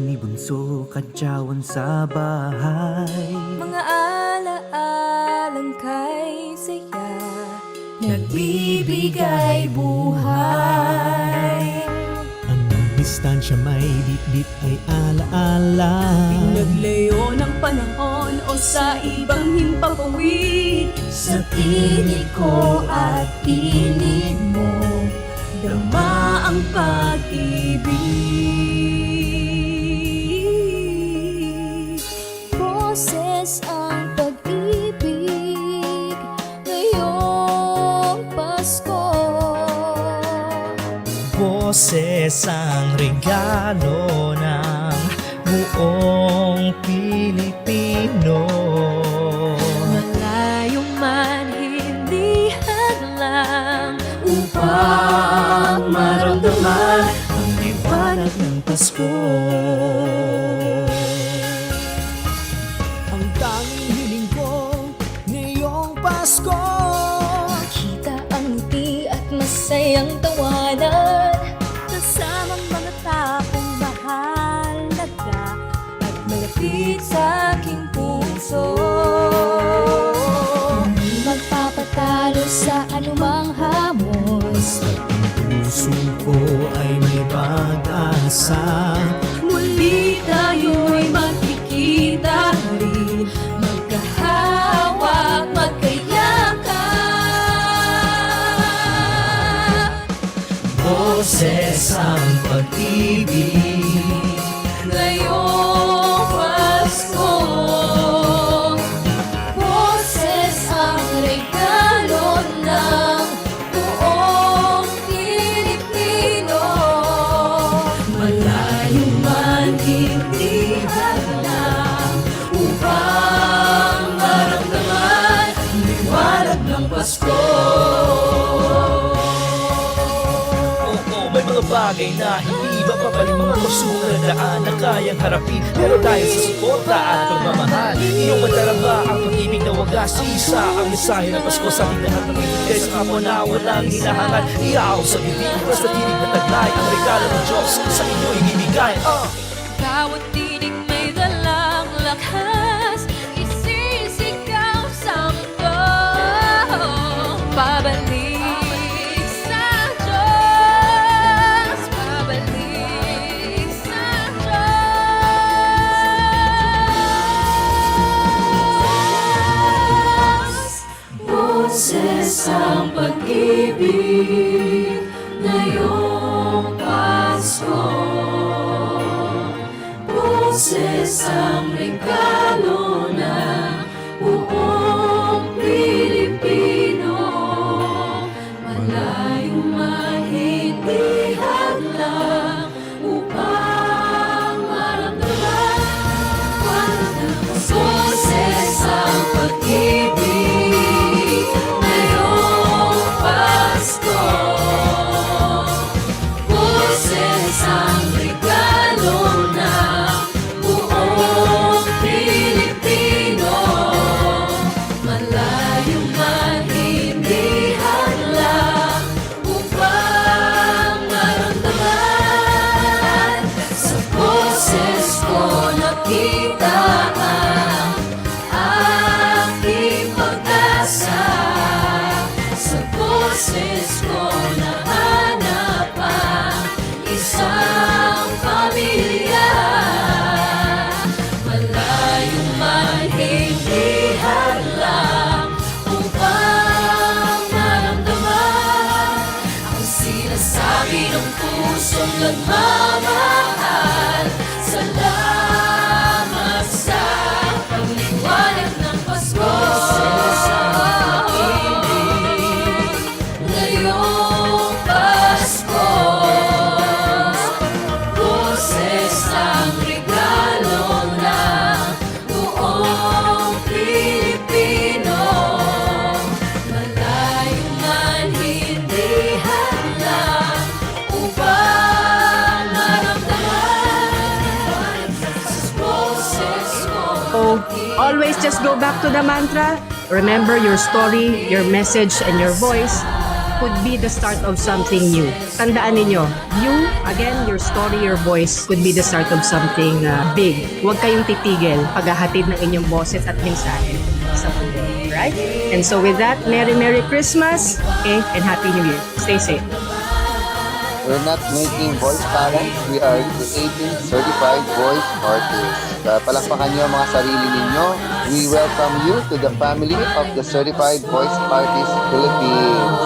ni Bunso kadyawan sa bahay. Mga alaalang kay saya, nagbibigay buhay. Anong distansya may bit-bit ay alaala. Pinaglayo ng panahon o sa ibang himpapawid. Sa tinig ko at tinig mo, Dama ang pag-ibig. Boses ang pag-ibig ngayong Pasko. Boses ang regalo ng buong Pilipino. Malayong man hindi hadlang upang maramdaman ang liwanag ng Pasko. Ang tanging hiling ko ngayong Pasko, makita ang ngiti at masayang tawanan, kasamang mga taong mahalaga at malapit sa aking puso. Hindi magpapatalo sa anumang hamon. ang puso ko ay may pag-asa. Muli tayo'y magkikita rin, magkahawak, magkayakap. Boses ang pag-ibig Ngayong Pasko, boses ang regalo ng buong Pilipino. Malayo man hindi hadlang upang maramdaman ang liwanag ng Pasko. Oo, may mga bagay na hindi mapapaling, mga personal na daan na kayang harapin. Pero dahil sa suporta at pagmamahal, iyong madarama ang pag-ibig na wagas. Isa ang mensahe ng Pasko sa ating lahat ng ibigay sa kapwa na walang hinahangad. Iyaw sa bibig, basta tinig na taglay ang regalo ng Diyos sa inyo'y ibigay. Bawat tinig may dalang lakas, isisigaw sa mundo. Pabalik sa Diyos, pabalik sa Diyos. Boses ang pag-ibig ngayong Pasko. Boses ang regalo ng buong Pilipino. Malayo man hindi hadlang upang maramdaman ng boses ang pag-ibig ngayong Pasko. Boses ang regalo ng buong Pilipino. Malayo man hindi hadlang upang maramdaman. Sa boses ko nakita ang aking pag-asa. Sa boses ko nahanap ang isang pamilya. Malayo man hindi hadlang upang maramdaman ang sinasabi ng pusong nagmamahal. Salamat sa pagliwanag ng Pasko. Ngayong Pasko, boses ang regalo ng buong Pilipino. Malayo man hindi hadlang upang maramdaman sa boses ko. So, always just go back to the mantra. Remember your story, your message, and your voice. could be the start of something new. Tandaan ninyo, you, again, your story, your voice could be the start of something big. Huwag kayong titigil paghahatid ng inyong boses at mensahe sa mundo. Right? And so with that, Merry Christmas, okay, and Happy New Year. Stay safe. We're not making voice talent, we are creating certified voice artists. Palakpakan niyo mga sarili ninyo. We welcome you to the family of the Certified Voice Artists Philippines.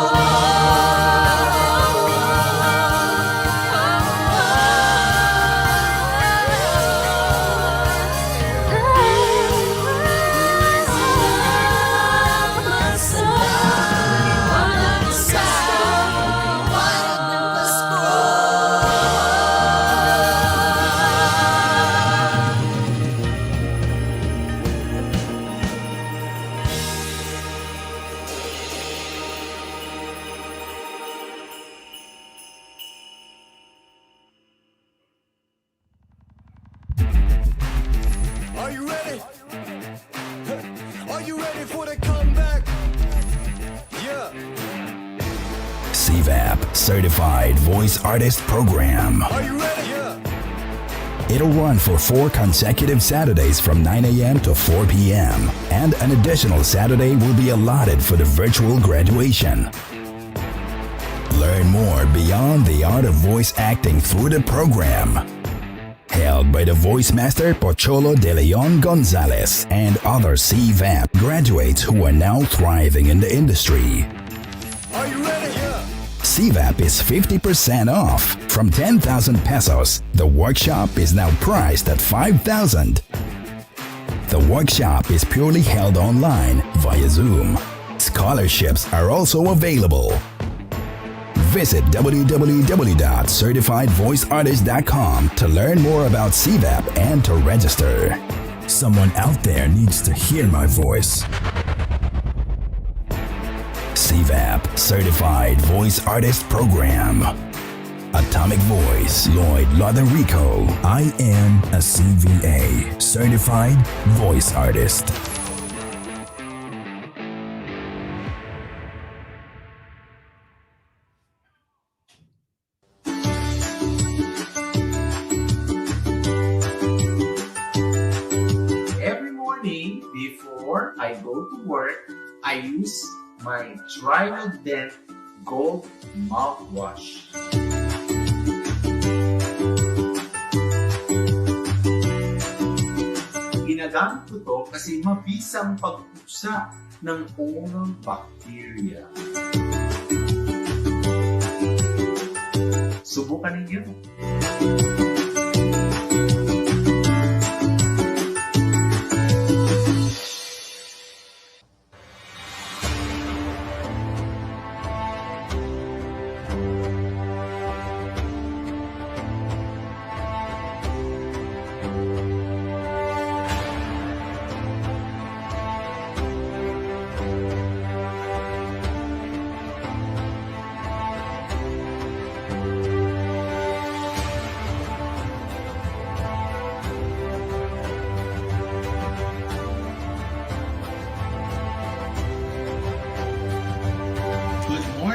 Are you ready? Are you ready for the comeback? Yeah. CVAP Certified Voice Artist Program. Are you ready? Yeah. It'll run for 4 consecutive Saturdays from 9 a.m. to 4 p.m. And an additional Saturday will be allotted for the virtual graduation. Learn more beyond the art of voice acting through the program. Held by the voice master Pocholo de Leon Gonzales and other CVAP graduates who are now thriving in the industry. Are you ready? Yeah. CVAP is 50% off. From 10,000 pesos, the workshop is now priced at 5,000. The workshop is purely held online via Zoom. Scholarships are also available. Visit www.certifiedvoiceartist.com to learn more about CVAP and to register. Someone out there needs to hear my voice. CVAP Certified Voice Artist Program. Atomic Voice, Lloyd Lotharico. I am a CVA, Certified Voice Artist. Every morning before I go to work, I use my Trilodent Gold Mouthwash. Ginagamit ko to kasi mabisang pagpusa ng unang bacteria. Subukan ninyo.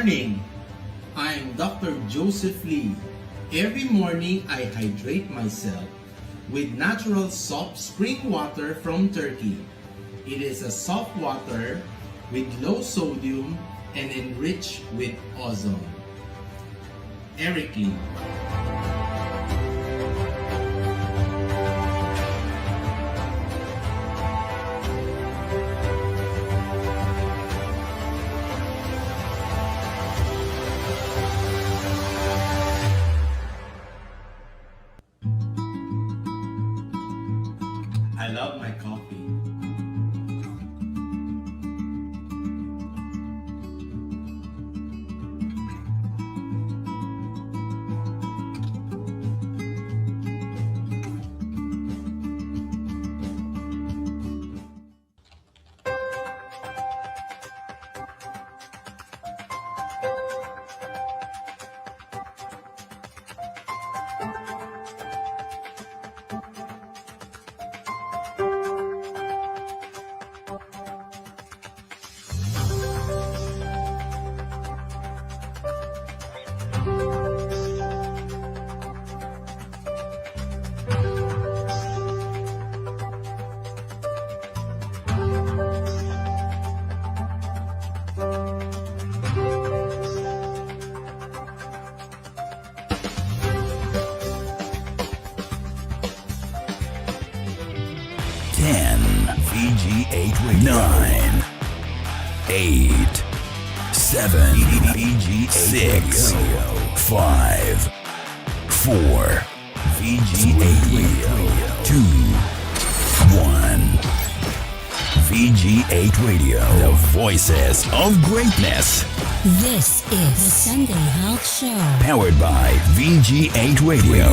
Morning. I'm Dr. Joseph Lee. Every morning I hydrate myself with natural soft spring water from Turkey. It is a soft water with low sodium and enriched with ozone. Erikli. I love my coffee. 10. VG8 Radio. 9. 8. 7. VG8 Radio. 5. 4. VG8 Radio. 2. 1. VG8 Radio. The voices of greatness. This is the Sunday Health Show. Powered by VG8 Radio.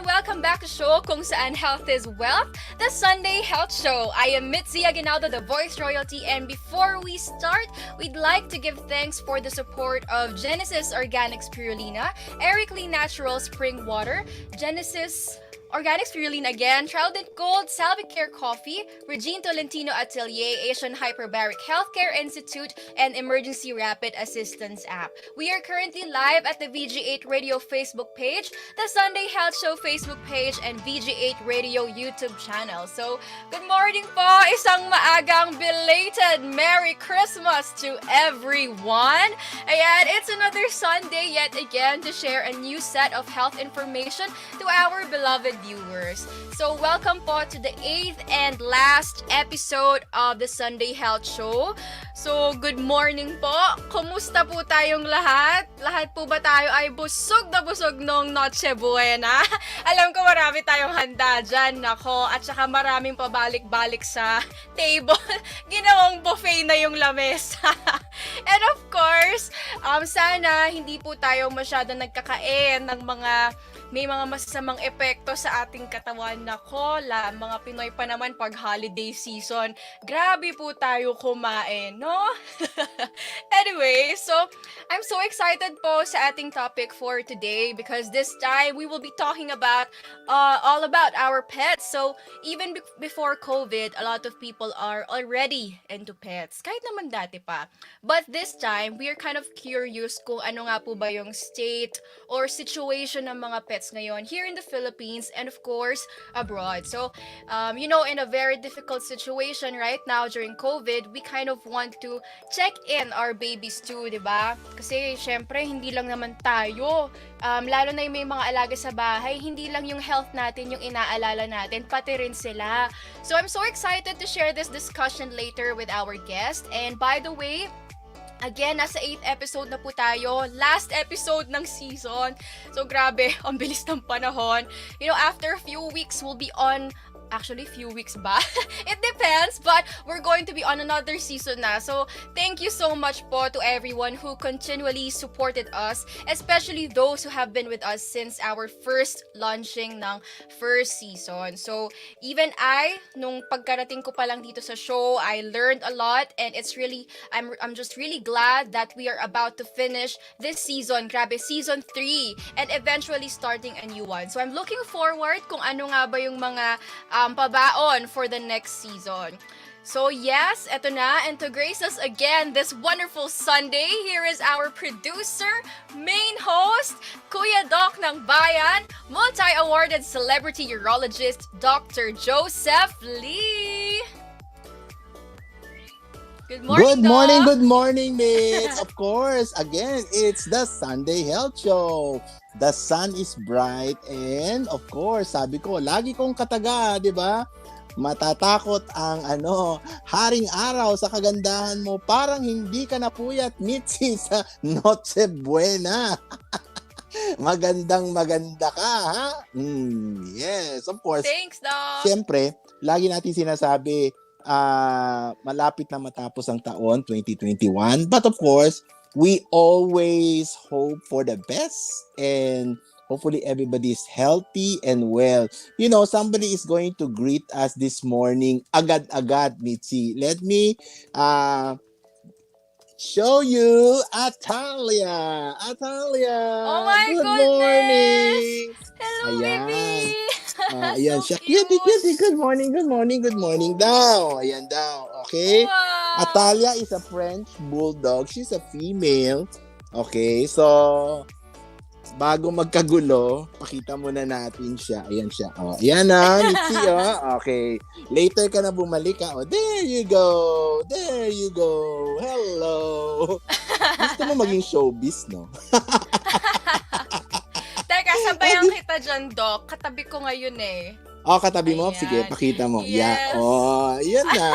Welcome back to show kung saan health is wealth, the Sunday Health Show. I am Mitzi Aguinaldo, the voice royalty, and before we start, we'd like to give thanks for the support of Genesis Organic Spirulina, Erikli Natural Spring Water, Genesis Organic Spirulina again, Trilodent Gold, Salvicare Coffee, Regine Tolentino Atelier, Asian Hyperbaric Healthcare Institute, and Emergency Rapid Assistance app. We are currently live at the VG8 Radio Facebook page, the Sunday Health Show Facebook page, and VG8 Radio YouTube channel. So, good morning po! Isang maagang belated Merry Christmas to everyone! Ayan, it's another Sunday yet again to share a new set of health information to our beloved viewers. So welcome po to the 8th and last episode of the Sunday Health Show. So good morning po. Kumusta po tayong lahat? Lahat po ba tayo ay busog na busog nung Noche Buena? Alam ko marami tayong handa dyan, nako. At saka maraming pabalik-balik sa table. Ginawang buffet na yung lamesa. And of course, sana hindi po tayo masyado nagkakain ng may mga masasamang epekto sa ating katawan. Nako, mga Pinoy pa naman pag holiday season. Grabe po tayo kumain, no? Anyway, so I'm so excited po sa ating topic for today because this time we will be talking about all about our pets. So even before COVID, a lot of people are already into pets. Kahit naman dati pa. But this time, we are kind of curious kung ano nga po ba yung state or situation ng mga pets ngayon here in the Philippines and of course abroad. So in a very difficult situation right now during COVID, we kind of want to check in our babies too, di ba? Kasi syempre hindi lang naman tayo, lalo na yung may mga alaga sa bahay, hindi lang yung health natin yung inaalala natin, pati rin sila. So I'm so excited to share this discussion later with our guest. And by the way, again, nasa 8th episode na po tayo. Last episode ng season. So, grabe, ang bilis ng panahon. After a few weeks, we'll be on actually few weeks ba? It depends, but we're going to be on another season na. So, thank you so much po to everyone who continually supported us, especially those who have been with us since our first launching ng first season. So, even nung pagkarating ko pa lang dito sa show, I learned a lot, and I'm just really glad that we are about to finish this season. Grabe, season 3, and eventually starting a new one. So, I'm looking forward kung ano nga ba yung mga pabaon for the next season. So yes, eto na, and to grace us again this wonderful Sunday, here is our producer, main host, Kuya Doc ng Bayan, multi-awarded celebrity urologist, Dr. Joseph Lee. Good morning, Doc. Good morning, mates. Of course, again, it's the Sunday Health Show. The sun is bright and of course, sabi ko, lagi kong kataga, di ba? Matatakot ang haring araw sa kagandahan mo. Parang hindi ka napuyat, Mitzi, sa Noche Buena. Maganda ka, ha? Yes, of course. Thanks, Doc. Siyempre, lagi natin sinasabi, malapit na matapos ang taon 2021, but of course we always hope for the best and hopefully everybody is healthy and well. Somebody is going to greet us this morning agad-agad, Mitzi. Let me show you Atalia. Oh my Good goodness. morning. Hello, Ayan. baby. Ayan So siya. Cutie. cute. Good morning daw. Ayan daw. Okay? Wow. Atalia is a French bulldog. She's a female. Okay? So, bago magkagulo, pakita muna natin siya. Ayan siya. Oh, ayan na, Mitzi. Okay. Later ka na bumalik. Oh, there you go. Hello. Gusto mo maging showbiz, no? Teka, sabayan kita dyan, Doc. Katabi ko ngayon eh. Katabi mo? Ayan. Sige, pakita mo. Yes. Yeah. Yan na.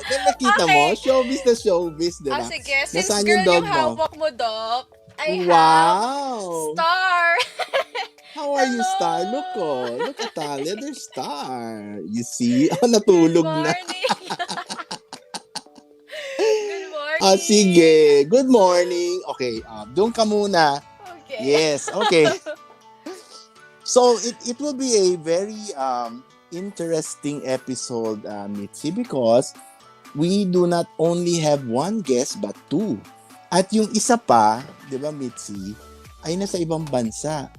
Then nakita mo, showbiz na showbiz, di ba? Sige. Since Nasaan girl yung dog yung mo? hawak mo, Doc, I Wow. have Star. How are you, Hello. Star? Look at Talia, there's Star. You see? Natulog Good na. morning. Good morning. Sige. Good morning. Okay, doon ka muna. Okay. Yes, okay. So, it will be a very interesting episode, Mitzi, because we do not only have one guest, but two. At yung isa pa, di ba, Mitzi, ay nasa ibang bansa.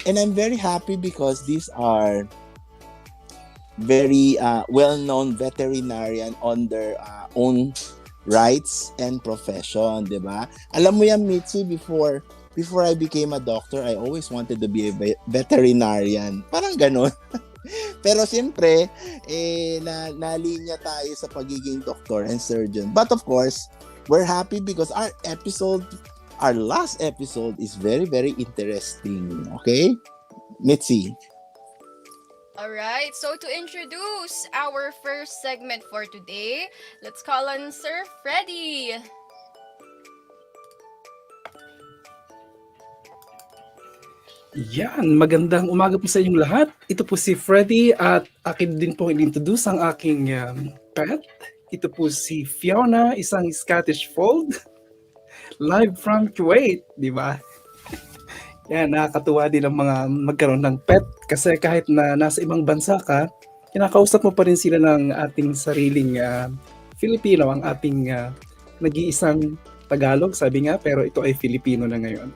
And I'm very happy because these are very well-known veterinarian on their own rights and profession, di ba? Alam mo yan, Mitzi, before I became a doctor, I always wanted to be a veterinarian. Parang ganun. Pero siyempre, nalinya tayo sa pagiging doctor and surgeon. But of course, we're happy because our last episode is very, very interesting. Okay? Mitzi. Alright, so to introduce our first segment for today, let's call on Sir Freddy. Yan, magandang umaga po sa inyong lahat. Ito po si Freddy at akin din po i-introduce ang aking pet. Ito po si Fiona, isang Scottish Fold. Live from Kuwait, di ba? Yan, nakakatuwa din ang mga magkaroon ng pet kasi kahit na nasa ibang bansa ka, kinakausap mo pa rin sila ng ating sariling Filipino, ang ating nag-iisang Tagalog, sabi nga, pero ito ay Filipino na ngayon.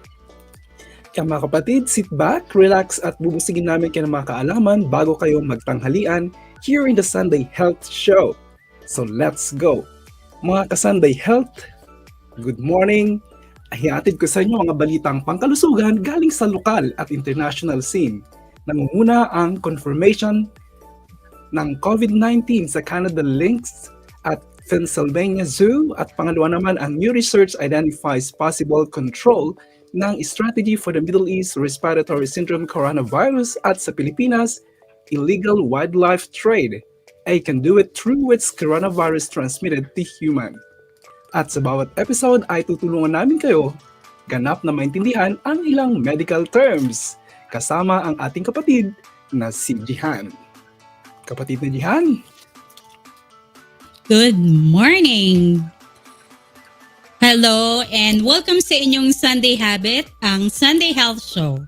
Kaya mga kapatid, sit back, relax at bubusigin namin kayo ng mga kaalaman bago kayo magtanghalian here in the Sunday Health Show. So let's go! Mga ka-Sunday Health, good morning! Ihatid ko sa inyo mga balitang pangkalusugan galing sa lokal at international scene. Nangunguna ang confirmation ng COVID-19 sa Canada Lynx at Pennsylvania Zoo at pangalawa naman ang new research identifies possible control ng strategy for the Middle East Respiratory Syndrome coronavirus at sa Pilipinas, illegal wildlife trade. I can do it through its coronavirus transmitted to human. At sa bawat episode ay tutulungan namin kayo ganap na maintindihan ang ilang medical terms kasama ang ating kapatid na si Jihan. kapatid na Jihan. Good morning! Hello and welcome sa inyong Sunday Habit, ang Sunday Health Show.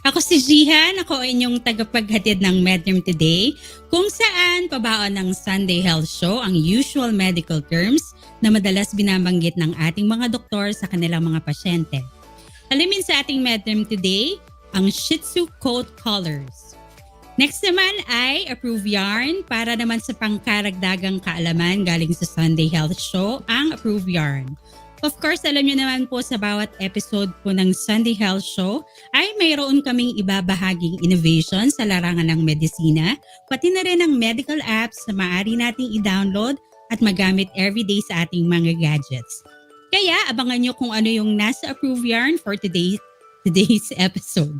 Ako si Jihan, ako ay inyong tagapaghatid ng Medterm Today, kung saan pabaon ng Sunday Health Show ang usual medical terms na madalas binabanggit ng ating mga doktor sa kanilang mga pasyente. Alamin sa ating Medterm Today, ang Shih Tzu coat colors. Next naman ay Approve Yarn para naman sa pangkaragdagang kaalaman galing sa Sunday Health Show, ang Approve Yarn. Of course, alam niyo naman po sa bawat episode po ng Sunday Health Show ay mayroon kaming ibabahaging innovation sa larangan ng medisina, pati na rin ang medical apps na maaari nating i-download at magamit everyday sa ating mga gadgets. Kaya abangan niyo kung ano yung nasa Approve Yarn for today's episode.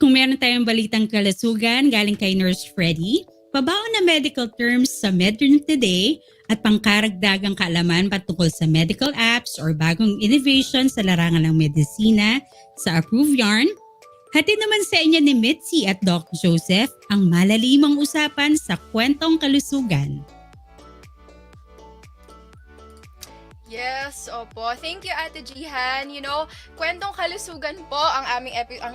Kung meron tayong balitang kalasugan galing kay Nurse Freddy, pabaon na medical terms sa Medterm Today at pangkaragdagang kaalaman patungkol sa medical apps or bagong innovation sa larangan ng medisina sa Approve Yarn, hatid naman sa inyo ni Mitzi at Doc Joseph ang malalimang usapan sa kwentong kalusugan. Yes, opo. Thank you, Ate Jihan. You know, kwentong kalusugan po ang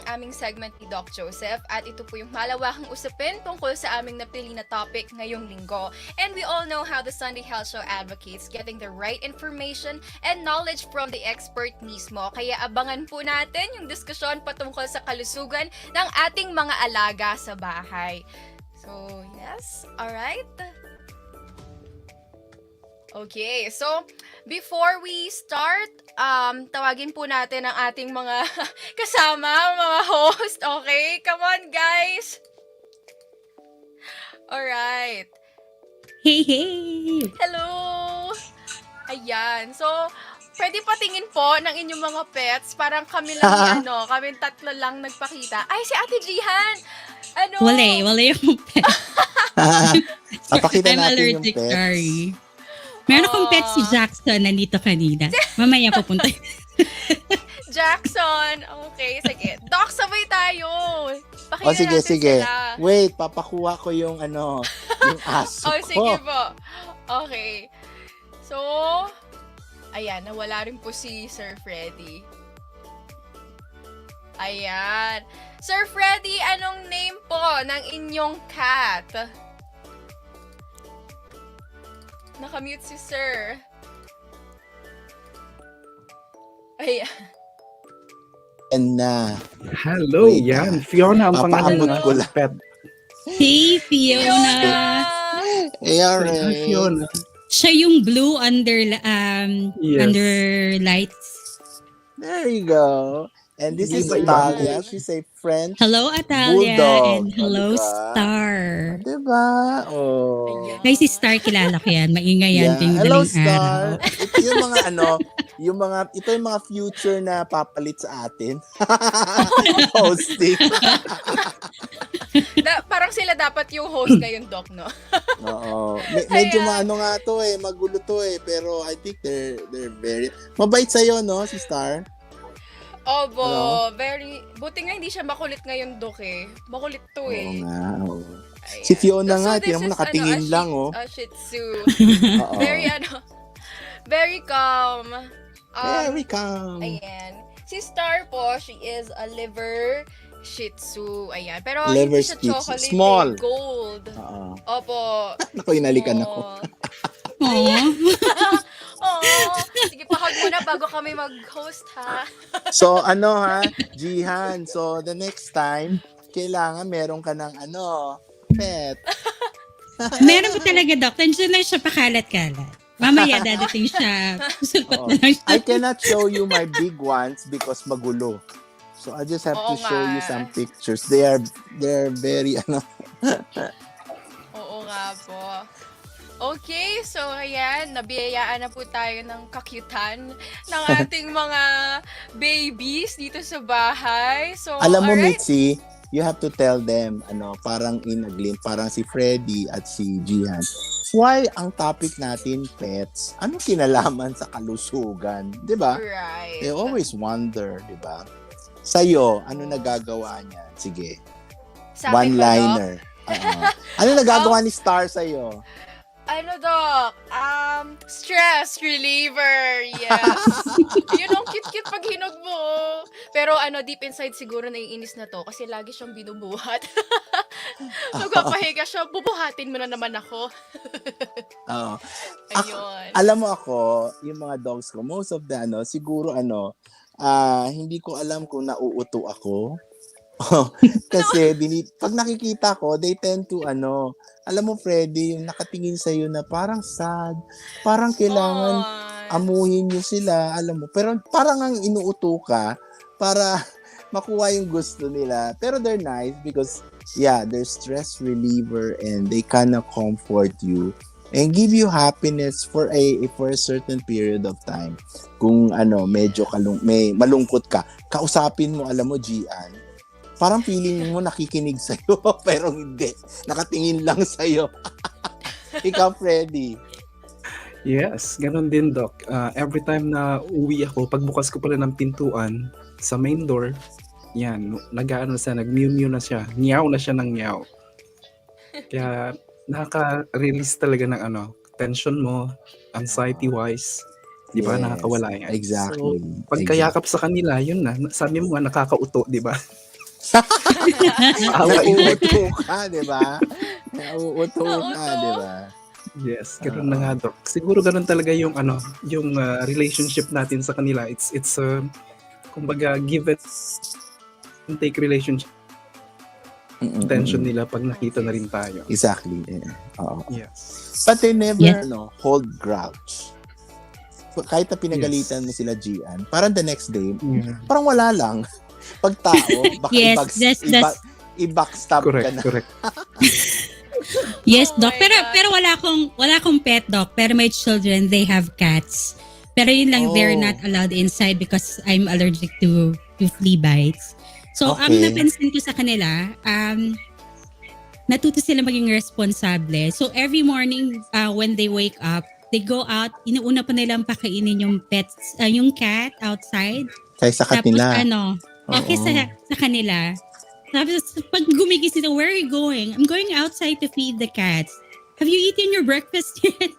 aming segment ni Doc Joseph at ito po yung malawakang usapin tungkol sa aming napili na topic ngayong linggo. And we all know how the Sunday Health Show advocates getting the right information and knowledge from the expert mismo. Kaya abangan po natin yung diskusyon patungkol sa kalusugan ng ating mga alaga sa bahay. So, yes. Alright. Okay, so before we start, tawagin po natin ang ating mga kasama, mga host. Okay, come on guys. Alright. Hey, hey! Hello! Ayan, so pwede patingin po ng inyong mga pets. Parang kami lang, kami tatlo lang nagpakita. Ay, si Ate Jihan! Wala yung pet. Papakita I'm natin allergic, yung pets. sorry. Meron akong pet si Jackson, nandito kanina. Mamaya pupunta. Jackson! Okay, sige. Doc, sabay tayo! Pakita sige, natin sige. sila. Wait, papakuha ko yung yung aso ko. Sige po. Okay. So, ayan, nawala rin po si Sir Freddy. Ayan. Sir Freddy, anong name po ng inyong cat? Nakamute si Sir. Ayan. And na. Hello, yan. Fiona ang pangalan ng ko lang. pet. Hey, Fiona! Hi, Fiona. Siya yung blue under Yes. under lights. There you go. And this is Iba-iba. Atalia. She's a French Hello, Atalia. bulldog. And hello, Diba? Star. Diba? Oh. Ay, si Star, kilala ko yan. Maingay yan. Yeah. Hello, Daling Star. araw. Ito yung mga ito yung mga future na papalit sa atin. Hosting. Parang sila dapat yung host ngayon, Doc, no? Oo. Medyo maano nga to magulo to pero I think they're very mabait sa'yo, no, si Star? Obo, Hello? buti nga hindi siya makulit ngayon, Doc, Makulit to, Oo nga, oo. Ayan. Si Fiona nga, this tinan mo is, nakatingin a lang, A Shih Tzu. Oo. Very calm. Very calm. Ayan. Si Star po, she is a liver Shih Tzu. Ayan. Pero Liver hindi siya Shih Tzu. chocolate, Small. gold. Oo. Opo. Naku, inalikan ako. Sige, pahag muna bago kami mag-host, ha? So, Jihan. So, the next time, kailangan meron ka ng pet. Meron ko talaga, Doc. Nandiyan lang siya pakalat-kalat. Mamaya dadating siya. Sulpat na lang siya. I cannot show you my big ones because magulo. So, I just have to show you some pictures. They're very, Oo nga po. Okay, so ayan, nabiyayaan na po tayo ng kakyutan ng ating mga babies dito sa bahay. So, alam mo, alright. Mitzi, you have to tell them, parang parang si Freddy at si Jihan. Why ang topic natin, pets? Anong kinalaman sa kalusugan? Di ba? Right. They always wonder, di ba? Sa'yo, ano nagagawa niya? Sige. Sa akin ba, One-liner. Doc? Ano nagagawa Um, ni Star sa'yo? Ano, Doc? Stress reliever. Yes. Yun ang cute-cute pag hinog mo. Pero deep inside siguro naiinis na to kasi lagi siyang binubuhat. Nagpapahiga siya, bubuhatin mo na naman ako. Oo. Ayun. Alam mo ako, yung mga dogs ko, most of the siguro hindi ko alam kung nauuto ako. Kasi pag nakikita ko, they tend to alam mo Freddy, yung nakatingin sa na parang sad, parang kailangan amuhin niyo sila, alam mo. Pero parang ang inuuto ka para makuha yung gusto nila. Pero they're nice because they're stress reliever and they kind of comfort you and give you happiness for a certain period of time. Kung medyo may malungkot ka, kausapin mo, alam mo Gian, parang feeling mo nakikinig sa'yo, pero hindi. Nakatingin lang sa'yo. Ikaw, Freddy. Yes, ganun din, Doc. Every time na uwi ako, pagbukas ko pala ng pintuan sa main door, yan, nag-mew-mew na siya. Meow na siya ng meow. Kaya nakaka-release talaga ng tension mo, anxiety-wise. Di ba? Yes, Nakakawala yan. exactly. So, pagkayakap sa kanila, yun na. Sabi mo nga, nakakauto, di ba? Nauuto ka, di ba? Nauuto ka, di ba? Yes, ganoon na nga, Doc. Siguro ganoon talaga yung yung relationship natin sa kanila. It's kumbaga give and take relationship. Attention nila pag nakita na rin tayo. Exactly. Yeah. Oo. Yes. But they never hold grudge. Kahit na pinagalitan mo sila Gian, parang the next day, parang wala lang. Pag tao, baka i-backstab ka na. Correct. Yes, Doc. Pero wala akong pet, Doc. Pero my children, they have cats. Pero yun lang, they're not allowed inside because I'm allergic to flea bites. So, ang napansin ko sa kanila, natuto sila maging responsable. So, every morning when they wake up, they go out, inuuna pa nilang pakainin yung pets, yung cat outside. Kaysa kanila. Tapos sa kanila. Tapos pag gumigising sila, where are you going? I'm going outside to feed the cats. Have you eaten your breakfast yet?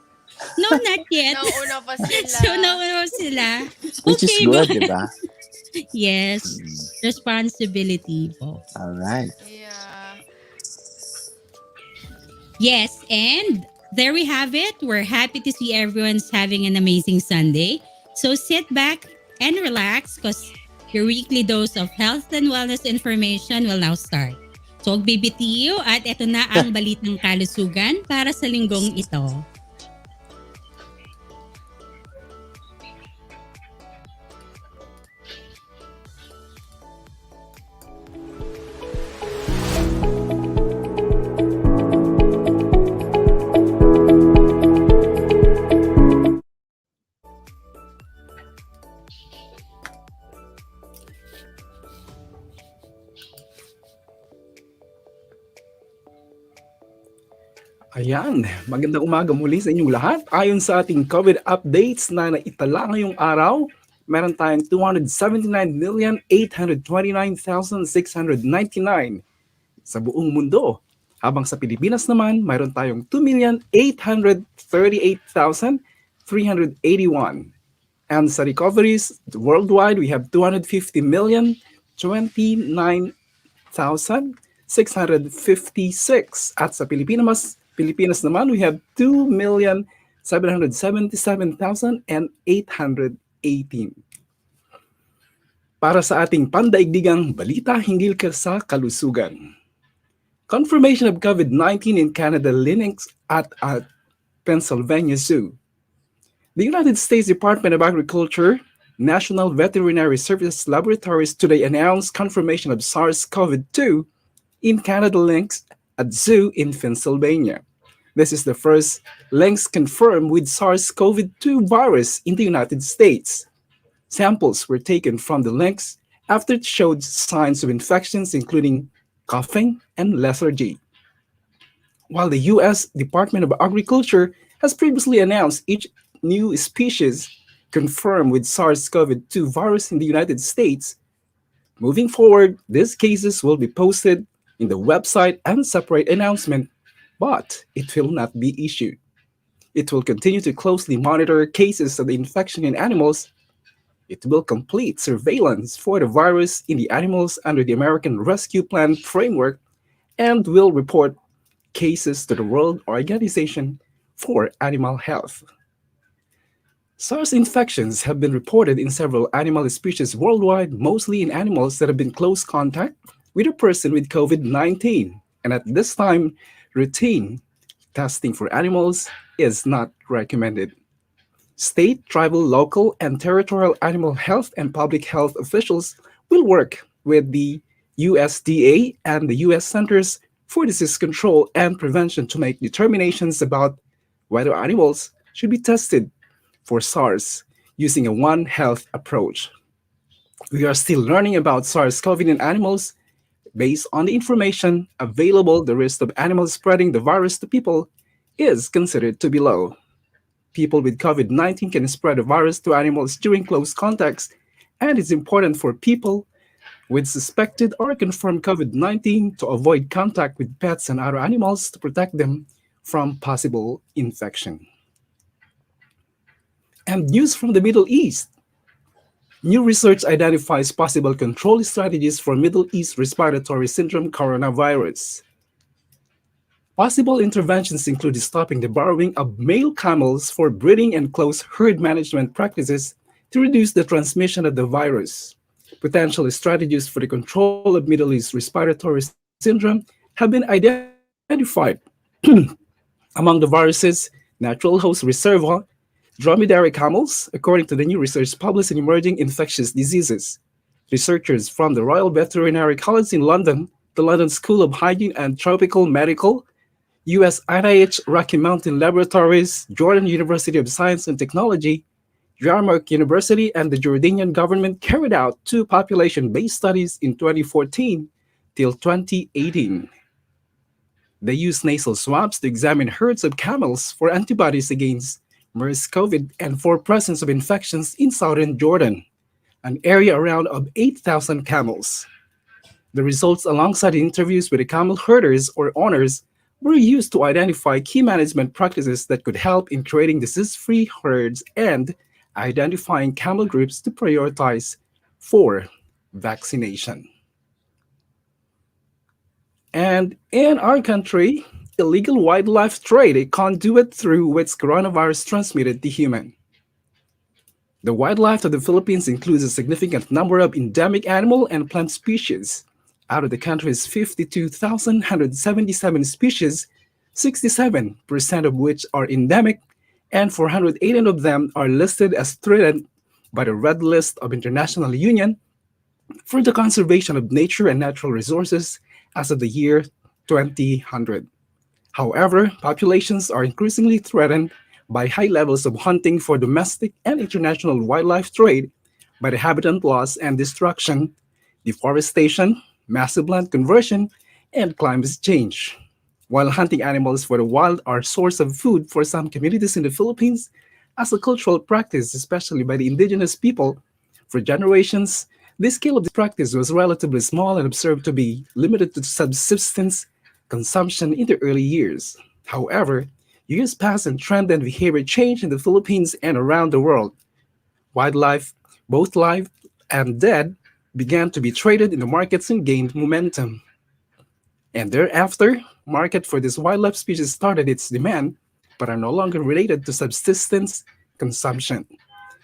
No, not yet. Nauna pa sila. So, nauna pa sila. Which is good, di ba? Yes. Responsibility po. Alright. Yeah. Yes, and there we have it. We're happy to see everyone's having an amazing Sunday. So sit back and relax because your weekly dose of health and wellness information will now start. So, BBTU at ito na ang balitang kalusugan para sa linggong ito. Ayan, magandang umaga muli sa inyong lahat. Ayon sa ating COVID updates na naitala ngayong araw, meron tayong 279,829,699 sa buong mundo. Habang sa Pilipinas naman, mayroon tayong 2,838,381. And sa recoveries worldwide, we have 250,029,656. At sa Pilipinas naman, we have 2,777,818. Para sa ating pandaigdigang balita hinggil sa kalusugan. Confirmation of COVID-19 in Canada links at Pennsylvania Zoo. The United States Department of Agriculture, National Veterinary Services Laboratories today announced confirmation of SARS-CoV-2 in Canada links at zoo in Pennsylvania. This is the first links confirmed with SARS-CoV-2 virus in the United States. Samples were taken from the links after it showed signs of infections including coughing and lethargy. While the U.S. Department of Agriculture has previously announced each new species confirmed with SARS-CoV-2 virus in the United States, moving forward, these cases will be posted in the website and separate announcement, but it will not be issued. It will continue to closely monitor cases of the infection in animals. It will complete surveillance for the virus in the animals under the American Rescue Plan framework and will report cases to the World Organization for Animal Health. SARS infections have been reported in several animal species worldwide, mostly in animals that have been close contact with a person with COVID 19. And at this time, routine testing for animals is not recommended. State, tribal, local, and territorial animal health and public health officials will work with the USDA and the US Centers for Disease Control and Prevention to make determinations about whether animals should be tested for SARS using a One Health approach. We are still learning about SARS-CoV in animals. Based on the information available, the risk of animals spreading the virus to people is considered to be low. People with COVID 19 can spread the virus to animals during close contacts, and it's important for people with suspected or confirmed COVID 19 to avoid contact with pets and other animals to protect them from possible infection. And news from the Middle East. New research identifies possible control strategies for Middle East respiratory syndrome coronavirus. Possible interventions include stopping the borrowing of male camels for breeding and close herd management practices to reduce the transmission of the virus. Potential strategies for the control of Middle East respiratory syndrome have been identified. Among the viruses, natural host reservoir, dromedary camels, according to the new research published in Emerging Infectious Diseases. Researchers from the Royal Veterinary College in London, the London School of Hygiene and Tropical Medical, US NIH Rocky Mountain Laboratories, Jordan University of Science and Technology, Yarmouk University, and the Jordanian government carried out 2 population-based studies in 2014 till 2018. They used nasal swabs to examine herds of camels for antibodies against MERS-CoV and for presence of infections in southern Jordan, an area around of 8,000 camels. The results, alongside interviews with the camel herders or owners, were used to identify key management practices that could help in creating disease-free herds and identifying camel groups to prioritize for vaccination. And in our country, illegal wildlife trade, a conduit through which coronavirus transmitted to human. The wildlife of the Philippines includes a significant number of endemic animal and plant species. Out of the country's 52,177 species, 67% of which are endemic, and 418 of them are listed as threatened by the Red List of International Union for the Conservation of Nature and Natural Resources as of the year 2000. However, populations are increasingly threatened by high levels of hunting for domestic and international wildlife trade, by the habitat loss and destruction, deforestation, massive land conversion, and climate change. While hunting animals for the wild are a source of food for some communities in the Philippines, as a cultural practice, especially by the indigenous people, for generations, the scale of this practice was relatively small and observed to be limited to subsistence consumption in the early years. However, years passed and trend and behavior changed in the Philippines and around the world. Wildlife, both live and dead, began to be traded in the markets and gained momentum. And thereafter, market for this wildlife species started its demand, but are no longer related to subsistence consumption.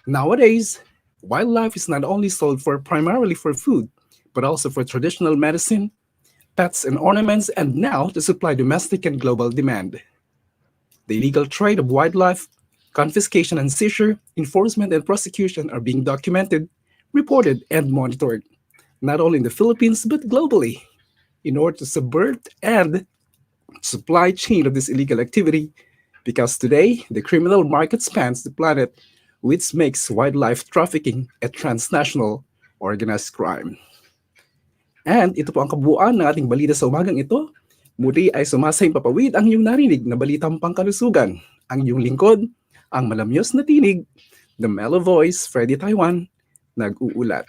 Nowadays, wildlife is not only sold for primarily for food, but also for traditional medicine, pets and ornaments, and now to supply domestic and global demand. The illegal trade of wildlife, confiscation and seizure, enforcement and prosecution are being documented, reported, and monitored, not only in the Philippines but globally, in order to subvert and supply chain of this illegal activity, because today the criminal market spans the planet, which makes wildlife trafficking a transnational organized crime. And ito po ang kabuuan ng ating balita sa umagang ito. Muli ay sumasayang papawid ang iyong narinig na balitang pangkalusugan. Ang iyong lingkod, ang malamyos na tinig, the mellow voice, Freddy Taiwan, nag-uulat.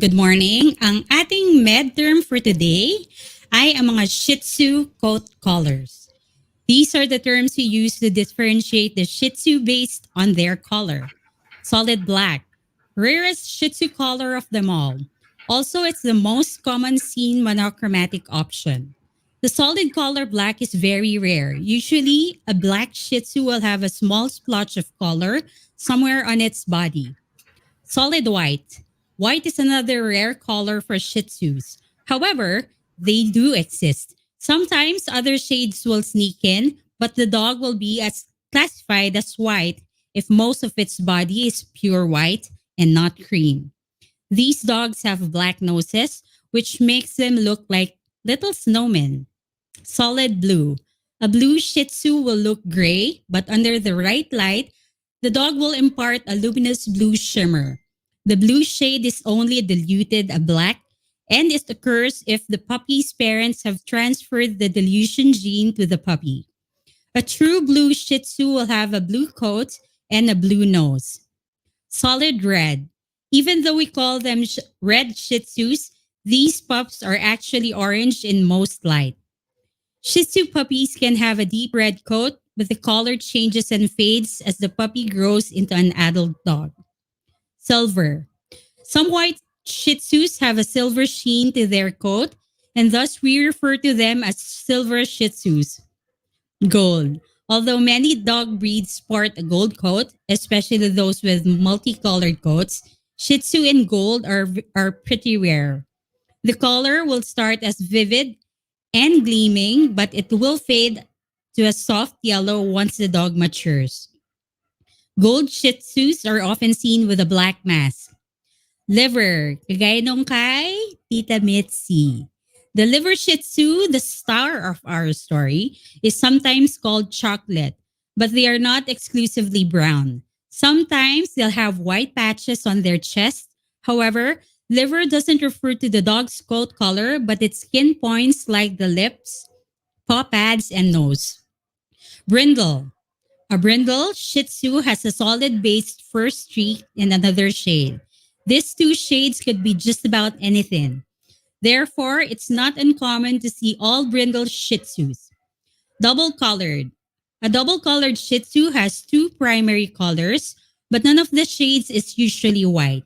good morning. Ang ating med term for today ay ang mga Shih Tzu coat colors. These are the terms we use to differentiate the Shih Tzu based on their color. Solid black, rarest Shih Tzu color of them all. Also, it's the most common seen monochromatic option. The solid color black is very rare. Usually, a black Shih Tzu will have a small splotch of color somewhere on its body. Solid white. White is another rare color for Shih Tzus. However, they do exist. Sometimes other shades will sneak in, but the dog will be classified as white if most of its body is pure white and not cream. These dogs have black noses, which makes them look like little snowmen. Solid blue. A blue Shih Tzu will look gray, but under the right light, the dog will impart a luminous blue shimmer. The blue shade is only diluted a black, and it occurs if the puppy's parents have transferred the dilution gene to the puppy. A true blue Shih Tzu will have a blue coat and a blue nose. Solid red. Even though we call them red Shih Tzus, these pups are actually orange in most light. Shih Tzu puppies can have a deep red coat, but the color changes and fades as the puppy grows into an adult dog. Silver. Some white Shih Tzus have a silver sheen to their coat, and thus we refer to them as silver Shih Tzus. Gold. Although many dog breeds sport a gold coat, especially those with multicolored coats, Shih Tzu in gold are pretty rare. The color will start as vivid and gleaming, but it will fade to a soft yellow once the dog matures. Gold Shih Tzus are often seen with a black mask. Liver, kagaya nung kay Tita Mitzi. The liver Shih Tzu, the star of our story, is sometimes called chocolate, but they are not exclusively brown. Sometimes they'll have white patches on their chest. However, liver doesn't refer to the dog's coat color, but its skin points like the lips, paw pads, and nose. Brindle. A brindle Shih Tzu has a solid based fur streak in another shade. These two shades could be just about anything. Therefore, it's not uncommon to see all brindle Shih Tzus. Double-colored. A double-colored Shih Tzu has two primary colors, but none of the shades is usually white.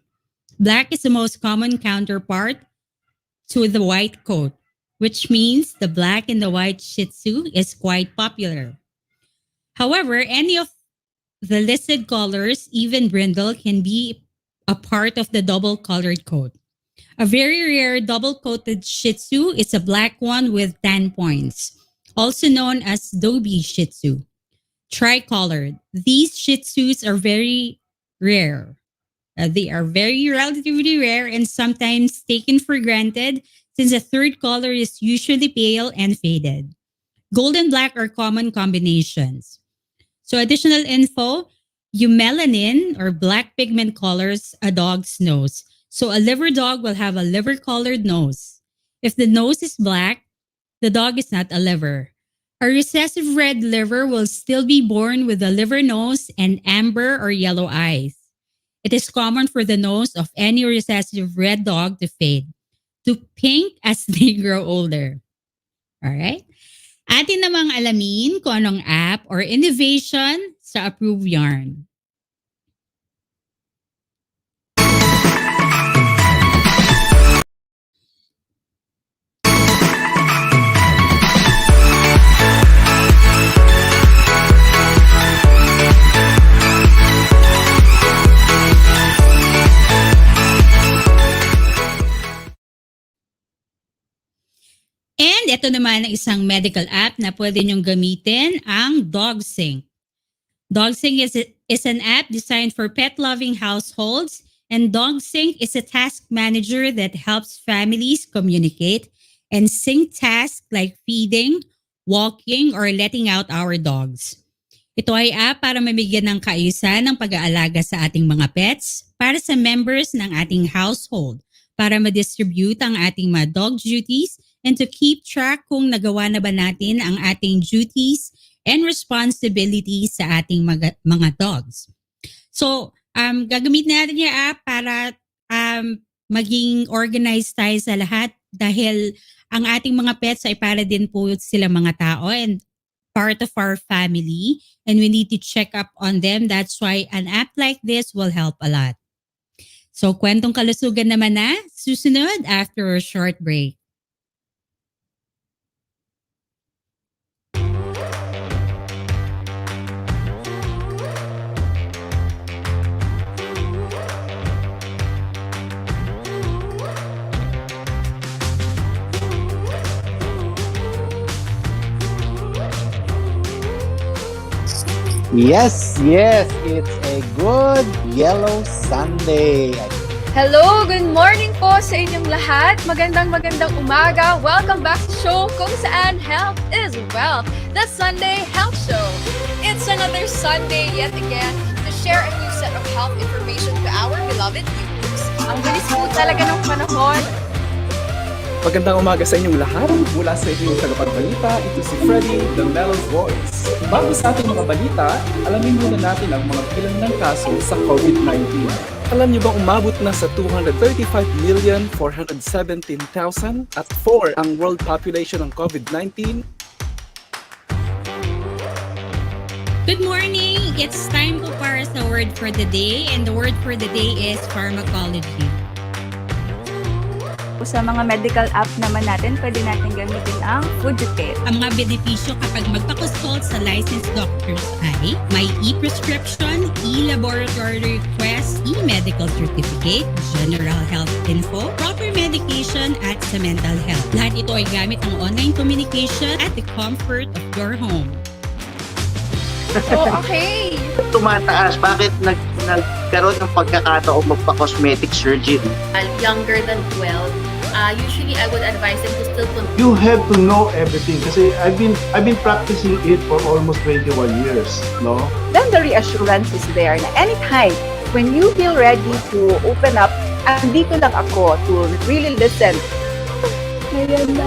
Black is the most common counterpart to the white coat, which means the black and the white Shih Tzu is quite popular. However, any of the listed colors, even brindle, can be a part of the double-colored coat. A very rare double-coated Shih Tzu is a black one with tan points, also known as Dobie Shih Tzu. Tricolored. These Shih Tzus are very rare. They are very relatively rare and sometimes taken for granted since the third color is usually pale and faded. Gold and black are common combinations. So additional info, eumelanin or black pigment colors a dog's nose. So a liver dog will have a liver-colored nose. If the nose is black, the dog is not a liver. A recessive red liver will still be born with a liver nose and amber or yellow eyes. It is common for the nose of any recessive red dog to fade to pink as they grow older. Alright? Atin namang alamin kung anong app or innovation sa Approve Yarn. And ito naman ang isang medical app na pwede nyong gamitin, ang DogSync. DogSync is an app designed for pet-loving households, and DogSync is a task manager that helps families communicate and sync tasks like feeding, walking, or letting out our dogs. Ito ay app para mabigyan ng kaayusan ng pag-aalaga sa ating mga pets para sa members ng ating household, para ma-distribute ang ating mga dog duties and to keep track kung nagawa na ba natin ang ating duties and responsibilities sa ating mga dogs. So, gagamitin natin yung app para maging organized tayo sa lahat dahil ang ating mga pets ay para din po sila mga tao and part of our family, and we need to check up on them. That's why an app like this will help a lot. So, kwentong kalusugan naman na susunod after a short break. Yes, it's a good yellow Sunday. Hello, good morning po sa inyong lahat. Magandang umaga. Welcome back to show kung saan health is wealth, the Sunday Health Show. It's another Sunday yet again to share a new set of health information to our beloved viewers. Ang bilis po talaga ng panahon. Magandang umaga sa inyong lahat. Mula sa inyong tagapagbalita, ito si Freddy, the Mellow Voice. Bago sa ating mga balita, alamin muna natin ang mga bilang ng kaso sa COVID-19. Alam niyo bang umabot na sa 235,417,000 at 4 ang world population ng COVID-19? Good morning! It's time po para sa word for the day, and the word for the day is pharmacology. Sa mga medical app naman natin, pwede natin gamitin ang Fujifilm. Ang mga benepisyo kapag magpa-consult sa licensed doctors ay may e-prescription, e-laboratory request, e-medical certificate, general health info, proper medication at sa mental health. Lahat ito ay gamit ang online communication at the comfort of your home. Oh, okay. Tumataas, bakit nagkaroon ng pagkakataon magpa-cosmetic surgery? Younger than 12, usually I would advise them to still continue. You have to know everything kasi I've been practicing it for almost 21 years, no? Then the reassurance is there na anytime when you feel ready to open up, andito lang ako to really listen. Ayan na.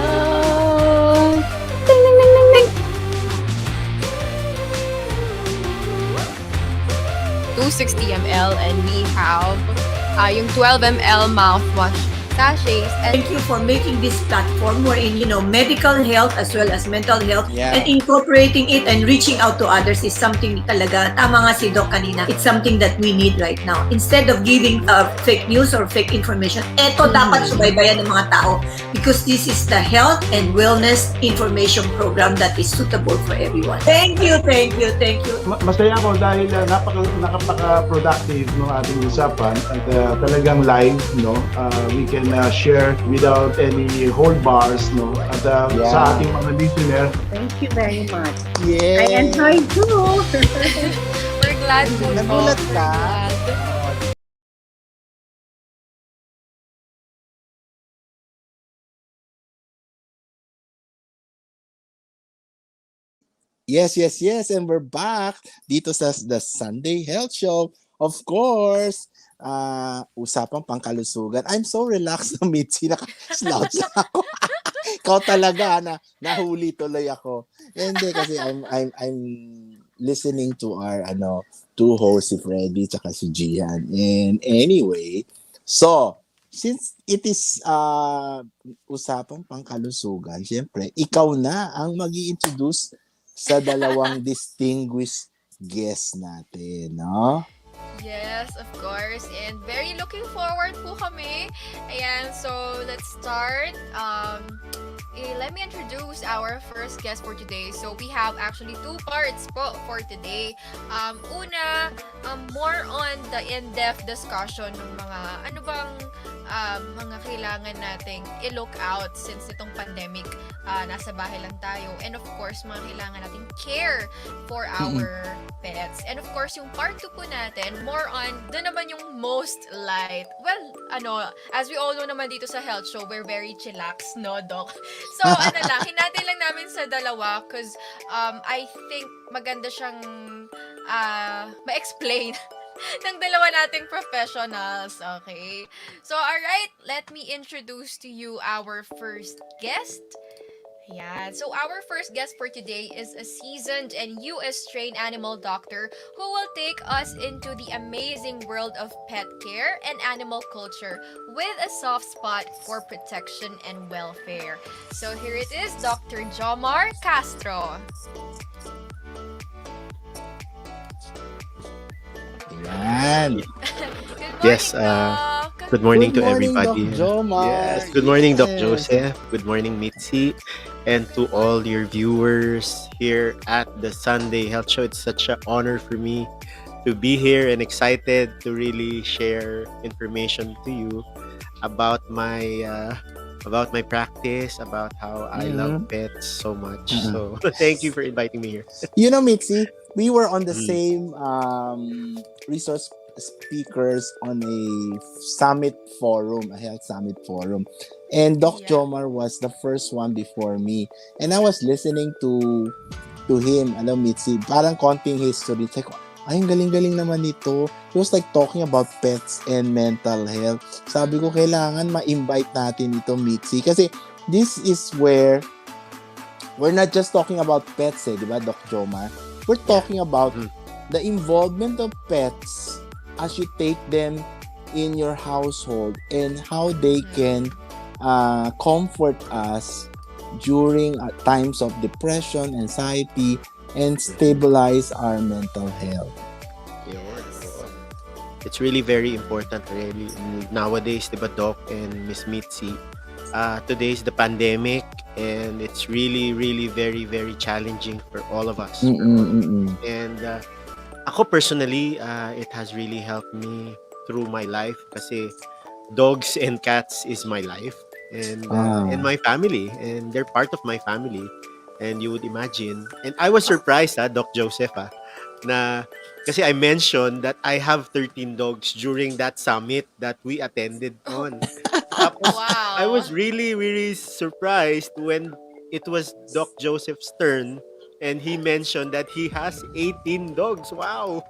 Ding, ding, ding, ding, ding. 260 ml and we have yung 12 ml mouthwash sachets. And thank you for making this platform wherein, medical health as well as mental health and incorporating it and reaching out to others is something talaga, tama nga si Doc kanina, it's something that we need right now. Instead of giving fake news or fake information, eto dapat subaybayan ng mga tao because this is the health and wellness information program that is suitable for everyone. Thank you. Masaya ako dahil napaka-productive ng ating usapan at talagang live, we can share without any hold bars, at sa ating mga listener. Thank you very much. Yeah. I enjoyed too. We're glad po. Nagulat ka? Yes, and we're back dito sa The Sunday Health Show. Of course, usapang pangkalusugan. I'm so relaxed na Mitzi, naka-slouch ako. Ikaw talaga, nahuli tuloy ako. Hindi kasi I'm listening to our two hosts, si Freddy tsaka si Gian. And anyway, so since it is usapang pangkalusugan, syempre, ikaw na ang mag-i-introduce sa dalawang distinguished guests natin, no? Yes, of course. And very looking forward po kami. Ayan, so let's start. Let me introduce our first guest for today. So we have actually two parts po for today. Una, more on the in-depth discussion ng mga mga kailangan nating i-look out since itong pandemic, nasa bahay lang tayo. And of course, mga kailangan nating care for our pets. And of course, yung part 2 po natin, more on, doon naman yung most light. Well, as we all know naman dito sa health show, we're very chillax, no, Doc? So, hinatin lang namin sa dalawa because I think maganda siyang ma-explain ng dalawa nating professionals, okay? So, alright, let me introduce to you our first guest. Yeah, so our first guest for today is a seasoned and US trained animal doctor who will take us into the amazing world of pet care and animal culture with a soft spot for protection and welfare. So here it is, Dr. Jomar Castro. Yan. Yes, good morning to Good morning, Doc everybody. Jomar. Yes, good morning, Doc Yes. Joseph. Good morning, Mitzi, and to all your viewers here at the Sunday Health Show. It's such an honor for me to be here and excited to really share information to you about my practice, about how I love pets so much. So thank you for inviting me here. You know, Mitzi, we were on the Mm. same resource speakers on a summit forum, a health summit forum. And Doc Jomar was the first one before me. And I was listening to him, Mitzi, parang konting history. It's like, ay, ang galing-galing naman nito. He was like talking about pets and mental health. Sabi ko, kailangan ma-invite natin ito, Mitzi. Kasi this is where we're not just talking about pets, di ba, Doc Jomar? We're talking about the involvement of pets as you take them in your household and how they can comfort us during times of depression, anxiety, and stabilize our mental health. It's really very important really nowadays, diba, Doc and Miss Mitzi? Today's the pandemic and it's really very very challenging for all of us. And ako personally, it has really helped me through my life kasi dogs and cats is my life and my family, and they're part of my family. And you would imagine, and I was surprised, Doc Joseph, na kasi I mentioned that I have 13 dogs during that summit that we attended on. Tapos, I was really surprised when it was Doc Joseph's turn and he mentioned that he has 18 dogs. Wow!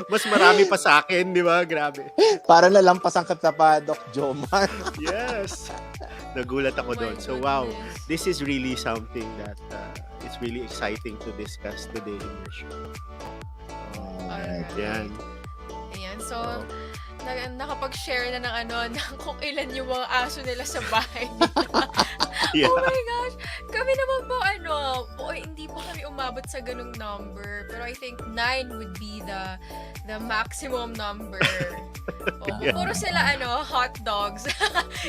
Mas marami pa sa akin, di ba? Grabe. Para nalampasan ka pa, Doc Jomar. Yes. Nagulat ako doon. So wow, this is really something that it's really exciting to discuss today in your show. Yan. Ayan, so nakapag-share na ng kung ilan yung mga aso nila sa bahay nila. Yeah. Oh my gosh! Kami naman po hindi po kami umabot sa ganung number. Pero I think 9 would be the maximum number. Yeah. Puro sila hot dogs.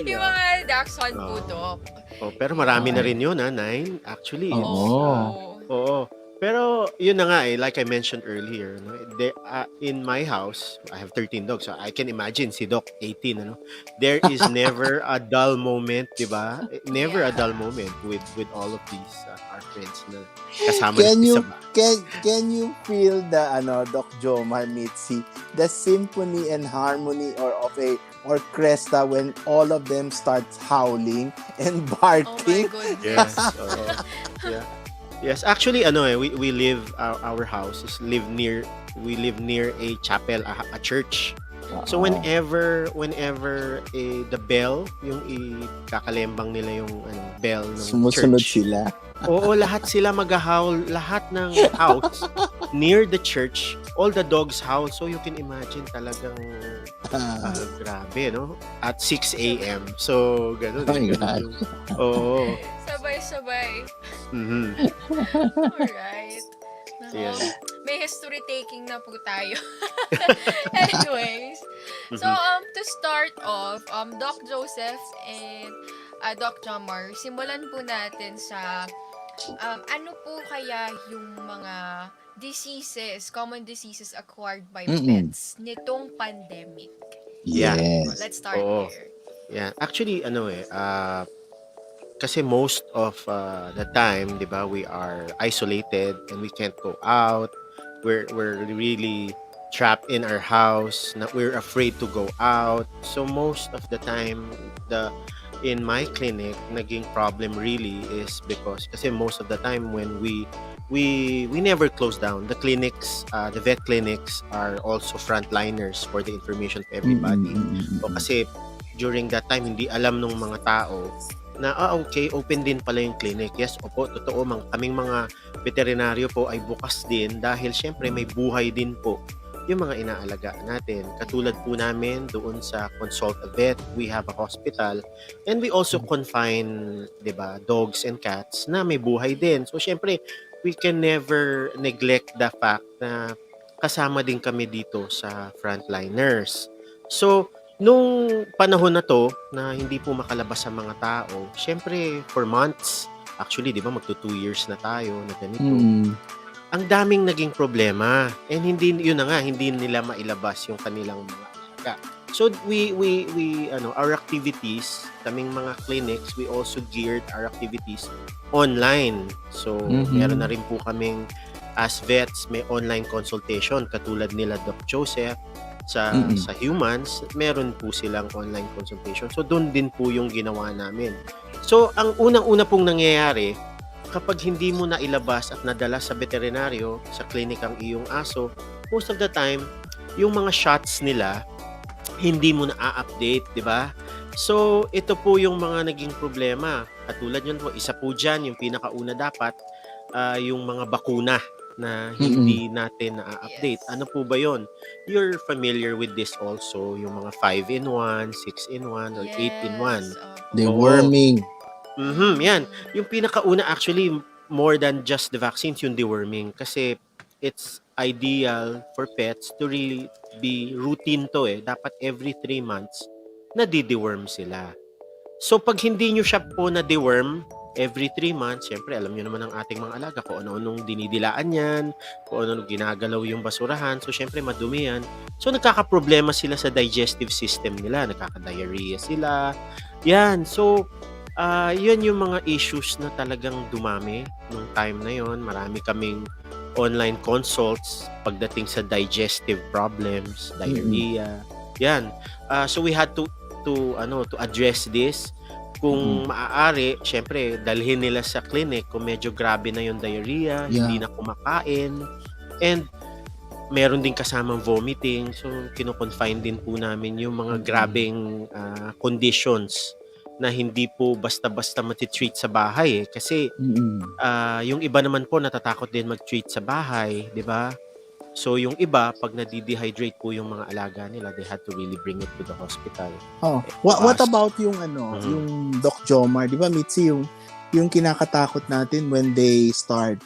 Yung mga Dachshund Poodle. Pero marami na rin yun, 9 actually. Oo. Pero yun na nga like I mentioned earlier, no? In my house, I have 13 dogs. So I can imagine si Doc 18, There is never a dull moment, 'di ba? Never a dull moment with all of these our friends na kasama natin sa bahay. Can you feel the Doc Jomar, Mitzi, the symphony and harmony of a orchestra when all of them starts howling and barking? Oh my goodness. Yes. Yeah. Yes, actually we live our house is we live near a chapel, a church. So whenever the bell, yung kakalembang nila yung bell ng sumusunod church. sila. Oo, lahat sila mag-howl, lahat ng house near the church, all the dogs howl. So you can imagine talagang grabe, no? At 6 a.m. So ganun. Oo. Sabay-sabay. Alright. Yeah. May history taking na po tayo. Anyways. So, to start off, Doc Joseph and Doc Jomar, simulan po natin sa ano po kaya yung mga common diseases acquired by pets nitong pandemic? Yes. Let's start here. Yeah. Actually, kasi most of the time, di ba, we are isolated and we can't go out. We're really trapped in our house. We're afraid to go out. So most of the time, in my clinic, naging problem really is because kasi most of the time when we never close down. The clinics, the vet clinics are also frontliners for the information to everybody. So kasi during that time, hindi alam ng mga tao na, okay, open din pala yung clinic. Yes, opo, totoo, kaming mga veterinaryo po ay bukas din dahil syempre may buhay din po yung mga inaalaga natin. Katulad po namin doon sa Consult a Vet, we have a hospital and we also confine, 'di ba, dogs and cats na may buhay din. So syempre, we can never neglect the fact na kasama din kami dito sa frontliners. So, nung panahon na 'to na hindi po makalabas ang mga tao, syempre for months, actually 'di ba magto 2 years na tayo na ganito. Ang daming naging problema and yun na nga, hindi nila mailabas yung kanilang mga alaga. So we our activities, kaming mga clinics, we also geared our activities online. So meron na rin po kaming as vets, may online consultation katulad nila Doc Joseph sa humans, meron po silang online consultation. So doon din po yung ginawa namin. So ang unang-una pong nangyayari, kapag hindi mo na ilabas at nadala sa veterinaryo, sa clinic ang iyong aso, most of the time, yung mga shots nila, hindi mo na a-update, di ba? So, ito po yung mga naging problema. Katulad yun po, isa po dyan, yung pinakauna dapat, yung mga bakuna na hindi natin na-update. Ano po ba yon? You're familiar with this also, yung mga 5-in-1, 6-in-1, or 8-in-1. Deworming. Yan. Yung pinakauna actually, more than just the vaccines, yung deworming. Kasi it's ideal for pets to really be routine to Dapat every 3 months, nadi-deworm sila. So pag hindi nyo siya po na-deworm, every 3 months, syempre alam nyo naman ang ating mga alaga kung ano-anong dinidilaan yan, kung ano ano-ano ginagalaw yung basurahan. So syempre madumi yan. So nagkakaproblema sila sa digestive system nila. Nagkaka-diarrhea sila. Yan. So yun yung mga issues na talagang dumami nung time na yon. Marami kaming online consults pagdating sa digestive problems, diarrhea. Yan. So we had to address this. Kung maaari, syempre dalhin nila sa clinic kung medyo grabe na yung diarrhea, hindi na kumakain, and meron din kasamang vomiting. So kino-confine din po namin yung mga grabeng conditions na hindi po basta-basta matitreat sa bahay kasi yung iba naman po natatakot din mag-treat sa bahay, 'di ba? So yung iba pag nadi-dehydrate po yung mga alaga nila, they had to really bring it to the hospital. What about yung yung Doc Jomar, 'di ba Mitzi, yung kinakatakot natin when they start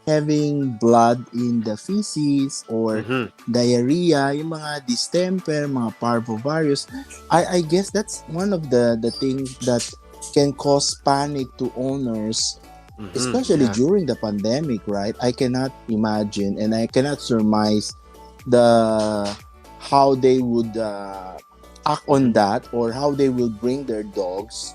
having blood in the feces or diarrhea, yung mga distemper, mga parvovirus. I guess that's one of the things that can cause panic to owners, especially during the pandemic, right? I cannot imagine and I cannot surmise how they would act on that or how they will bring their dogs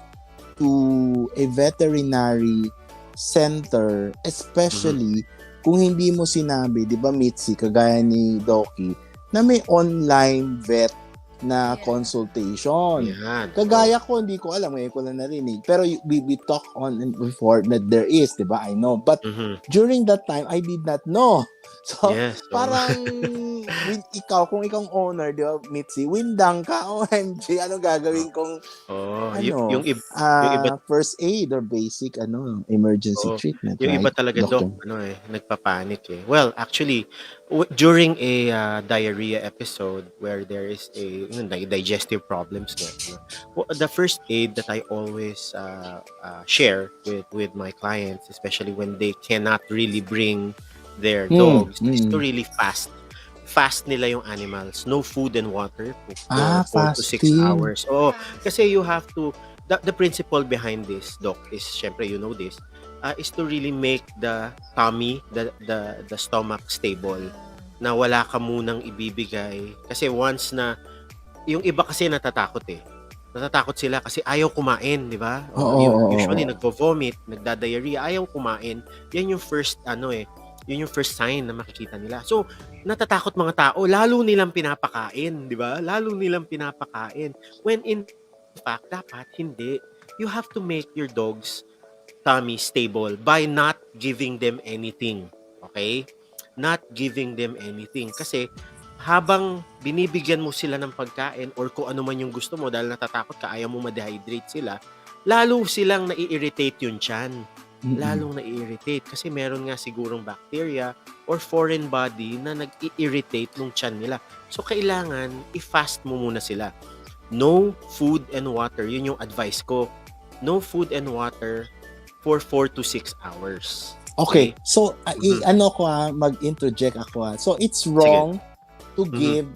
to a veterinary center, especially kung hindi mo sinabi, di ba Mitzi, kagaya ni Doki, na may online vet na consultation. Kagaya ko, hindi ko alam, ngayon ko lang narinig. Pero we talked on before that there is, di ba? I know. But during that time, I did not know. So, parang kung ikaw owner, di ba, Mitzi, windang ka, OMG, ano gagawin kong yung iba, first aid or basic emergency treatment, yung right? iba talaga, Doc, nagpapanik Well, actually, during a diarrhea episode where there is a digestive problems the first aid that I always share with my clients, especially when they cannot really bring their dogs, is to really fast nila yung animals. No food and water for 4 to 6 hours. Kasi you have to, the principle behind this, Doc, is, syempre you know this, is to really make the tummy, the stomach stable, na wala ka munang ibibigay. Kasi once na, yung iba kasi natatakot Natatakot sila kasi ayaw kumain, di ba? Usually nagvo-vomit, nagda-diarrhea, ayaw kumain. Yan yung first yun yung first sign na makikita nila. So, natatakot mga tao, lalo nilang pinapakain, di ba? Lalo nilang pinapakain. When in fact, dapat hindi. You have to make your dog's tummy stable by not giving them anything. Okay? Not giving them anything. Kasi, habang binibigyan mo sila ng pagkain or kung ano man yung gusto mo dahil natatakot ka, ayaw mo ma-dehydrate sila, lalo silang nai-irritate yung tiyan. Lalong nai-irritate kasi meron nga sigurong bacteria or foreign body na nag-i-irritate nung tiyan nila. So, kailangan i-fast mo muna sila. No food and water. Yun yung advice ko. No food and water for 4 to 6 hours. Okay. So, mag-interject ako. So, it's wrong to give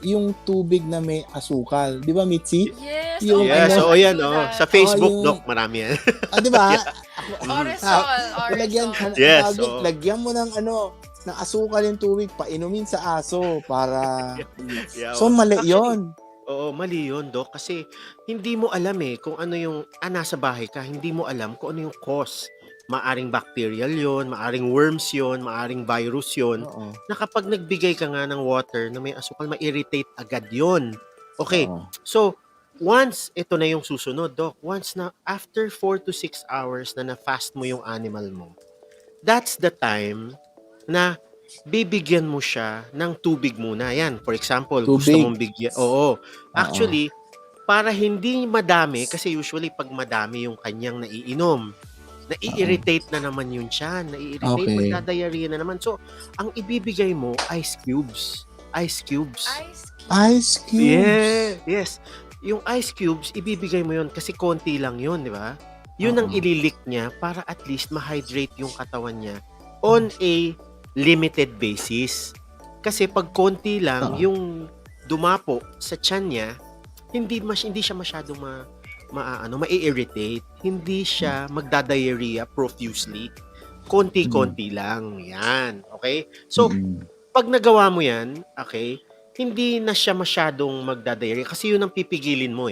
yung tubig na may asukal. Di ba, Mitzi? Yes. Yung, yan. Sa Facebook, Doc, marami yan. Di ba? Lagyan mo ng ng asukal yung tubig, painumin sa aso para... So, mali yun. Oo, mali yun, Doc. Kasi hindi mo alam kung ano yung... nasa bahay ka, hindi mo alam kung ano yung cause. Maaring bacterial yon, maaring worms yon, maaring virus yon. Na kapag nagbigay ka nga ng water na may asukal, ma-irritate agad yon. Okay, so once, ito na yung susunod, Doc. Once na after 4 to 6 hours na na-fast mo yung animal mo, that's the time na bibigyan mo siya ng tubig muna. Yan, for example, gusto mong bigyan. Actually, para hindi madami, kasi usually pag madami yung kanyang naiinom, nai-irritate na naman yun siya. Nai-irritate, magdadiarrhea na naman. So, ang ibibigay mo, ice cubes. Ice cubes. Ice cubes? Yes. Yung ice cubes, ibibigay mo yun kasi konti lang yun, di ba? Yun ang ililik niya para at least ma-hydrate yung katawan niya on a limited basis. Kasi pag konti lang, yung dumapo sa tiyan niya, hindi siya masyadong ma-irritate. Hindi siya magdadiarrhea profusely. Konti-konti lang. Yan. Okay? So, pag nagawa mo yan, okay, hindi na siya masyadong magdadiarrhea kasi yun ang pipigilin mo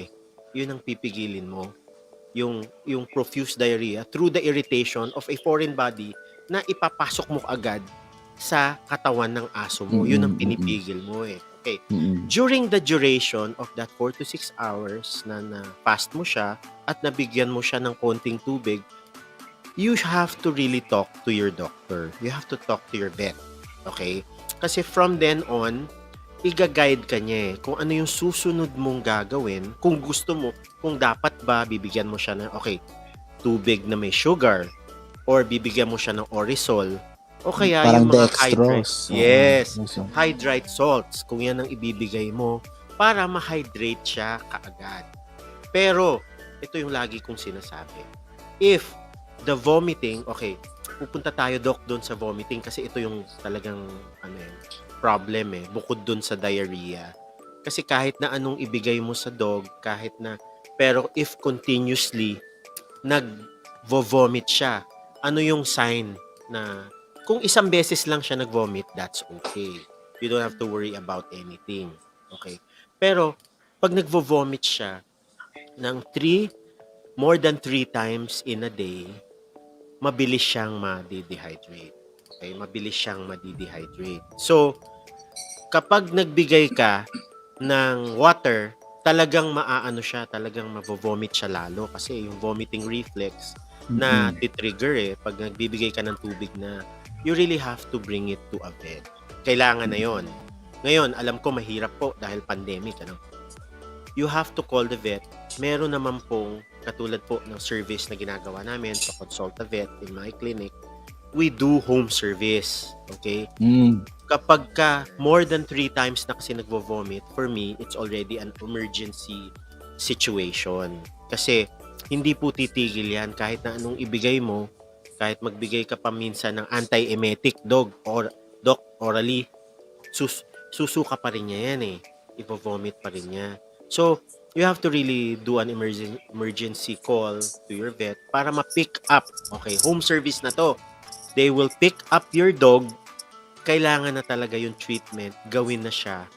Yun ang pipigilin mo. Yung profuse diarrhea through the irritation of a foreign body na ipapasok mo agad sa katawan ng aso mo. Yun ang pinipigil mo Okay. During the duration of that 4 to 6 hours na fast mo siya at nabigyan mo siya ng konting tubig, you have to really talk to your doctor. You have to talk to your vet. Okay? Kasi from then on, iga-guide ka niya kung ano yung susunod mong gagawin. Kung gusto mo, kung dapat ba, bibigyan mo siya ng, tubig na may sugar or bibigyan mo siya ng Orisol. O kaya parang yung mga dextrose. Hydrate salts, kung yan ang ibibigay mo para ma-hydrate siya kaagad. Pero, ito yung lagi kong sinasabi. If the vomiting, pupunta tayo, Doc, doon sa vomiting kasi ito yung talagang problem bukod doon sa diarrhea. Kasi kahit na anong ibigay mo sa dog, pero if continuously nag-vomit siya, ano yung sign na kung isang beses lang siya nag-vomit, that's okay. You don't have to worry about anything. Okay? Pero, pag nag-vomit siya ng more than 3 times in a day, mabilis siyang ma-dehydrate. Okay? Mabilis siyang ma-dehydrate. So, kapag nagbigay ka ng water, talagang talagang mavo-vomit siya lalo kasi yung vomiting reflex na titrigger pag nagbibigay ka ng tubig na you really have to bring it to a vet. Kailangan na yon. Ngayon, alam ko mahirap po dahil pandemic. You have to call the vet. Meron naman pong katulad po ng service na ginagawa namin sa consult a vet in my clinic. We do home service. Okay? Kapag more than 3 times na kasi nagvo-vomit, for me, it's already an emergency situation. Kasi hindi po titigil yan kahit na anong ibigay mo. Kahit magbigay ka pa minsan ng anti-emetic dog or doc orally, susuka pa rin niya yan Ipo-vomit pa rin niya. So, you have to really do an emergency call to your vet para ma-pick up. Okay, home service na to. They will pick up your dog. Kailangan na talaga yung treatment. Gawin na siya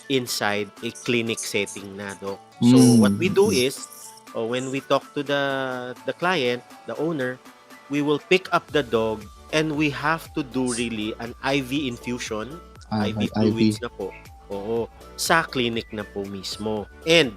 inside a clinic setting na, Doc. So, what we do is, when we talk to the client, the owner, we will pick up the dog and we have to do really an IV infusion, IV fluids na po. Sa clinic na po mismo. And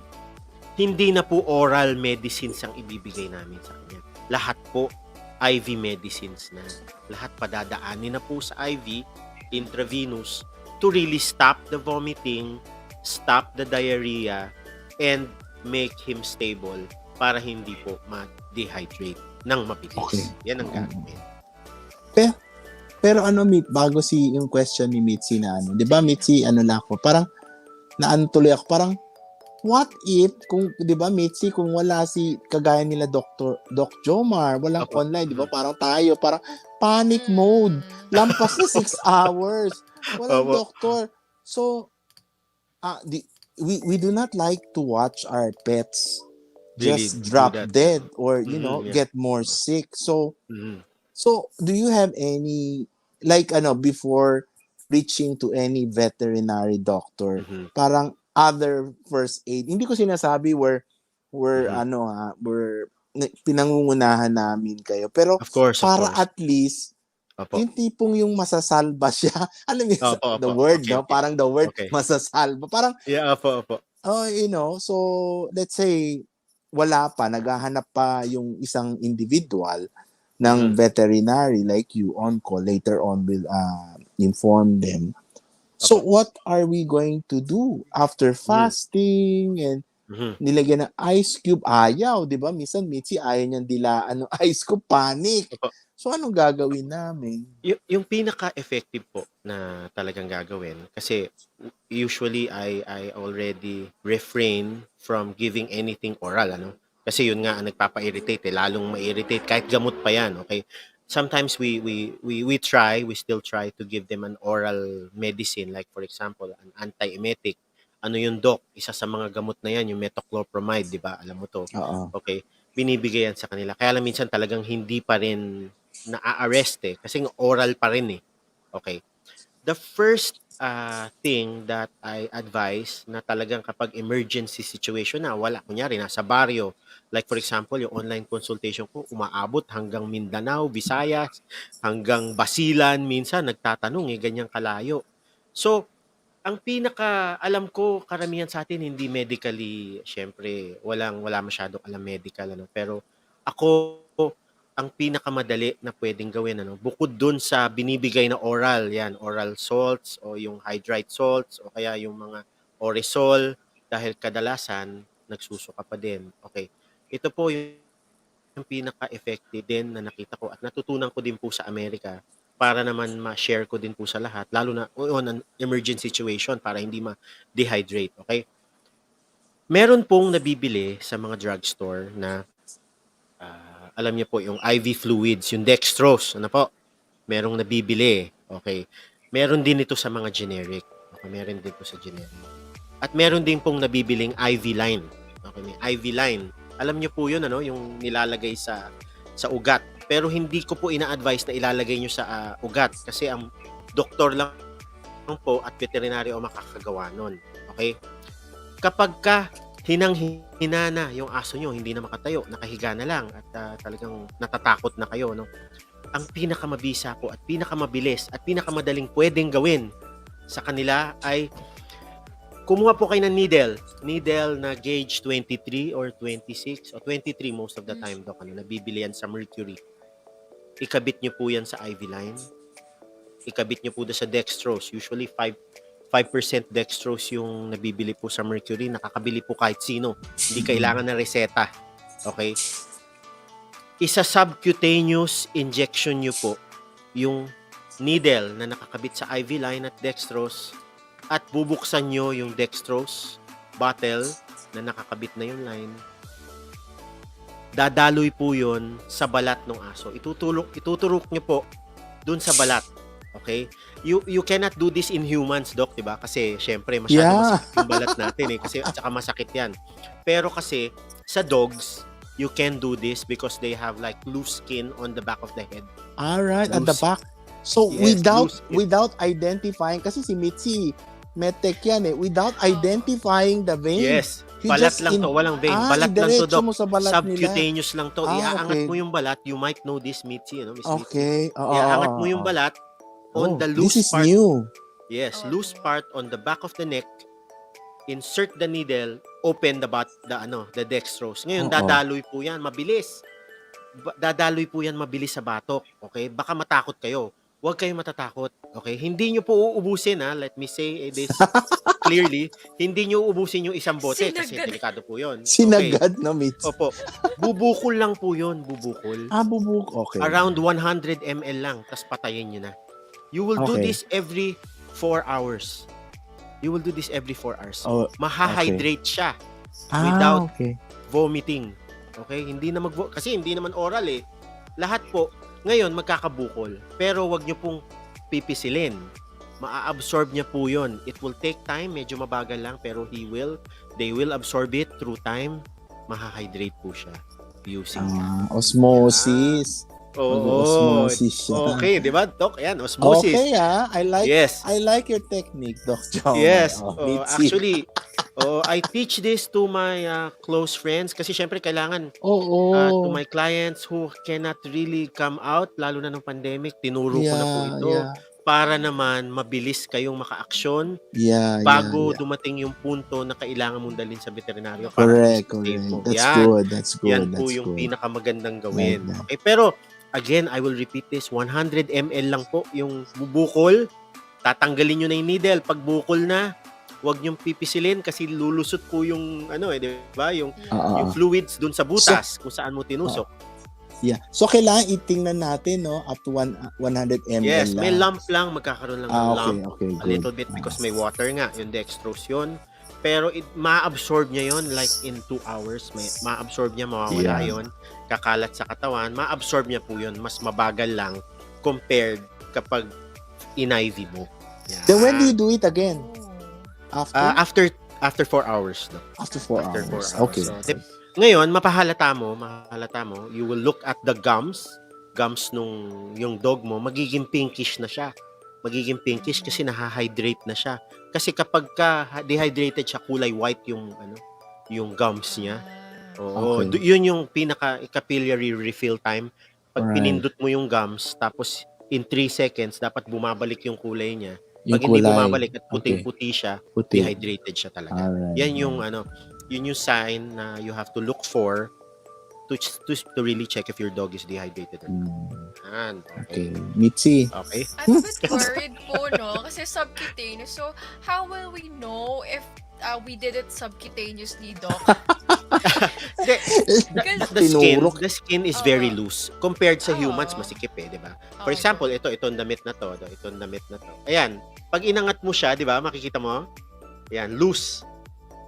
hindi na po oral medicines ang ibibigay namin sa kanya. Lahat po IV medicines na. Lahat padadaanin na po sa IV, intravenous, to really stop the vomiting, stop the diarrhea, and make him stable para hindi po ma-dehydrate ng mabilis. Okay. Yan ang gagawin. Pero ano, bago yung question ni Mitzi na ano, di ba Mitzi, ano lang ako, parang tuloy ako, parang what if, kung, di ba Mitzi, kung wala kagaya nila Doc Jomar, walang online, di ba, parang tayo, parang panic mode, lampas na 6 hours, walang doktor. So, we do not like to watch our pets just drop dead or, get more sick. So, do you have any, like, before reaching to any veterinary doctor, parang other first aid? Hindi ko sinasabi we're pinangungunahan namin kayo. Pero, para at least, yung tipong yung masasalba siya. Alam mo the word, no? Parang the word, masasalba. Parang, so, let's say, wala pa, naghahanap pa yung isang individual ng veterinary like you on call. Later on, will inform them. So, what are we going to do after fasting and nilagyan ng ice cube? Ayaw, di ba? Minsan, Mitzi, ayaw niyang dilaan ng ice cube, panic. So, anong gagawin namin? Yung pinaka-effective po na talagang gagawin, kasi usually I already refrain from giving anything oral, ano? Kasi yun nga ang nagpapa-irritate, lalong ma-irritate kahit gamot pa yan, okay? Sometimes we still try to give them an oral medicine, like for example, an antiemetic. Ano yung doc? Isa sa mga gamot na yan, yung metoclopramide, di ba? Alam mo to. Okay? Binibigay yan sa kanila. Kaya lang minsan talagang hindi pa rin na-arrest kasi oral pa rin eh. Okay. The first thing that I advise na talagang kapag emergency situation na wala, kunyari nasa baryo, like for example, yung online consultation ko umaabot hanggang Mindanao, Visayas, hanggang Basilan, minsan nagtatanong ganyang kalayo. So, ang alam ko, karamihan sa atin hindi medically, syempre, wala masyadong alam medical, pero ako, ang pinakamadali na pwedeng gawin, bukod dun sa binibigay na oral, oral salts o yung hydride salts o kaya yung mga orisol, dahil kadalasan, nagsusuka pa din. Okay. Ito po yung pinaka-effective din na nakita ko at natutunan ko din po sa Amerika para naman ma-share ko din po sa lahat, lalo na on an emergency situation para hindi ma-dehydrate. Okay? Meron pong nabibili sa mga drugstore na alam niyo po, yung IV fluids, yung dextrose, merong nabibili. Okay. Meron din ito sa mga generic. Okay, meron din ito sa generic. At meron din pong nabibiling IV line. Okay, may IV line. Alam niyo po yun, yung nilalagay sa ugat. Pero hindi ko po ina-advise na ilalagay niyo sa ugat kasi ang doktor lang po at veterinaryo ang makakagawa nun. Okay? Kapag hinang-hina na yung aso nyo, hindi na makatayo, nakahiga na lang at talagang natatakot na kayo, ang pinakamabisa po at pinakamabilis at pinakamadaling pwedeng gawin sa kanila ay kumuha po kayo ng needle na gauge 23 or 26 o 23 most of the time, nabibili yan sa Mercury. Ikabit nyo po yan sa IV line. Ikabit nyo po sa dextrose, usually 5% dextrose yung nabibili po sa Mercury. Nakakabili po kahit sino. Hindi kailangan ng reseta. Okay? Isa-subcutaneous injection nyo po yung needle na nakakabit sa IV line at dextrose at bubuksan nyo yung dextrose bottle na nakakabit na yung line. Dadaloy po yun sa balat ng aso. Ituturok nyo po dun sa balat. Okay? You cannot do this in humans, Doc, diba? Kasi, syempre, masakit yung balat natin kasi at saka masakit yan. Pero kasi, sa dogs, you can do this because they have like loose skin on the back of the head. Alright, at the back. So, without identifying, kasi si Mitzi, medtech yan without identifying the vein. Yes. Balat lang to, walang vein. Balat lang to, Doc. Subcutaneous lang to. Iaangat mo yung balat. You might know this, Mitzi, Miss Okay. Mitzi. Iaangat mo yung balat on the loose this is part. New. Yes, loose part on the back of the neck. Insert the needle, open the dextrose. Ngayon, dadaloy po 'yan, mabilis. Dadaloy po 'yan mabilis sa batok, okay? Baka matakot kayo. huwag kayong matatakot. Okay? Hindi nyo po uubusin, ha? Let me say this clearly. Hindi nyo uubusin yung isang bote kasi Sinagad. delikado po yun. Okay. Sinagad na Mitzi. Opo. Bubukol lang po yun. Bubukol. Okay. Around 100 ml lang. Tapos patayin nyo na. You will do Okay. this every 4 hours. You will do this every 4 hours. Oh, Mahahydrate siya without vomiting. Okay? Hindi na kasi hindi naman oral eh. Lahat po ngayon magkakabukol. Pero wag nyo pong pipisilin. Maa-absorb niya po 'yon. It will take time, medyo mabagal lang pero they will absorb it through time. Mahahydrate po siya using osmosis. Oo. Osmosis siya. Okay, 'di ba, Doc? Ayan, osmosis. Okay, I like your technique, Doc Jomar. Yes. Mitzi. Actually, I teach this to my close friends kasi syempre kailangan to my clients who cannot really come out lalo na ng pandemic, tinuro ko na po ito para naman mabilis kayong maka-aksyon bago dumating yung punto na kailangan mong dalhin sa veterinaryo. Correct. That's good. Yan po yung pinakamagandang gawin. Okay, pero again, I will repeat this, 100 ml lang po yung bubukol. Tatanggalin nyo na yung needle. Pag bukol na, huwag nyong pipisilin kasi lulusot po yung di ba? Yung fluids dun sa butas kung saan mo tinusok. So kailangan itingnan natin up to 100 ml Yes, lang. may lump lang, magkakaroon lang ng lump. Okay, A little bit because may water nga, yung dextrose yun. Pero ma-absorb niya yon like in 2 hours. Ma-absorb niya, mawawala yon. Kakalat sa katawan, ma-absorb niya po yun. Mas mabagal lang compared kapag in-IV mo. Then when do you do it again? After 4 hours. No? After 4 hours. Okay. So, ngayon, mapahalata mo, you will look at the gums nung yung dog mo, magiging pinkish na siya. Magiging pinkish kasi nahahydrate na siya. Kasi kapag dehydrated siya, kulay white yung gums niya. Yun yung pinaka-capillary refill time. Pag pinindot mo yung gums, tapos in 3 seconds, dapat bumabalik yung kulay niya. Pag hindi bumabalik at puting-puti siya, dehydrated siya talaga. Yan yung yun yung sign na you have to look for to really check if your dog is dehydrated or not. Okay. Mitzi. Okay. I'm a bit worried po, no? Kasi subcutaneous. So, how will we know if we did it subcutaneously, Doc? The skin is very loose. Compared sa humans, masikip di ba? For example, itong damit na to. Ayan, pag inangat mo siya, di ba, makikita mo? Ayan, loose.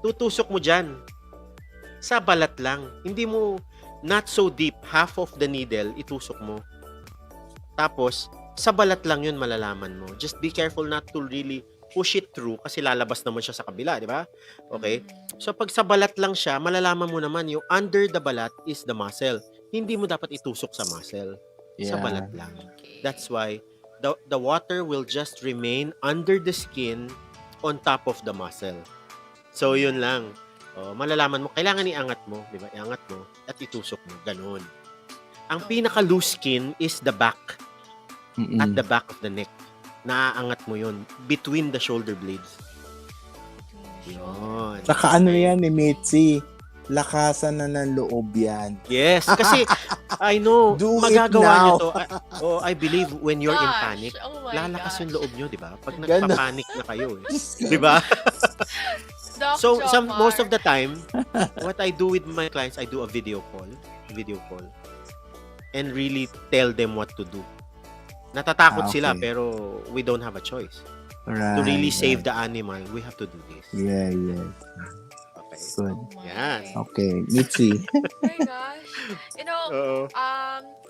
Tutusok mo dyan. Sa balat lang. Hindi mo, not so deep, half of the needle, itusok mo. Tapos, sa balat lang yun malalaman mo. Just be careful not to really push it through kasi lalabas naman siya sa kabila, di ba? Okay? So, pag sa balat lang siya, malalaman mo naman yung under the balat is the muscle. Hindi mo dapat itusok sa muscle. Sa balat lang. That's why the water will just remain under the skin on top of the muscle. So, yun lang. Malalaman mo, kailangan iangat mo, di ba? Iangat mo at itusok mo. Ganun. Ang pinaka-loose skin is the back. At the back of the neck. Naaangat mo yun. Between the shoulder blades. Yun. Saka yan ni Mitzi? Lakasan na ng loob yan. Yes, kasi I know, magagawa nyo to. I believe when you're in panic, lalakas yung loob nyo, di ba? Pag nagpapanik na kayo. Di ba? So, most of the time, what I do with my clients, I do a video call, and really tell them what to do. Natatakot sila, pero we don't have a choice. To really save the animal, we have to do this. Yeah. Okay. Good. Yan. Okay, Mitzi. Oh my gosh.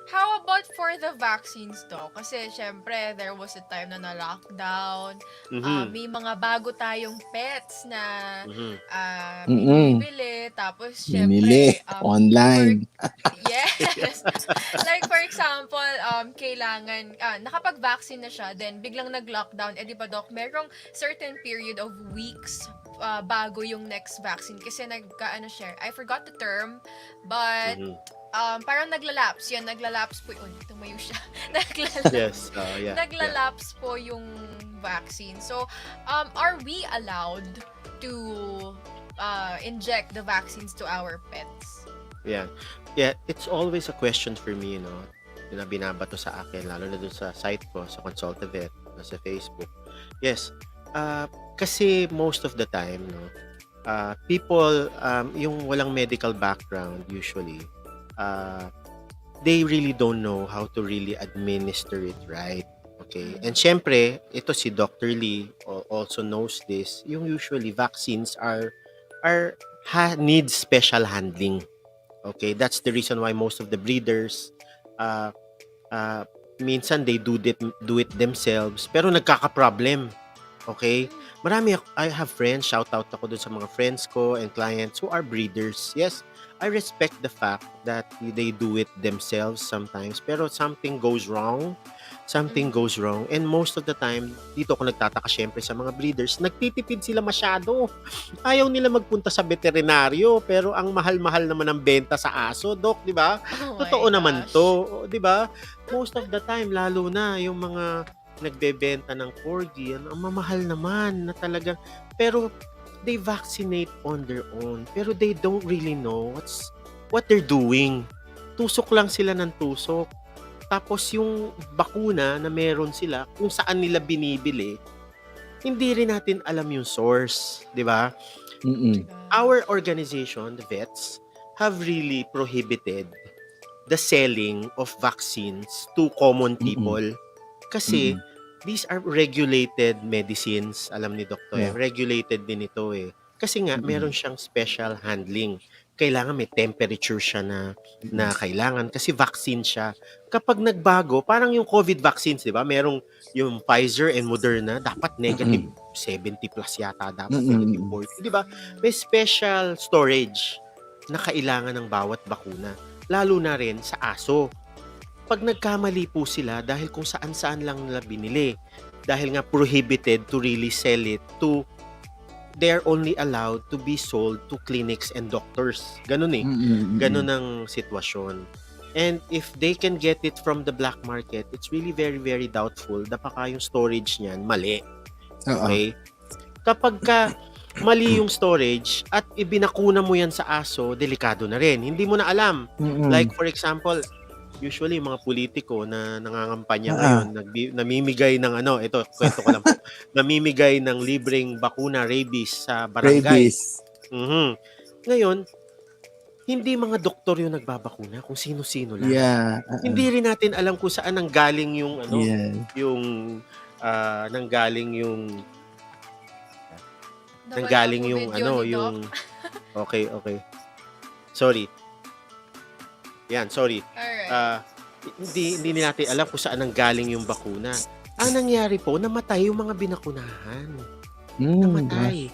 How about for the vaccines, Doc? Kasi syempre, there was a time na na-lockdown. May mga bago tayong pets na bibili. Tapos syempre, online. Yes. Like for example, kailangan, nakapag-vaccine na siya, then biglang nag-lockdown. Di ba, Doc, merong certain period of weeks bago yung next vaccine. Kasi I forgot the term, but parang naglalapse po yun. Tumayo siya. Naglalapse po yung vaccine. So, are we allowed to inject the vaccines to our pets? Yeah, it's always a question for me, na binabato sa akin, lalo na dun sa site ko, sa Consultavet, sa Facebook. Yes, kasi most of the time, no, people, yung walang medical background usually, they really don't know how to really administer it right. Okay. And syempre, ito si Dr. Lee also knows this. Yung usually vaccines need special handling. Okay, that's the reason why most of the breeders minsan they do it themselves pero nagkaka-problem. Okay? I have friends, shout out ako dun sa mga friends ko and clients who are breeders. Yes, I respect the fact that they do it themselves sometimes pero something goes wrong. And most of the time, dito ako nagtataka syempre sa mga breeders, nagtitipid sila masyado. Ayaw nila magpunta sa veterinaryo pero ang mahal-mahal naman ang benta sa aso, Doc, di ba? Totoo naman to, di ba? Most of the time, lalo na yung mga nagbebenta ng corgi, ang mamahal naman na talagang, pero they vaccinate on their own. Pero they don't really know what they're doing. Tusok lang sila ng tusok. Tapos yung bakuna na meron sila, kung saan nila binibili, hindi rin natin alam yung source, di ba? Our organization, the vets, have really prohibited the selling of vaccines to common people. Kasi these are regulated medicines. Alam ni Doktor, regulated din ito eh. Kasi nga, meron siyang special handling. Kailangan may temperature siya na kailangan kasi vaccine siya. Kapag nagbago, parang yung COVID vaccines, di ba? Merong yung Pfizer and Moderna, dapat negative 70 plus yata, dapat negative 40. Di ba? May special storage na kailangan ng bawat bakuna. Lalo na rin sa aso. Pag nagkamali po sila dahil kung saan-saan lang nila binili, dahil nga prohibited to really sell it to, they're only allowed to be sold to clinics and doctors. Ganun eh. Ganun ang sitwasyon. And if they can get it from the black market, it's really very, very doubtful na baka yung storage niyan mali. Okay? Kapag mali yung storage at ibinakuna mo yan sa aso, delikado na rin. Hindi mo na alam. Like for example, usually mga politiko na nangangampanya ngayon, namimigay ng ito, kwento ko lang po, namimigay ng libreng bakuna rabies sa barangay. Ngayon, hindi mga doktor yung nagbabakuna, kung sino-sino lang. Hindi rin natin alam kung saan nanggaling yung okay. Sorry. Yan, sorry. Hindi natin alam kung saan nanggaling yung bakuna. Ang nangyari po, namatay yung mga binakunahan. Namatay.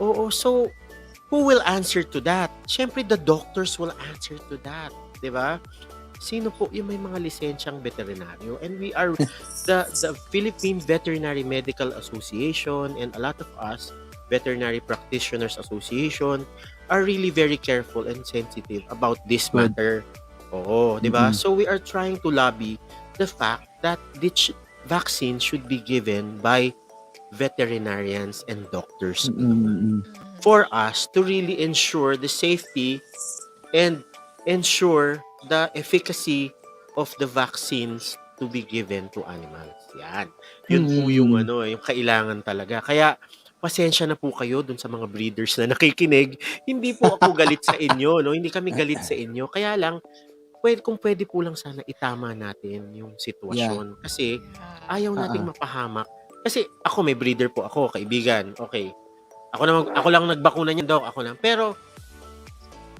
Oo, so who will answer to that? Siyempre, the doctors will answer to that. Diba? Sino po yung may mga lisensyang veterinaryo? And we are the Philippine Veterinary Medical Association and a lot of us, Veterinary Practitioners Association, are really very careful and sensitive about this matter. Oo, di ba? So we are trying to lobby the fact that this vaccine should be given by veterinarians and doctors for us to really ensure the safety and ensure the efficacy of the vaccines to be given to animals. Yan. Yun po yung yung kailangan talaga. Kaya pasensya na po kayo dun sa mga breeders na nakikinig. Hindi po ako galit sa inyo, no? Hindi kami galit sa inyo. Kaya lang kung pwede po lang sana itama natin yung sitwasyon. Kasi ayaw nating mapahamak. Kasi ako, may breeder po ako, kaibigan. Okay. Ako lang nagbakuna niyan daw. Ako lang. Pero,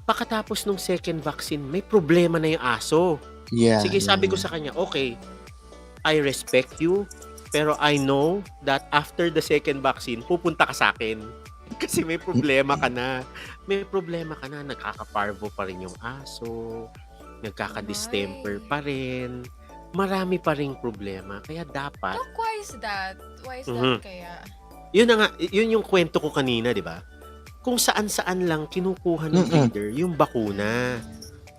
pagkatapos nung second vaccine, may problema na yung aso. Sige, sabi ko sa kanya, okay, I respect you, pero I know that after the second vaccine, pupunta ka sa akin. Kasi may problema ka na. Nagkaka-parvo pa rin yung aso. Nagkaka-distemper pa rin. Marami pa ring problema. Kaya dapat... Why is that? Why is that kaya? Yun yung kwento ko kanina, di ba? Kung saan-saan lang kinukuha ng breeder yung bakuna.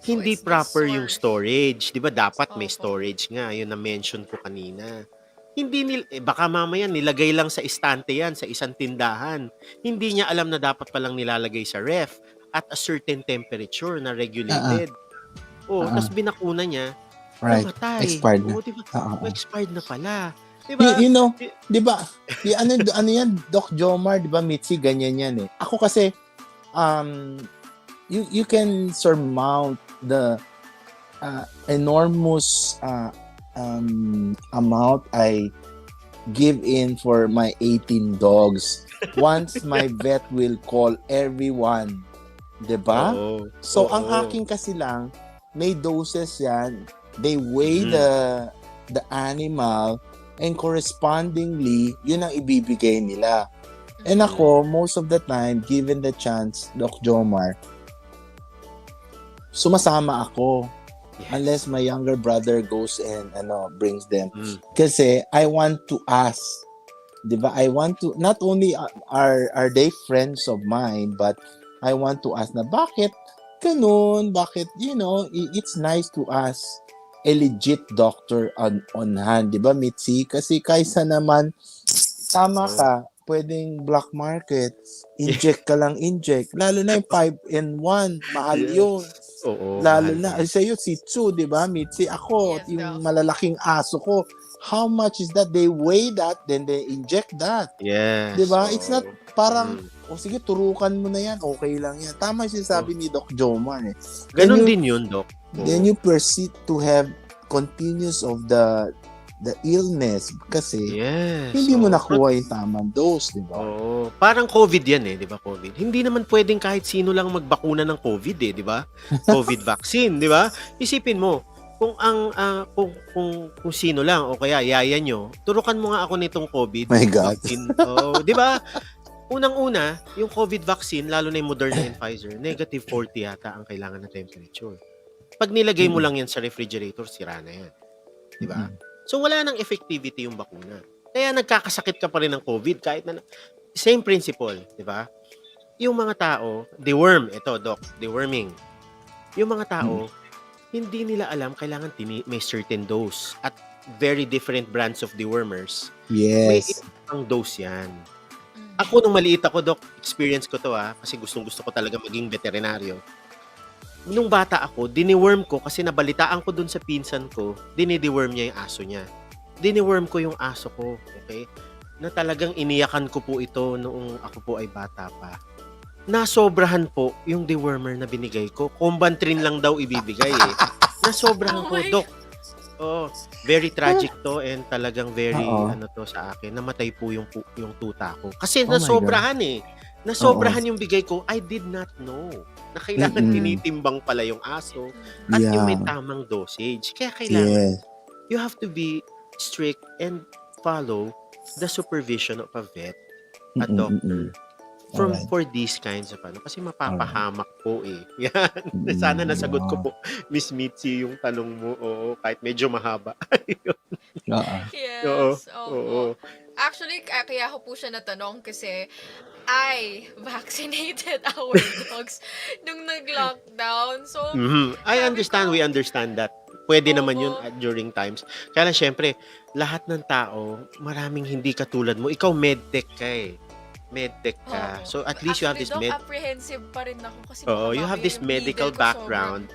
Hindi proper yung storage. Di ba dapat may storage nga. Yun na mention ko kanina. Baka mamaya nilagay lang sa istante yan, sa isang tindahan. Hindi niya alam na dapat palang nilalagay sa ref at a certain temperature na regulated. Tapos binakuna niya, Right. namatay. Expired na. Oo, 'di ba? Oo. Expired na pala. 'Di ba? You know, 'di ba? Ano yan, Doc Jomar, 'di ba, Mitzi, ganyan yan eh. Ako kasi you can surmount the enormous amount I give in for my 18 dogs. Once my vet will call everyone, 'di ba? Oo. So Oo. ang akin kasi lang, may doses yan. They weigh the animal and correspondingly, yun ang ibibigay nila. And ako, most of the time, given the chance, Doc Jomar, sumasama ako. Yes. Unless my younger brother goes and brings them. Kasi I want to ask, 'di ba? I want to, not only are they friends of mine, but I want to ask na bakit ganun? Bakit, it's nice to ask a legit doctor on hand, 'di ba, Mitzi? Kasi kaysa naman tama ka, pwedeng black market, inject ka lang, inject. Lalo na yung 5-in-1, mahal yun. Oo, Lalo mahal na, sa'yo, si Tsu, di ba, Mitzi? Ako, yung malalaking aso ko, how much is that? They weigh that, then they inject that. Yes. Di ba? It's not parang, sige, turukan mo na yan, okay lang yan. Tama yung sinasabi ni Doc Jomar eh. Ganon din yun, Doc. Then you proceed to have continuous of the illness kasi hindi mo nakuha yung tamang dose, di ba? Oo. Parang COVID yan di ba, COVID? Hindi naman pwedeng kahit sino lang magbakuna ng COVID di ba? COVID vaccine, di ba? Isipin mo, kung kung sino lang o kaya yaya nyo, turukan mo nga ako nitong COVID vaccine. Oh, di ba? Unang-una, yung COVID vaccine, lalo na yung Moderna and Pfizer, negative 40 yata ang kailangan na temperature. Pag nilagay mo lang yan sa refrigerator, sira na yan. Di ba? So, wala nang effectivity yung bakuna. Kaya nagkakasakit ka pa rin ng COVID kahit na same principle, di ba? Yung mga tao, deworm, ito, Doc, deworming. Yung mga tao, hindi nila alam kailangan may certain dose at very different brands of dewormers. Yes. May ibang dose yan. Ako, nung maliit ako, Doc, experience ko to kasi gustong-gusto ko talaga maging veterinaryo. Nung bata ako, diniworm ko kasi nabalitaan ko dun sa pinsan ko, dinideworm niya yung aso niya. Diniworm ko yung aso ko, okay? Na talagang iniyakan ko po ito noong ako po ay bata pa. Nasobrahan po yung dewormer na binigay ko. Combantrin lang daw ibibigay Nasobrahan po, Doc. Oh, very tragic to and talagang very to sa akin. Namatay po yung tuta ko. Kasi nasobrahan Nasobrahan yung bigay ko. I did not know na kailangan tinitimbang pala yung aso at yung may tamang dosage. Kaya kailangan you have to be strict and follow the supervision of a vet, a doctor, for these kinds of kasi mapapahamak po Yan. Sana nasagot ko po, Miss Mitzi, yung tanong mo. Oo, kahit medyo mahaba. Yes. Oo. Actually, kaya ako po siya natanong kasi I vaccinated our dogs nung nag-lockdown. So, I understand, we understand that. Pwede naman yun during times. Kaya lang, syempre, lahat ng tao, maraming hindi katulad mo. Ikaw, medtech ka medtech ka. So, at least you have this apprehensive pa rin ako kasi you have this medical background.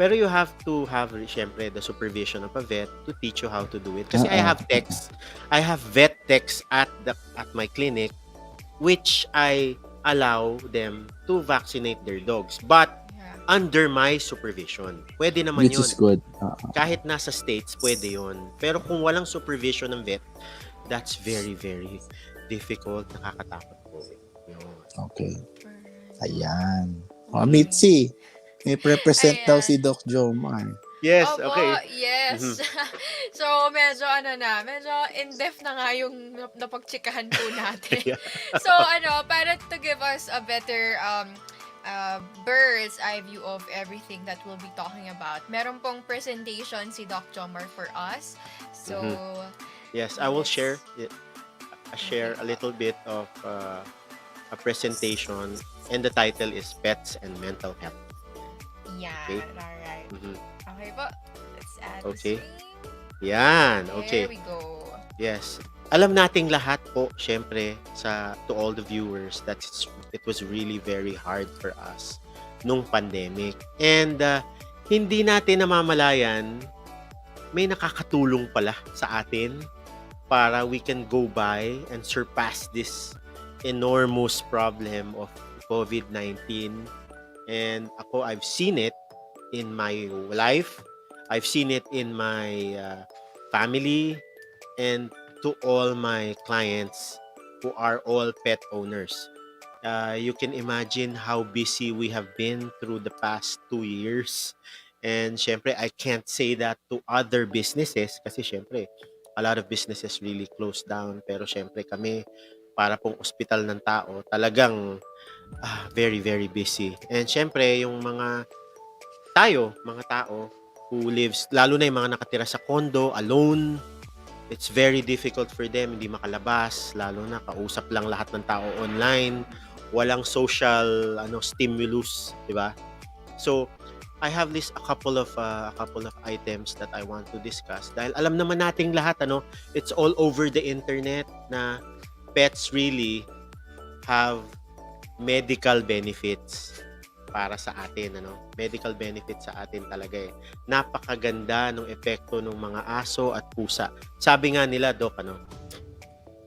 Pero you have to have, syempre, the supervision of a vet to teach you how to do it. Kasi I have vet techs at my clinic which I allow them to vaccinate their dogs. But under my supervision. Pwede naman which yun. Which is good. Kahit nasa states, pwede yun. Pero kung walang supervision ng vet, that's very, very difficult. Nakakatakot po. Okay. Ayan. Mitzi, may represent daw si Doc Jomar. Yes, Opo, okay. Yes. So, medyo medyo in-depth na nga yung napagtsikahan po natin. So, para to give us a better bird's eye view of everything that we'll be talking about, meron pong presentation si Doc Jomar for us. So, yes, I will share a little bit of a presentation, and the title is Pets and Mental Health. Yeah, okay. Alright. Okay po. Let's add the screen. Yan, okay. There we go. Yes. Alam nating lahat po, syempre, to all the viewers, that it was really very hard for us nung pandemic. And hindi natin namamalayan, may nakakatulong pala sa atin para we can go by and surpass this enormous problem of COVID-19. And ako, I've seen it in my life. I've seen it in my family and to all my clients who are all pet owners. You can imagine how busy we have been through the past 2 years. And syempre, I can't say that to other businesses kasi syempre, a lot of businesses really closed down. Pero syempre kami, para pong ospital ng tao, talagang very, very busy. And syempre, yung mga tao who lives, lalo na yung mga nakatira sa condo, alone, it's very difficult for them, hindi makalabas, lalo na kausap lang lahat ng tao online, walang social stimulus, di ba? So, I have a couple of items that I want to discuss dahil alam naman nating lahat it's all over the internet na pets really have medical benefits para sa atin medical benefits sa atin talaga napakaganda ng epekto ng mga aso at pusa. Sabi nga nila, Doc,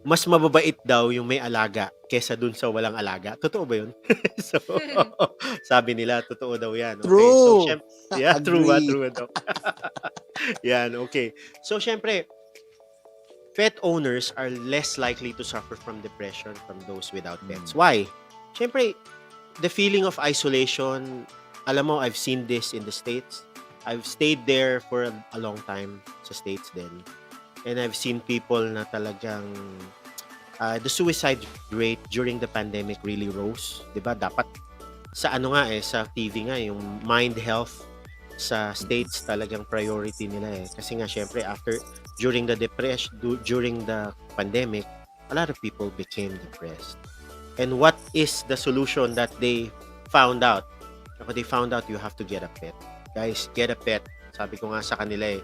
mas mababait daw yung may alaga kesa dun sa walang alaga. Totoo ba yun? So, sabi nila, totoo daw yan. Okay. True. So, true ba? Agree. True ba, Doc? Yan, okay. So, syempre, pet owners are less likely to suffer from depression from those without pets. Why? Syempre, the feeling of isolation, alam mo, I've seen this in the States. I've stayed there for a long time sa States din. And I've seen people na talagang the suicide rate during the pandemic really rose. Diba? Dapat sa sa TV nga, yung mind health sa States talagang priority nila Kasi nga, syempre, during the pandemic, a lot of people became depressed. And what is the solution that they found out? They found out you have to get a pet. Guys, get a pet. Sabi ko nga sa kanila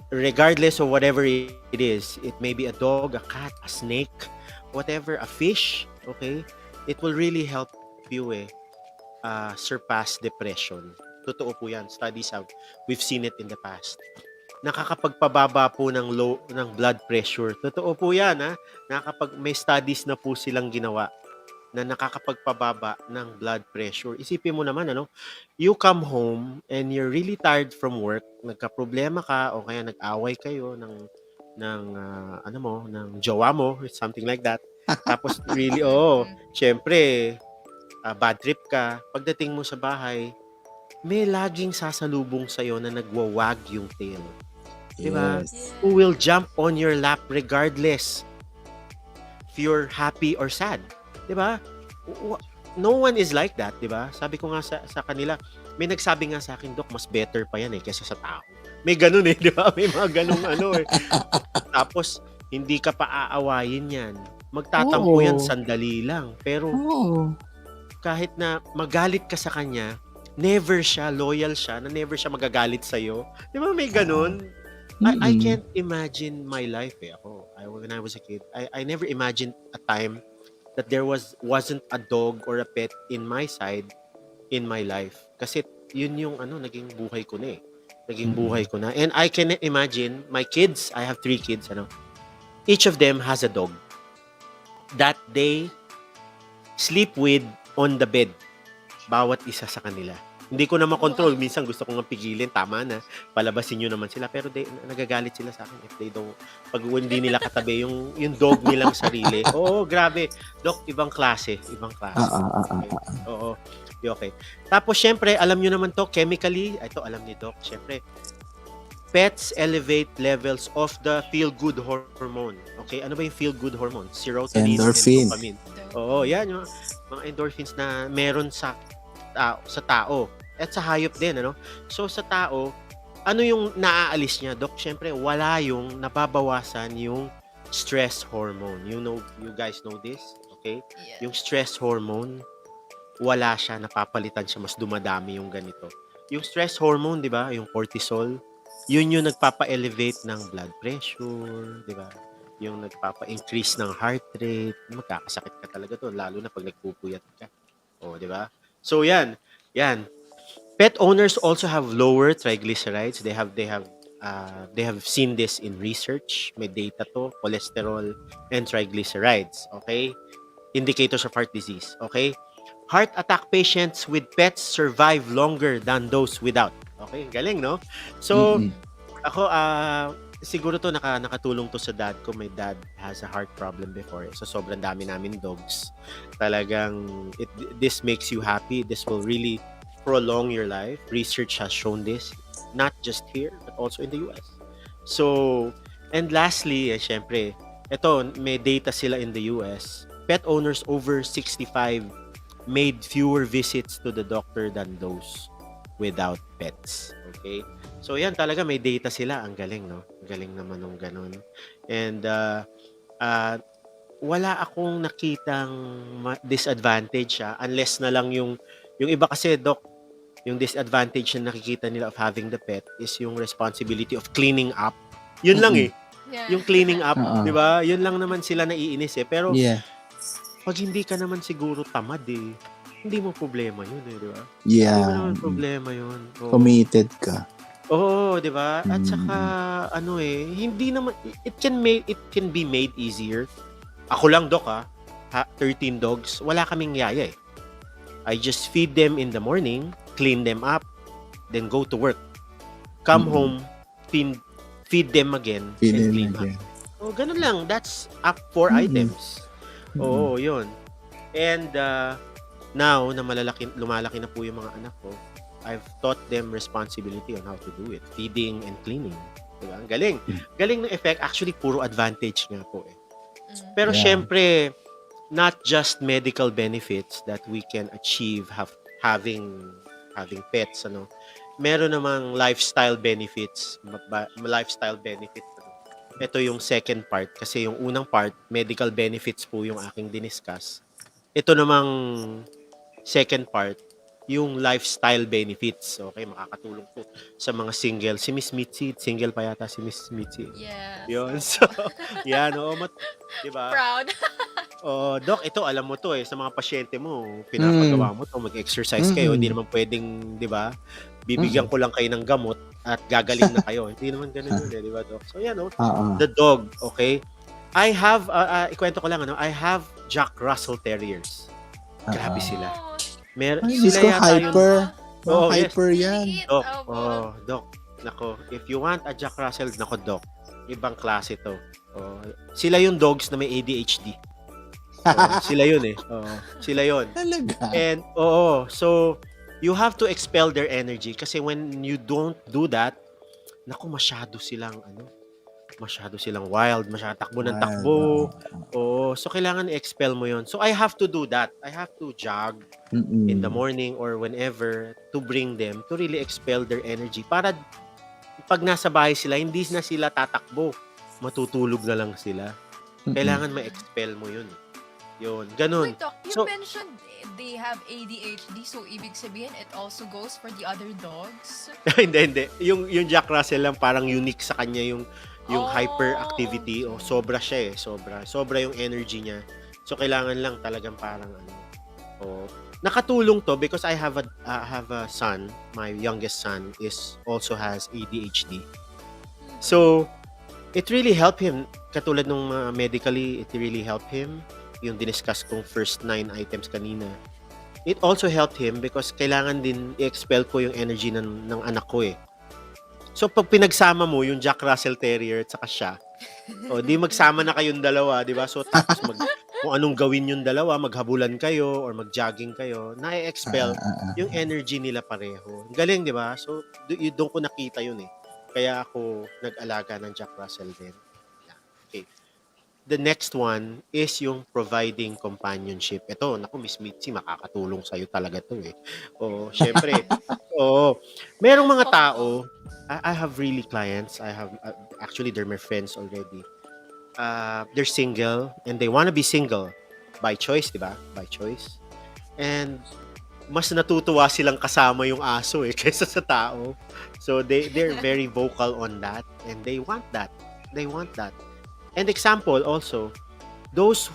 regardless of whatever it is, it may be a dog, a cat, a snake, whatever, a fish, okay? It will really help you surpass depression. Totoo po yan. We've seen it in the past. Nakakapagpababa po ng blood pressure. Totoo po yan, may studies na po silang ginawa na nakakapagpababa ng blood pressure. Isipin mo naman, you come home and you're really tired from work, nagka-problema ka o kaya nag-away kayo ng jowa mo, something like that. Tapos really, syempre, bad trip ka. Pagdating mo sa bahay, may laging sasalubong sa'yo na nagwawag yung tail. Diba? Yes. Who will jump on your lap regardless if you're happy or sad. Diba? No one is like that, diba? Sabi ko nga sa kanila, may nagsabi nga sa akin, Doc, mas better pa yan kaysa sa tao. May ganun diba? May mga ganung Tapos, hindi ka pa aawayin yan. Magtatampo yan sandali lang. Pero, kahit na magalit ka sa kanya, never siya, loyal siya, na never siya magagalit sa'yo. Diba may ganun? I can't imagine my life when I was a kid. I never imagined a time that there wasn't a dog or a pet in my side in my life. Kasi yun yung naging buhay ko na Naging buhay ko na. And I can imagine my kids, I have 3 kids, each of them has a dog that they sleep with on the bed. Bawat isa sa kanila. Hindi ko na makontrol. Minsan gusto ko nga pigilin. Tama na. Palabasin nyo naman sila. Pero nagagalit sila sa akin if they don't. Pag hindi nila katabi yung dog nilang sarili. Oo, grabe. Doc, ibang klase. Ibang klase. Okay. Oo. Okay. Tapos, syempre, alam nyo naman to, chemically, ito, alam ni Doc, syempre, pets elevate levels of the feel-good hormone. Okay? Ano ba yung feel-good hormone? Serotonin Endorphin. and dopamine. Oo, yan. Yung mga endorphins na meron sa tao. At sa hayop din, So, sa tao, ano yung naaalis niya, Doc? Siyempre, wala yung nababawasan yung stress hormone. You guys know this? Okay? Yes. Yung stress hormone, wala siya, napapalitan siya, mas dumadami yung ganito. Yung stress hormone, di ba? Yung cortisol, yun yung nagpapa-elevate ng blood pressure, di ba? Yung nagpapa-increase ng heart rate, magkakasakit ka talaga to, lalo na pag nagpupuyat ka. O, di ba? So, yan. Pet owners also have lower triglycerides. They have seen this in research. May data to, cholesterol and triglycerides. Okay, indicators of heart disease. Okay, heart attack patients with pets survive longer than those without. Okay, galing, no? So Mm-mm. ako, siguro to nakatulong to sa dad ko. My dad has a heart problem before. So sobrang dami namin dogs. Talagang this makes you happy. This will really prolong your life. Research has shown this, not just here but also in the US. So, and lastly, syempre, ito may data sila in the US. Pet owners over 65 made fewer visits to the doctor than those without pets. Okay? So yan talaga may data sila. Ang galing, no? Ang galing naman ng ganun. And wala akong nakitang disadvantage unless na lang yung iba kasi, Doc, yung disadvantage na nakikita nila of having the pet is yung responsibility of cleaning up. Yun lang eh. Yeah. Yung cleaning up, Oo. di ba? Yun lang naman sila naiinis eh. Pero Yeah. pag hindi ka naman siguro tamad eh, hindi mo problema yun eh, di ba? Yeah. Hindi mo naman problema yun. Oo. Committed ka. Oo, di ba? At saka, hindi naman, it can be made easier. Ako lang, Doc, 13 dogs, wala kaming yaya eh. I just feed them in the morning, clean them up, then go to work. Come home, feed them again, and clean up. Oh, ganun lang. That's up 4 items. Oo, yun. And now na lumalaki na po yung mga anak ko, I've taught them responsibility on how to do it. Feeding and cleaning. Diba? Ang galing. Galing ng effect. Actually, puro advantage nga po eh. Pero syempre, not just medical benefits that we can achieve having pets, meron namang lifestyle benefits. Ito yung second part kasi yung unang part, medical benefits po yung aking diniscuss. Ito namang second part, yung lifestyle benefits. Okay, makakatulong po sa mga single. Si Miss Mitzi, single pa yata si Miss Mitzi. Yes. Yun. So, yan, diba? Proud. Doc, ito, alam mo to sa mga pasyente mo, pinapagawa mo to, mag-exercise kayo, hindi naman pwedeng, diba, bibigyan ko lang kayo ng gamot at gagaling na kayo. Hindi naman ganun yun diba, Doc? So, yan, the dog, okay? I have, ikwento ko lang, I have Jack Russell Terriers. Grabe sila. Sila yata hyper. Hyper yan. Doc, Doc, nako, if you want a Jack Russell, nako, Doc, ibang klase to. Sila yung dogs na may ADHD. Sila yun eh. Sila yun. Talaga? And, so, you have to expel their energy kasi when you don't do that, naku, masyado silang wild, masyado takbo ng takbo. So kailangan i-expel mo yun. So I have to do that. I have to jog in the morning or whenever to bring them to really expel their energy para pag nasa bahay sila, hindi na sila tatakbo. Matutulog na lang sila. Kailangan ma-expel mo yun. Yun, ganun. Wait, Doc, you mentioned they have ADHD, so ibig sabihin it also goes for the other dogs? Hindi. Yung Jack Russell lang parang unique sa kanya yung hyperactivity. Sobra siya eh. Sobra yung energy niya. So, kailangan lang talagang parang nakatulong to because I have a son. My youngest son also has ADHD. So, it really helped him. Katulad nung medically, it really helped him. Yung diniscuss kong first 9 items kanina. It also helped him because kailangan din i-expel ko yung energy ng anak ko eh. So, pag pinagsama mo yung Jack Russell Terrier at saka siya, di magsama na kayong dalawa, di ba? So, tapos kung anong gawin yung dalawa, maghabulan kayo or mag-jogging kayo, na-expel yung energy nila pareho. Galing, di ba? So, doon ko nakita yun eh. Kaya ako nag-alaga ng Jack Russell din. Okay. The next one is yung providing companionship. Ito, naku, Miss Mitzi, makakatulong sa'yo talaga to eh. Syempre. Merong mga tao, I have really clients. I have, actually, they're my friends already. They're single and they want to be single by choice, di ba? By choice. And mas natutuwa silang kasama yung aso eh kaysa sa tao. So they're very vocal on that and they want that. And example also, those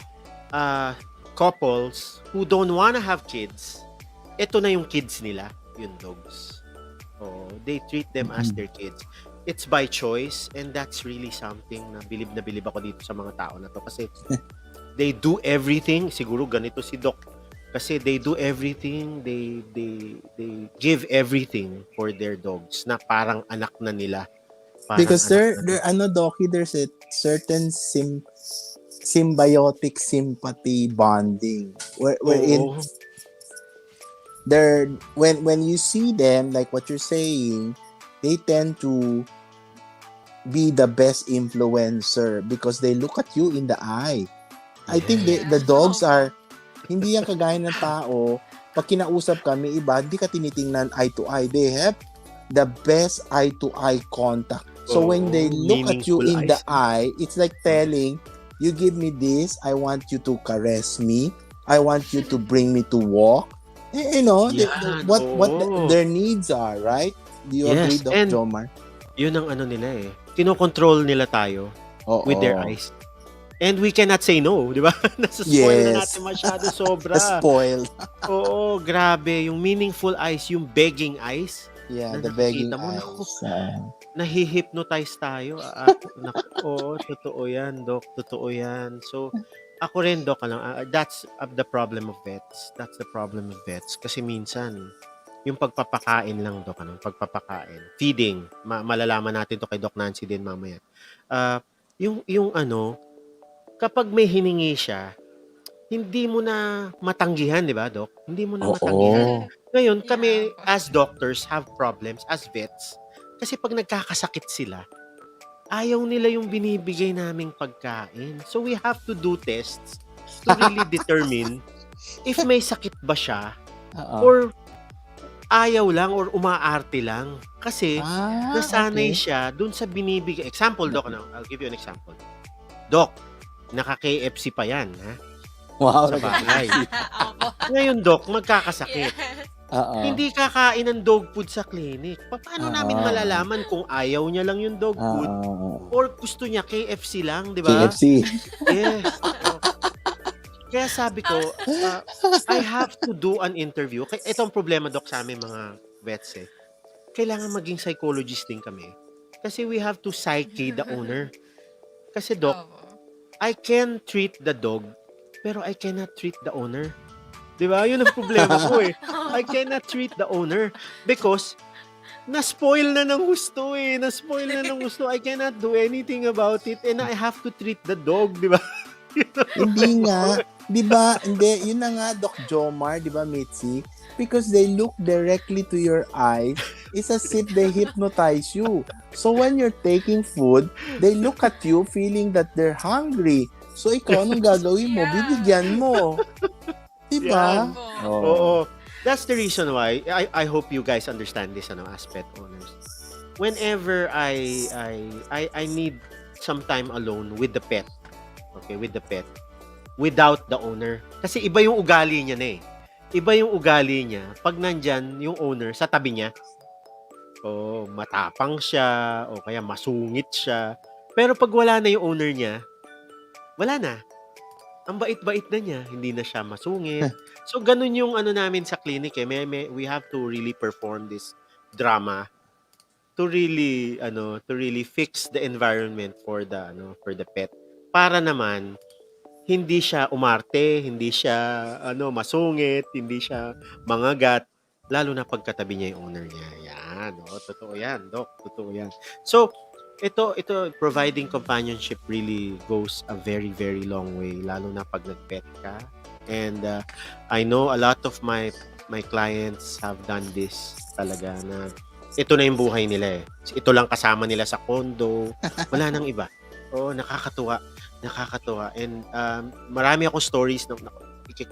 couples who don't wanna have kids, ito na yung kids nila. yung dogs. Oh, they treat them as their kids. It's by choice, and that's really something na bilib ako dito sa mga tao na to kasi they do everything. Siguro ganito si Doc kasi they do everything, they give everything for their dogs na parang anak na nila. Because Doki, there's a certain symbiotic sympathy bonding wherein when you see them, like what you're saying, they tend to be the best influencer because they look at you in the eye. I think the dogs are hindi yan kagaya ng tao. Pag kinausap kami iba, hindi ka tinitingnan eye to eye. They have the best eye to eye contact. So when they look at you in the eye, it's like telling, you give me this, I want you to caress me, I want you to bring me to walk. What their needs are, right? Do you agree, Doc Jomar? Yun ang ano nila eh. Kinokontrol nila tayo with their eyes. And we cannot say no, di ba? Nasa-spoil na natin masyado sobra. Spoiled. Oo, grabe. Yung meaningful eyes, yung begging eyes. Yeah, the begging eyes. Nahihypnotize tayo. Oo, totoo yan, Doc. Totoo yan. So, ako rin, Doc, that's the problem of vets. That's the problem of vets. Kasi minsan, yung pagpapakain lang, Doc, pagpapakain. Feeding. Malalaman natin to kay Doc Nancy din mamaya. Kapag may hiningi siya, hindi mo na matanggihan, di ba, Doc? Hindi mo na matanggihan. Ngayon, kami as doctors have problems, as vets. Kasi pag nagkakasakit sila, ayaw nila yung binibigay naming pagkain. So we have to do tests to really determine if may sakit ba siya or ayaw lang or umaarte lang. Kasi nasanay siya dun sa binibigay. Example, Doc, I'll give you an example. Doc, naka-KFC pa yan, ha? Wow. Sa bahay. Ngayon, Doc, magkakasakit. Hindi kakain ng dog food sa clinic. Paano namin malalaman kung ayaw niya lang yung dog food or gusto niya KFC lang, di ba? KFC. Yes. Kaya sabi ko, I have to do an interview. Ito ang problema, Doc, sa aming mga vets eh. Kailangan maging psychologist din kami. Kasi we have to psyche the owner. Kasi, Doc, I can treat the dog, pero I cannot treat the owner. Diba? Yun ang problema ko eh. I cannot treat the owner because na-spoil na ng gusto eh. Na-spoil na ng gusto. I cannot do anything about it and I have to treat the dog, diba? Hindi nga. Diba? Hindi. Yun na nga, Doc Jomar, diba, Mitzi? Because they look directly to your eyes. It's as if they hypnotize you. So when you're taking food, they look at you feeling that they're hungry. So ikaw, anong gagawin mo? Bibigyan mo. Diba? Oo. That's the reason why I hope you guys understand this aspect, owners. Whenever I need some time alone with the pet. Okay, with the pet. Without the owner. Kasi iba yung ugali niya na eh. Iba yung ugali niya pag nandyan yung owner sa tabi niya. O matapang siya, o kaya masungit siya. Pero pag wala na yung owner niya, wala na. Ang bait-bait na niya, hindi na siya masungit. So ganun yung namin sa clinic eh. We have to really perform this drama to really fix the environment for the pet. Para naman hindi siya umarte, hindi siya masungit, hindi siya mangagat, lalo na pagkatabi niya yung owner niya. Yan, totoo yan, Doc, totoo yan. So, ito providing companionship really goes a very, very long way, lalo na pag nag-pet ka. And I know a lot of my clients have done this talaga na ito na yung buhay nila eh. Ito lang kasama nila sa condo, wala nang iba. Nakakatuwa. And marami akong stories na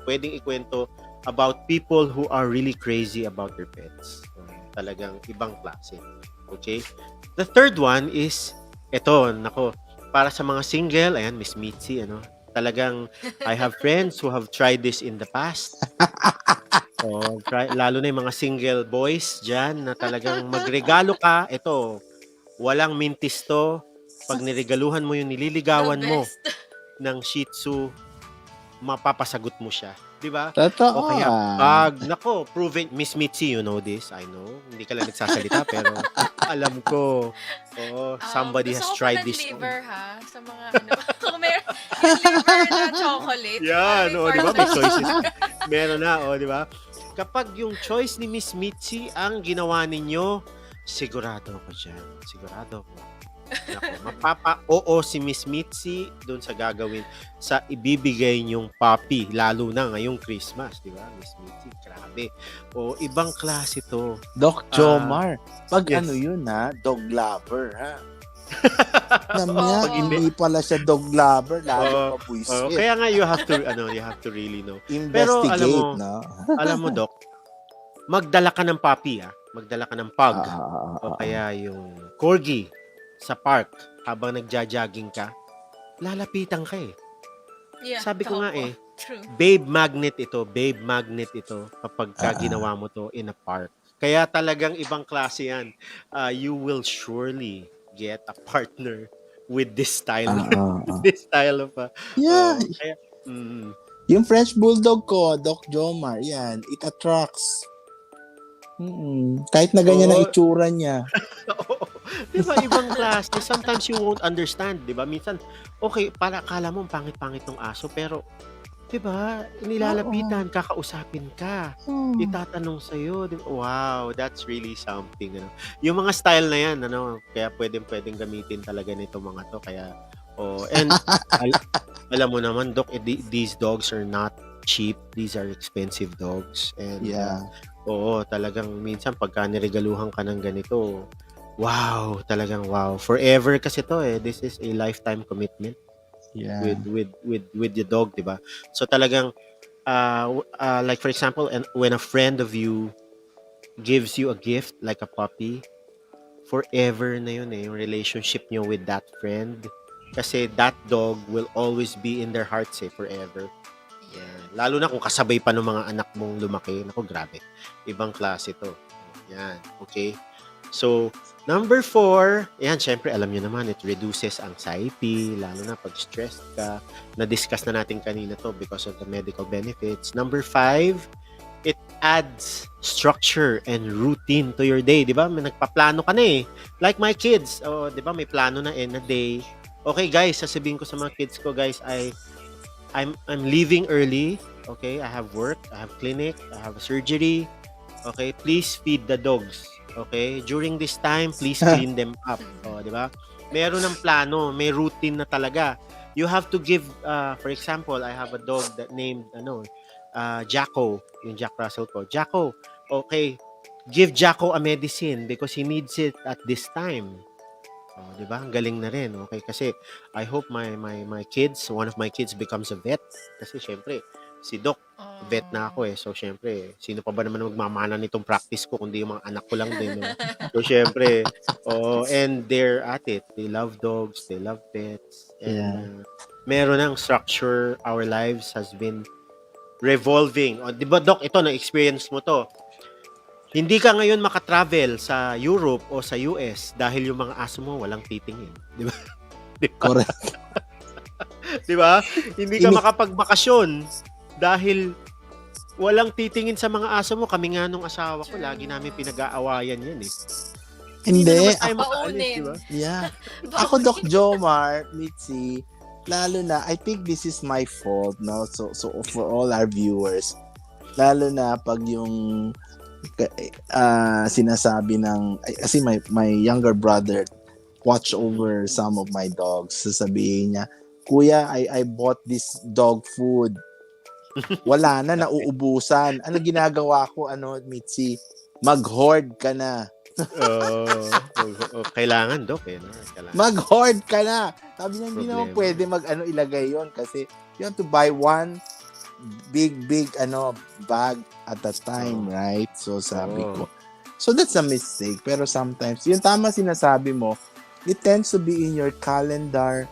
pwedeng ikwento about people who are really crazy about their pets. Talagang ibang klase. Okay? The third one is, para sa mga single, ayan, Miss Mitzi, talagang I have friends who have tried this in the past. Lalo na yung mga single boys dyan na talagang magregalo ka, walang mintis to. Pag niregaluhan mo yung nililigawan mo ng Shih Tzu, mapapasagot mo siya. 'di ba? O Totoo. kaya pag nako, proven Miss Mitzi, you know this, I know. Hindi ka lang nagsasalita pero alam ko. Oo, somebody has Gusto ko po tried ng this. liver ha, sa mga ano, kung meron yung liver na chocolate. Yan, may di ba? May partner. choices. Meron na, di ba? Kapag yung choice ni Miss Mitzi ang ginawa ninyo, sigurado ako dyan. Sigurado ako. Oo si Miss Mitzi doon sa gagawin, sa ibibigay niyong puppy, lalo na ngayong Christmas, di ba? Miss Mitzi, grabe. O, ibang klase to. Doc Jomar, pag yes. ano yun ha, dog lover ha. Pag hindi pala siya dog lover, lalo pa buisit. Kaya nga you have to really know. Investigate, pero no? alam mo, Doc, magdala ka ng puppy, magdala ka ng pug, o kaya yung corgi sa park habang nagja-jogging ka, lalapitan ka eh. Yeah, Sabi ko nga true. babe magnet ito kapag ginawa mo to in a park. Kaya talagang ibang klase yan. You will surely get a partner with this style. This style of yeah. Kaya, Yung French Bulldog ko, Doc Jomar, yan, it attracts. Kahit na ganyan ang itsura niya. Diba, ibang klase. Sometimes you won't understand, diba? Minsan, okay, para akala mo pangit-pangit ng aso, pero, diba, nilalapitan, kakausapin ka, itatanong sa'yo, diba? Wow, that's really something. Ano? Yung mga style na yan, kaya pwedeng gamitin talaga nito mga to. Kaya, and alam mo naman, Doc, these dogs are not cheap. These are expensive dogs. And, talagang minsan pagka niregaluhan ka ng ganito, wow, talagang wow. Forever kasi to This is a lifetime commitment. Yeah. With the dog, diba? So talagang like for example, when a friend of you gives you a gift like a puppy, forever na yun yung relationship nyo with that friend. Kasi that dog will always be in their hearts forever. Yan. Lalo na kung kasabay pa ng mga anak mong lumaki. Naku, grabe. Ibang klase to. Yan. Okay? So, number 4, yan, syempre, alam nyo naman, it reduces anxiety, lalo na pag stressed ka. Na-discuss na natin kanina to because of the medical benefits. Number 5, it adds structure and routine to your day. Di ba? May nagpaplano ka na Like my kids. Di ba? May plano na in a day. Okay, guys, sasabihin ko sa mga kids ko, guys, I'm leaving early. Okay, I have work, I have clinic, I have a surgery. Okay, please feed the dogs. Okay, during this time, please clean them up. Di ba? Meron ng plano, may routine na talaga. You have to give, for example, I have a dog that named Jacko, yung Jack Russell ko. Jacko, okay, give Jacko a medicine because he needs it at this time. Di ba? Ang galing na rin. Okay, kasi I hope my kids, one of my kids becomes a vet. Kasi syempre, si Doc, vet na ako So syempre, sino pa ba naman magmamana nitong practice ko kundi yung mga anak ko lang din. So syempre, and they're at it. They love dogs, they love pets. And meron ng structure. Our lives has been revolving. Di ba, Doc, ito, na-experience mo to. Hindi ka ngayon makatravel sa Europe o sa US dahil yung mga aso mo walang titingin. Di ba? Correct. Di ba? Hindi ka makapagbakasyon dahil walang titingin sa mga aso mo. Kami nga nung asawa ko, lagi namin pinag-aawayan yan Hindi. Diba? Yeah. Ako, Doc Jomar, Mitzi, lalo na, I think this is my fault, no? So for all our viewers, lalo na pag yung sinasabi ng kasi my younger brother watch over some of my dogs. Sasabihin niya, "Kuya, I bought this dog food." Wala na, nauubusan. Ano ginagawa ko, Mitzi? Mag-hoard ka na. Kailangan, Doc, Mag-hoard ka na. Sabi niya, hindi naman pwede ilagay yon kasi you have to buy one big bag at a time, right? So sabi ko, so that's a mistake. Pero sometimes, yung tama sinasabi mo, it tends to be in your calendar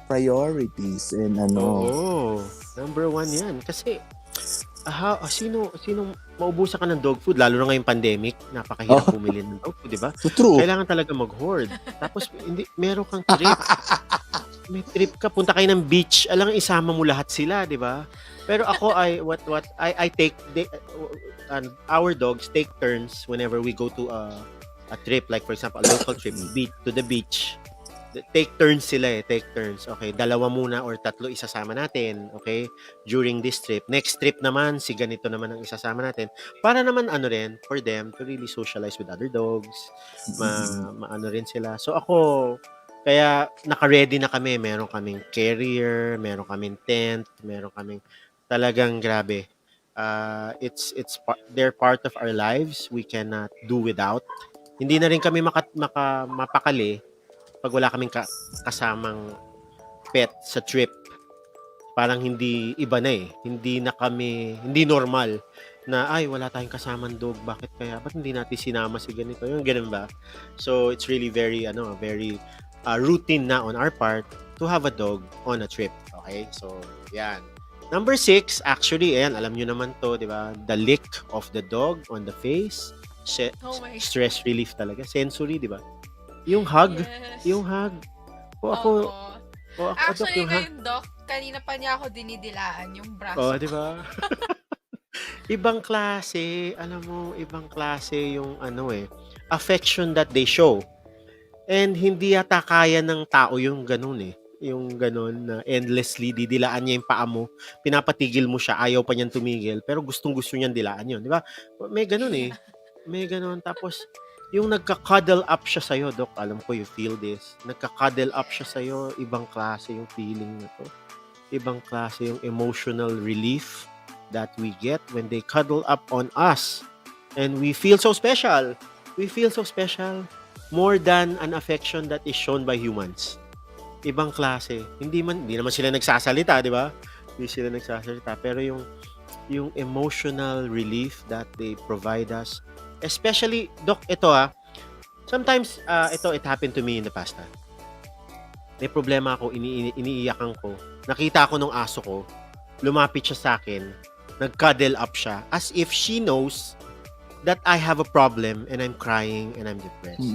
priorities and number 1 yan. Kasi sino maubusan ka ng dog food, lalo na ngayong pandemic, napakahirap bumili ng dog food, di ba? So true. Kailangan talaga mag-hoard. Tapos meron kang trip. May trip ka, punta kayo ng beach, alang isama mo lahat sila, di ba? Pero ako I take our dogs take turns whenever we go to a trip, like for example a local trip, to the beach. Take turns sila take turns. Okay, dalawa muna or tatlo isasama natin, okay, during this trip. Next trip naman, si ganito naman ang isasama natin. Para naman rin, for them to really socialize with other dogs. Maano rin sila. So ako, kaya naka-ready na kami. Meron kaming carrier, meron kaming tent, meron kaming talagang grabe. They're part of our lives. We cannot do without. Hindi na rin kami mapakali pag wala kaming kasamang pet sa trip. Parang hindi iba na hindi normal na wala tayong kasamang dog, bakit kaya, ba't hindi natin sinama si ganito, yung ganun ba? So it's really very routine na on our part to have a dog on a trip. Okay, so yan. Number 6, actually, alam nyo naman to, di ba? The lick of the dog on the face, stress relief talaga, sensory, di ba? Yung hug. Ako, Actually, yung hug. Doc, kanina pa niya ako dinidilaan yung braso. Oh, di ba? Ibang klase, alam mo, ibang klase yung affection that they show. And hindi yata kaya ng tao yung ganun yung ganun na endlessly didilaan niya yung paa mo, pinapatigil mo siya, ayaw pa niyang tumigil, pero gustong-gusto niyang dilaan yun, di ba? May ganun May ganun. Tapos, yung nagka-cuddle up siya sa'yo, Doc, alam ko you feel this. Nagka-cuddle up siya sa'yo, ibang klase yung feeling na to. Ibang klase yung emotional relief that we get when they cuddle up on us. And we feel so special. We feel so special. More than an affection that is shown by humans. Ibang klase. Hindi naman sila nagsasalita, di ba? Hindi sila nagsasalita. Pero yung emotional relief that they provide us, especially, Doc, ito sometimes, it happened to me in the past. May problema ako, iniiyakan ko. Nakita ko nung aso ko, lumapit siya sa akin, nag-cuddle up siya, as if she knows that I have a problem and I'm crying and I'm depressed.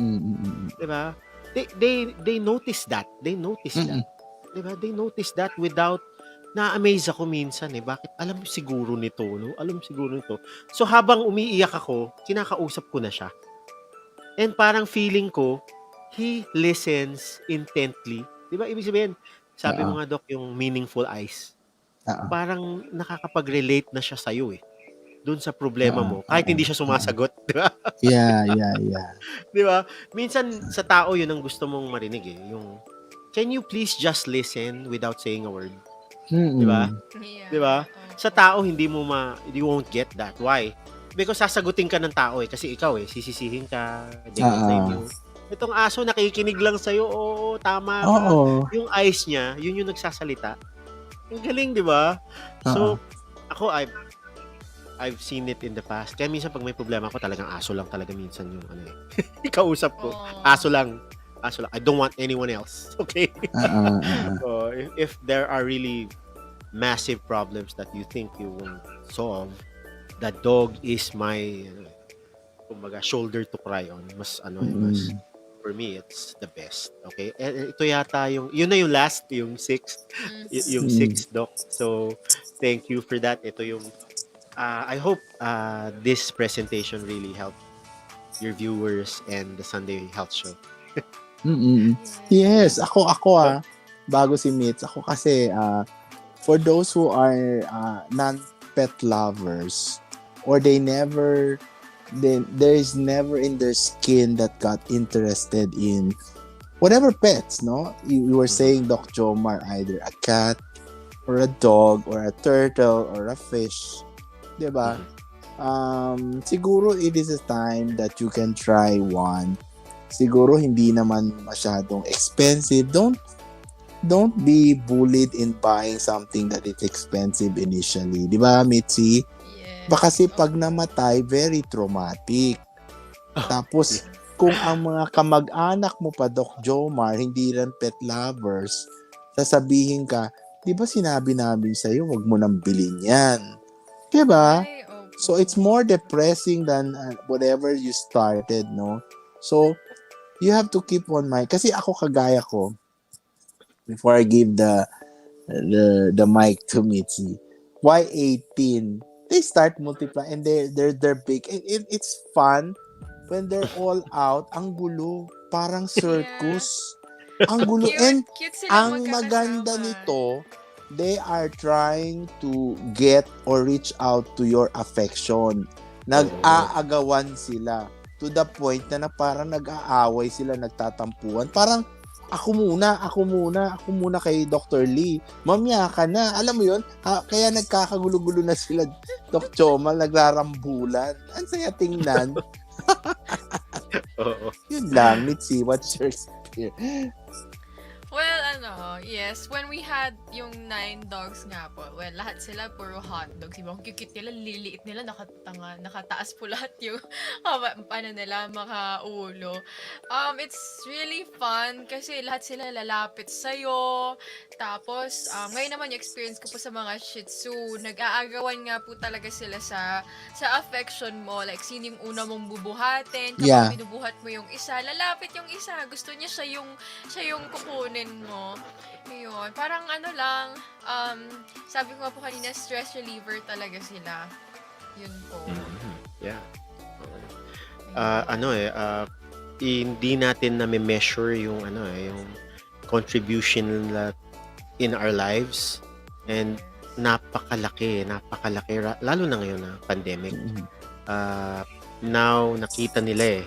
Diba? They notice that. They notice that. Diba? They notice that without na-amaze ako minsan bakit alam siguro nito, no? Alam siguro nito. So habang umiiyak ako, kinakausap ko na siya. And parang feeling ko, he listens intently. 'Di ba? Ibig sabihin, sabi mo nga, Doc, yung meaningful eyes. Parang nakakapag-relate na siya sa iyo doon sa problema mo. Kahit hindi siya sumasagot, 'di ba? Yeah. 'Di ba? Minsan sa tao 'yun ang gusto mong marinig yung can you please just listen without saying a word? Di ba? Di ba? Sa tao, you won't get that. Why? Because sasagutin ka ng tao kasi ikaw sisisihin ka, they will blame you. Itong aso nakikinig lang sa'yo, oo, tama ka. Yung eyes niya, yun yung nagsasalita. Ang galing, di ba? So, ako, I've seen it in the past. Kaya minsan pag may problema ako, talagang aso lang talaga minsan yung kausap ko. Aso lang. I don't want anyone else. Okay? So, if there are really massive problems that you think you won't solve, the dog is my shoulder to cry on. Mas for me, it's the best. Okay? And ito yata yun na yung last, yung 6th, yung 6th, Doc. So, thank you for that. Ito yung, I hope this presentation really helped your viewers and the Sunday Health Show. Yes, ako bago si Mitz, ako kasi for those who are non-pet lovers or there is never in their skin that got interested in whatever pets, no? You were saying, Doc Jomar, either a cat or a dog or a turtle or a fish, 'di ba? Siguro it is a time that you can try one. Siguro hindi naman masyadong expensive. Don't be bullied in buying something that is expensive initially. Di ba, Mitzi? Baka kasi pag namatay, very traumatic. Tapos, kung ang mga kamag-anak mo pa, Doc Jomar, hindi rin pet lovers, sasabihin ka, di ba sinabi namin sa'yo, wag mo nang bilhin yan. Di ba? So, it's more depressing than whatever you started, no? So, you have to keep on mind. Kasi ako, kagaya ko, before I give the mic to Mitzi, Why 18? They start multiply and they're big. And it's fun when they're all out. Ang gulo, parang Yeah. circus. Ang gulo. Cute. And Cute silang ang maganda magkakasama. nito, they are trying to get or reach out to your affection. Nag-aagawan sila to the point na parang nag-aaway sila, nagtatampuan. Parang ako muna kay Dr. Lee. Mamaya ka na. Alam mo yun? Kaya nagkakagulo-gulo na sila. Doc Chomal, nagrarambulan. Ang saya tingnan. Oo. Yun lang. Mitzi, what's your experience? Well, yes, when we had yung 9 dogs nga po, well, lahat sila puro hot dogs. Diba? Ang cute nila, liliit nila, nakataas po lahat yung, nila, makaulo. It's really fun kasi lahat sila lalapit sa'yo. Tapos, ngayon naman yung experience ko po sa mga Shih Tzu, nag-aagawan nga po talaga sila sa affection mo. Like, sino yung una mong bubuhatin, kapag binubuhat mo yung isa, lalapit yung isa. Gusto niya siya yung kukunin mo. Yun. Parang sabi ko nga po kanina, stress reliever talaga sila. Yun po. Yeah. Hindi natin na measure yung yung contribution nila in our lives, and napakalaki lalo na ngayon na pandemic. Now nakita nila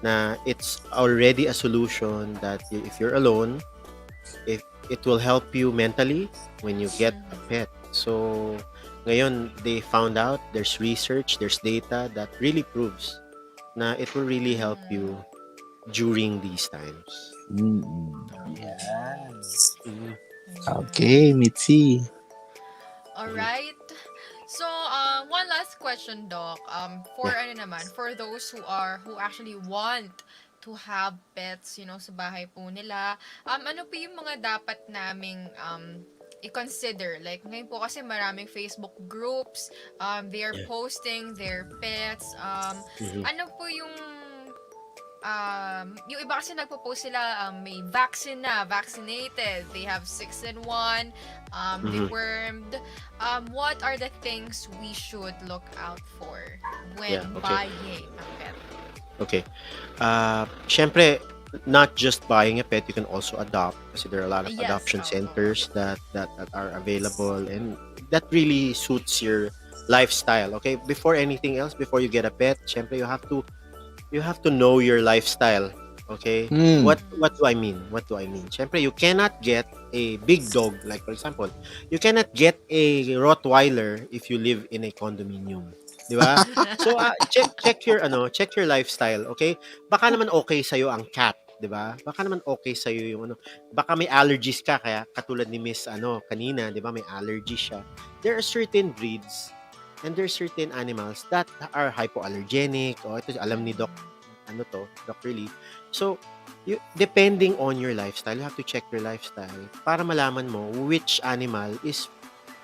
na it's already a solution that if you're alone, if it will help you mentally when you get a pet. So ngayon they found out, there's research, there's data that really proves na it will really help you during these times. Yes. Okay, Mitzi. Alright. So, one last question, Doc. For those who actually want to have pets, sa bahay po nila, ano po yung mga dapat naming i-consider? Like, ngayon po kasi maraming Facebook groups, they are posting their pets. Ano po yung iba kasi nagpo-post sila, may vaccinated, they have 6-in-1, dewormed. What are the things we should look out for when buying a pet? Okay. Syempre, not just buying a pet, you can also adopt kasi there are a lot of adoption centers that are available and that really suits your lifestyle. Okay, before anything else, before you get a pet, syempre you have to know your lifestyle. Okay? What do I mean? Syempre, you cannot get a big dog, like for example, you cannot get a Rottweiler if you live in a condominium. Di ba? So check your lifestyle, okay? Baka naman okay sa ang cat, di ba? Baka naman okay sa yung baka may allergies ka, kaya katulad ni Miss kanina, di ba, may allergy siya. There are certain breeds and there are certain animals that are hypoallergenic. Ito alam ni Doc Lee. So, depending on your lifestyle, you have to check your lifestyle para malaman mo which animal is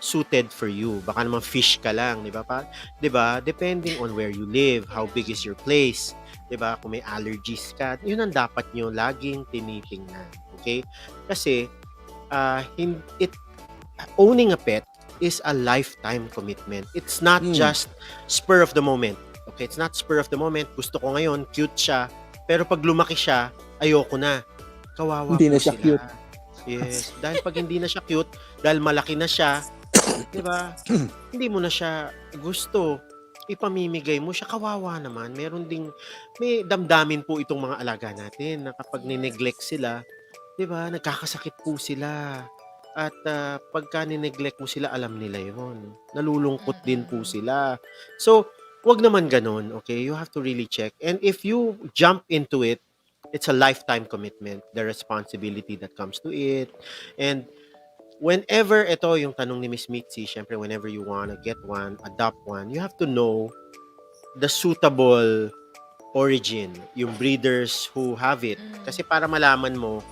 suited for you. Baka naman fish ka lang, di ba? Depending on where you live, how big is your place, di ba? Kung may allergies ka, yun ang dapat nyo laging tinitingnan. Okay? Kasi, owning a pet is a lifetime commitment. It's not just spur of the moment. Okay? It's not spur of the moment. Gusto ko ngayon, cute siya, pero pag lumaki siya, ayoko na. Kawawa hindi po na siya sila. cute. Yes. Dahil pag hindi na siya cute, dahil malaki na siya, di ba? Hindi mo na siya gusto. Ipamimigay mo siya, kawawa naman. May damdamin po itong mga alaga natin na kapag nineglect sila, di ba? Nagkakasakit po sila. At pagka nineglect mo sila, alam nila yun. Nalulungkot din po sila. So, wag naman ganun, okay? You have to really check. And if you jump into it, it's a lifetime commitment, the responsibility that comes to it. And whenever, ito yung tanong ni Miss Mitzi, syempre whenever you wanna get one, adopt one, you have to know the suitable origin, yung breeders who have it. Kasi para malaman mo,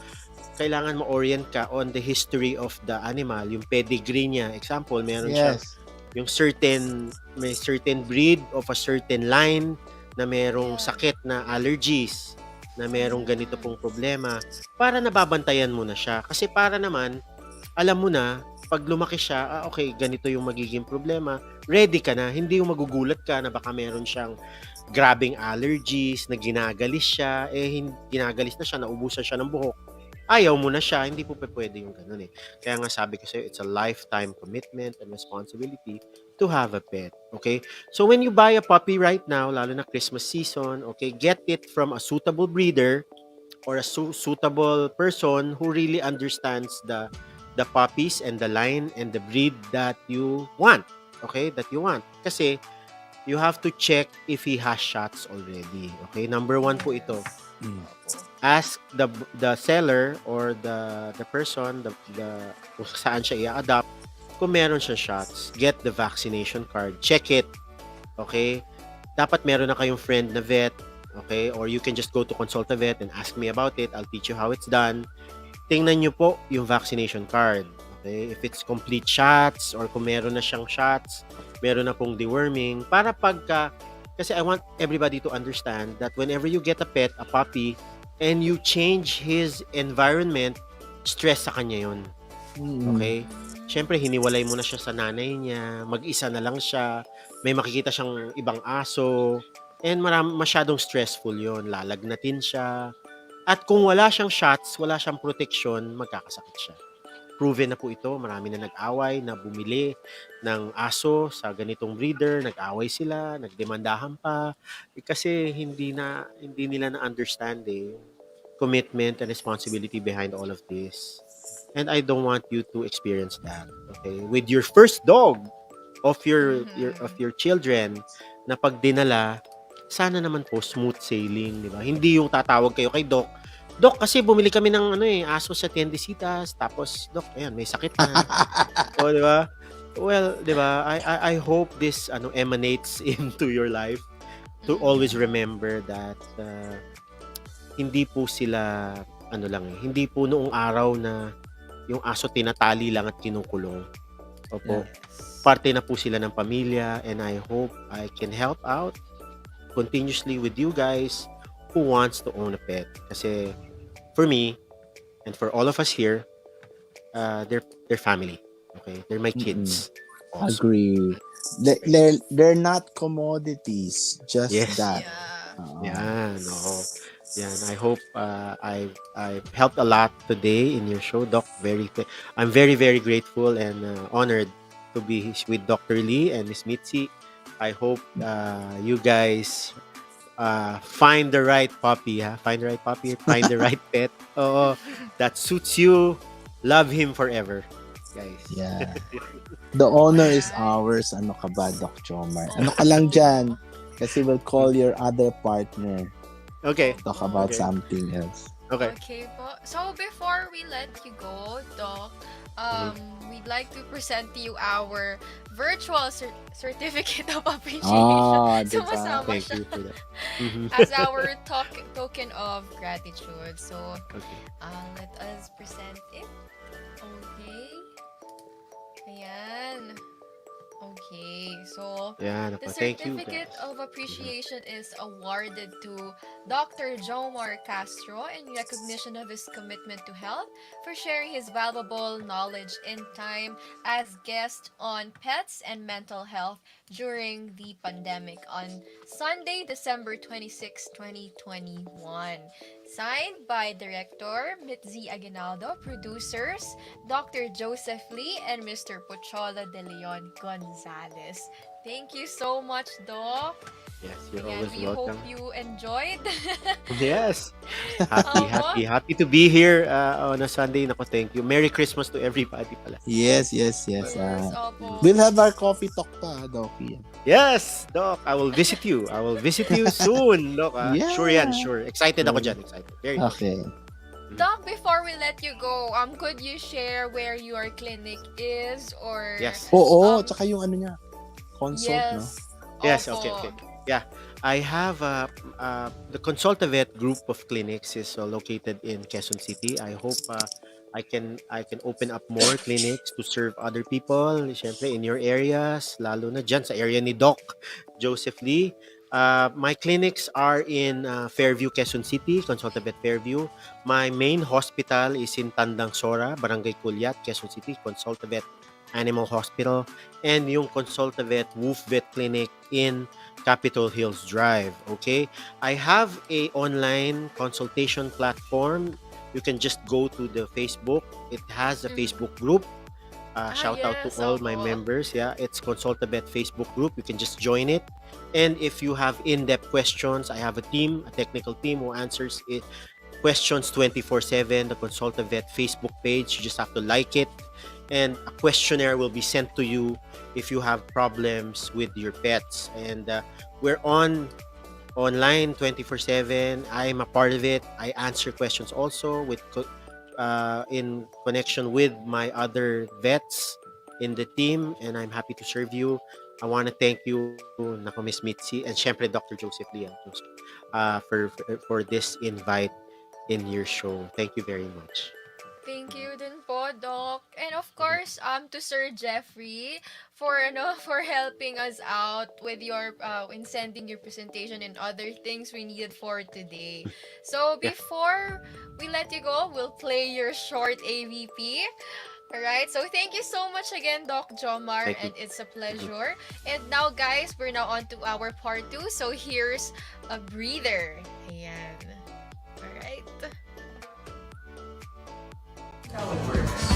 kailangan mo orient ka on the history of the animal, yung pedigree niya. Example, meron siya yung may certain breed of a certain line na merong sakit na allergies, na merong ganito pong problema, para nababantayan mo na siya. Kasi para naman, alam mo na pag lumaki siya, okay, ganito yung magiging problema, ready ka na. Hindi yung magugulat ka na baka meron siyang grabing allergies, na ginagalis siya, ginagalis na siya, naubusan siya ng buhok. Ayaw mo na siya, hindi po pwede yung ganun eh. Kaya nga sabi ko sa'yo, it's a lifetime commitment and responsibility to have a pet. Okay? So when you buy a puppy right now, lalo na Christmas season, okay, get it from a suitable breeder or a suitable person who really understands the puppies and the line and the breed that you want. Okay? That you want. Kasi you have to check if he has shots already. Okay? Number 1 po ito. Ask the seller or the person kung saan siya i-adopt kung meron siya shots. Get the vaccination card. Check it. Okay? Dapat meron na kayong friend na vet. Okay? Or you can just go to consult a vet and ask me about it. I'll teach you how it's done. Tingnan nyo po yung vaccination card. Okay? If it's complete shots or kung meron na siyang shots, meron na pong deworming, para kasi I want everybody to understand that whenever you get a pet, a puppy, and you change his environment, stress sa kanya yun. Okay? Siyempre, hiniwalay mo na siya sa nanay niya, mag-isa na lang siya, may makikita siyang ibang aso, and masyadong stressful yun. Lalagnatin siya. At kung wala siyang shots, wala siyang protection, magkakasakit siya. Proven na po ito. Marami na nag-away, na bumili ng aso sa ganitong breeder. Nag-away sila, nagdemandahan pa. Kasi hindi nila na-understand commitment and responsibility behind all of this. And I don't want you to experience that. Okay? With your first dog of your children na pag dinala, sana naman po smooth sailing, di ba? Hindi yung tatawag kayo kay Doc, Doc, kasi bumili kami ng aso sa Tiendesitas, tapos Doc, ayan, may sakit na. O, di ba? Well, di ba? I hope this emanates into your life to always remember that hindi po sila hindi po noong araw na yung aso tinatali lang at kinukulong. Opo. Parte na po sila ng pamilya, and I hope I can help out continuously with you guys who wants to own a pet. Kasi for me and for all of us here, they're family. Okay, they're my kids. Also. Agree. They're not commodities. Just that. Yeah. No. Yeah, I hope I've helped a lot today in your show, Doc. I'm very, very grateful and honored to be with Dr. Lee and Miss Mitzi. I hope you guys find the right puppy, find the right puppy, find the right pet that suits you. Love him forever, guys. Yeah. The honor is ours. Ano ka ba, Doc Jomar? Ano ka lang dyan? Kasi we'll call your other partner. Okay. Talk about something else. Okay. Okay po. So before we let you go, Doc, we'd like to present to you our virtual certificate of appreciation. Sumasama Thank siya you for that. as our token of gratitude. So, let us present it. Okay. Ayan. Okay, so Yan, the thank you, certificate guys. of appreciation is awarded to Dr. Jomar Castro in recognition of his commitment to health for sharing his valuable knowledge and time as guest on pets and mental health during the pandemic on Sunday, December 26, 2021. Signed by Director Mitzi Aguinaldo, producers Dr. Joseph Lee and Mr. Pocholo de Leon Gonzales. Thank you so much, Doc. Yes, you're Again, always we welcome. hope you enjoyed. Yes. Happy to be here on a Sunday. Nako, thank you. Merry Christmas to everybody pala. Yes. We'll have our coffee talk pa, Doc. Yes, Doc. I will visit you. Soon, Doc. Yeah. Sure yan, sure. Excited ako dyan. Excited. Very much. Okay. Doc, before we let you go, could you share where your clinic is or Yes. Oo, tsaka yung niya. Consult, no? Yes, Opo. okay. Yeah. I have the Consultavet group of clinics is located in Quezon City. I hope I can open up more clinics to serve other people, syempre in your areas, lalo na dyan sa area ni Doc Joseph Lee. My clinics are in Fairview, Quezon City, Consulta Vet Fairview. My main hospital is in Tandang Sora, Barangay Culiat, Quezon City, Consulta Vet Animal Hospital. And yung Consulta Vet Wolf Vet Clinic in Capitol Hills Drive. Okay? I have a online consultation platform. You can just go to the Facebook. It has a Facebook group. Shout out to all my members. Yeah, it's ConsultaVet Facebook group. You can just join it. And if you have in-depth questions, I have a team, a technical team who answers it, questions 24/7. The ConsultaVet Facebook page. You just have to like it, and a questionnaire will be sent to you if you have problems with your pets. And we're online 24/7. I'm a part of it. I answer questions also in connection with my other vets in the team, and I'm happy to serve you. I want to thank you, Nako Miss Mitzi, and syempre Dr. Joseph Lee, for this invite in your show. Thank you very much. Thank you din po, Doc. And of course, to Sir Jeffrey for for helping us out with your in sending your presentation and other things we needed for today. So before we let you go, we'll play your short AVP. Alright, so thank you so much again, Doc Jomar, and it's a pleasure. And now, guys, we're now on to our part 2. So here's a breather. Ayan. Alright. How it works.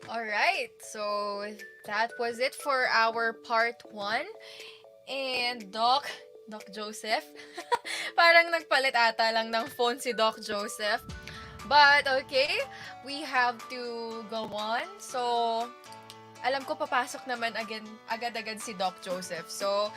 Alright, so that was it for our part 1. And Doc Joseph, parang nagpalit ata lang ng phone si Doc Joseph. But okay, we have to go on. So, alam ko papasok naman agad-agad si Doc Joseph. So,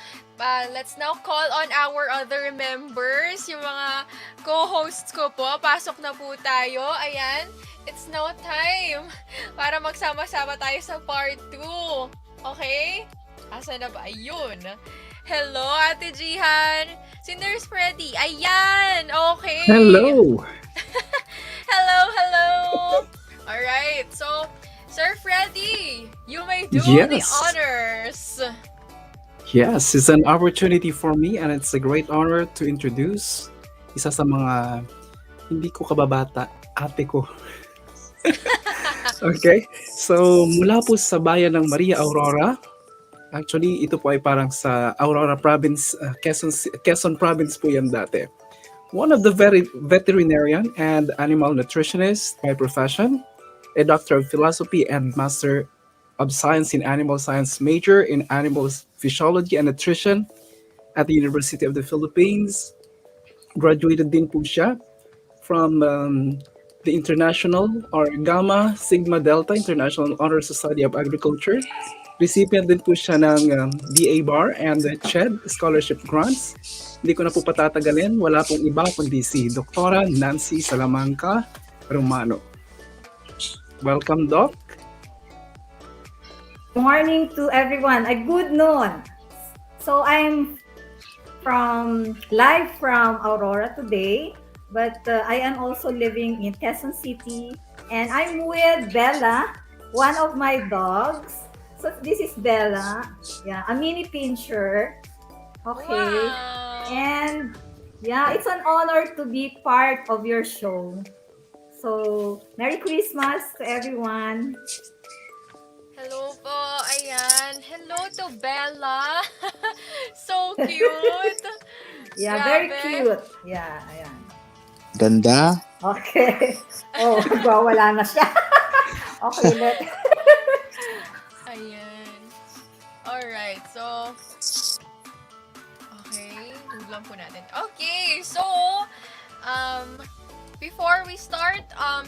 let's now call on our other members, yung mga co-hosts ko po. Pasok na po tayo. Ayan, it's now time para magsama-sama tayo sa part 2. Okay? Asa na ba? Ayun. Hello, Ate Jihan. Si Nurse Freddy. Ayan! Okay. Hello! Hello! Alright, so, Sir Freddy, you may do the honors. Yes, it's an opportunity for me and it's a great honor to introduce isa sa mga hindi ko kababata, ate ko. Okay, so mula po sa bayan ng Maria Aurora. Actually, ito po ay parang sa Aurora Province, Quezon Province po yan dati. One of the veterinarian and animal nutritionist by profession, a doctor of philosophy and master of science in animal science, major in animal physiology and nutrition at the University of the Philippines. Graduated din po siya from the International or Gamma Sigma Delta International Honor Society of Agriculture. Recipient din po siya ng BA Bar and CHED Scholarship Grants. Hindi ko na po patatagalin, wala pong iba kundi si Dr. Nancy Salamanca Romano. Welcome, Doc. Good morning to everyone. A good noon. So I'm live from Aurora today, but I am also living in Quezon City, and I'm with Bella, one of my dogs. So this is Bella, yeah, a mini pincher. Okay, wow. And yeah, it's an honor to be part of your show. So Merry Christmas to everyone. Hello po, ayan. Hello to Bella. So cute. Yeah, very cute. Yeah, ayan. Ganda. Okay. Oh, wala na siya. Okay, Ayan. Alright, so okay, move lang po natin. Okay, so before we start,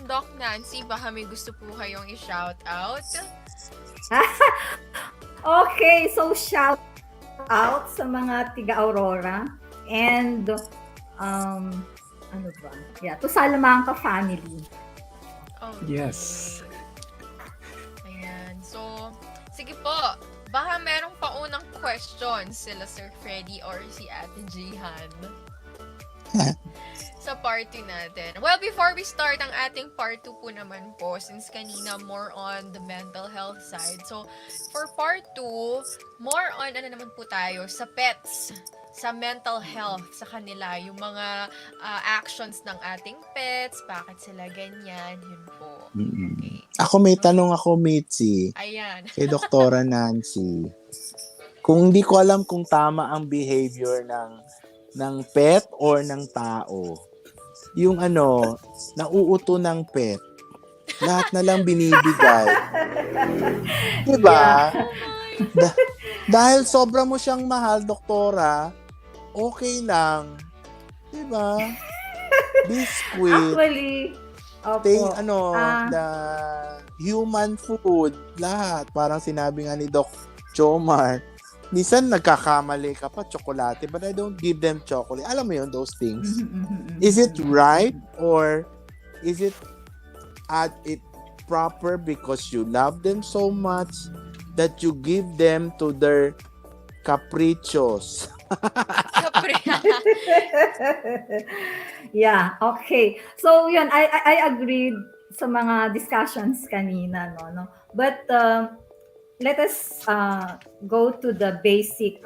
Doc Nancy, baka may gusto po kayong i-shout out. Okay, so shout out sa mga tiga Aurora and ano ba? Yeah, to Salamanca family. Yes. Ayan. So, sige po. Baka merong paunang questions sila Sir Freddy or si Ate Jihan sa part 2 natin. Well, before we start ang ating part 2 po naman po, since kanina more on the mental health side. So, for part 2, more on ano naman po tayo, sa pets, sa mental health, sa kanila, yung mga actions ng ating pets, bakit sila ganyan, yun po. Ako may tanong ako, Mitzi. Ayan. Kay Doktora Nancy. Kung hindi ko alam kung tama ang behavior ng pet or ng tao. Yung nauuto ng pet. Lahat na lang binibigay. Diba? Dahil sobra mo siyang mahal, Doktora, okay lang. Diba? Biscuit. Actually, the human food, lahat. Parang sinabi nga ni Doc Jomar, minsan nagkakamali ka pa, tsokolate, but I don't give them chocolate. Alam mo yun, those things. Is it right or is it proper because you love them so much that you give them to their caprichos? Yeah, okay. So yun, I agreed sa mga discussions kanina, no. But let us go to the basic,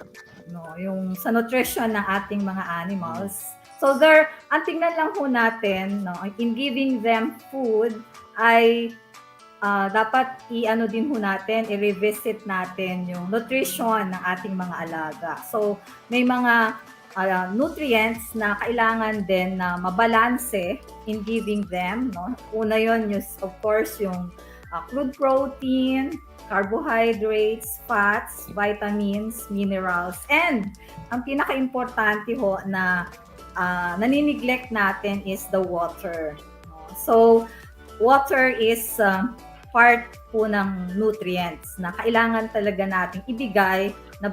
no, yung sa nutrition ng ating mga animals. So ang tingnan lang ho natin, no, in giving them food ay dapat din ho natin, i-revisit natin yung nutrition ng ating mga alaga. So may mga nutrients na kailangan din na mabalanse in giving them, no? Una yon, of course, yung crude protein, carbohydrates, fats, vitamins, minerals, and ang pinaka-importante ho na nanineglect natin is the water. No? So, water is part po ng nutrients na kailangan talaga nating ibigay na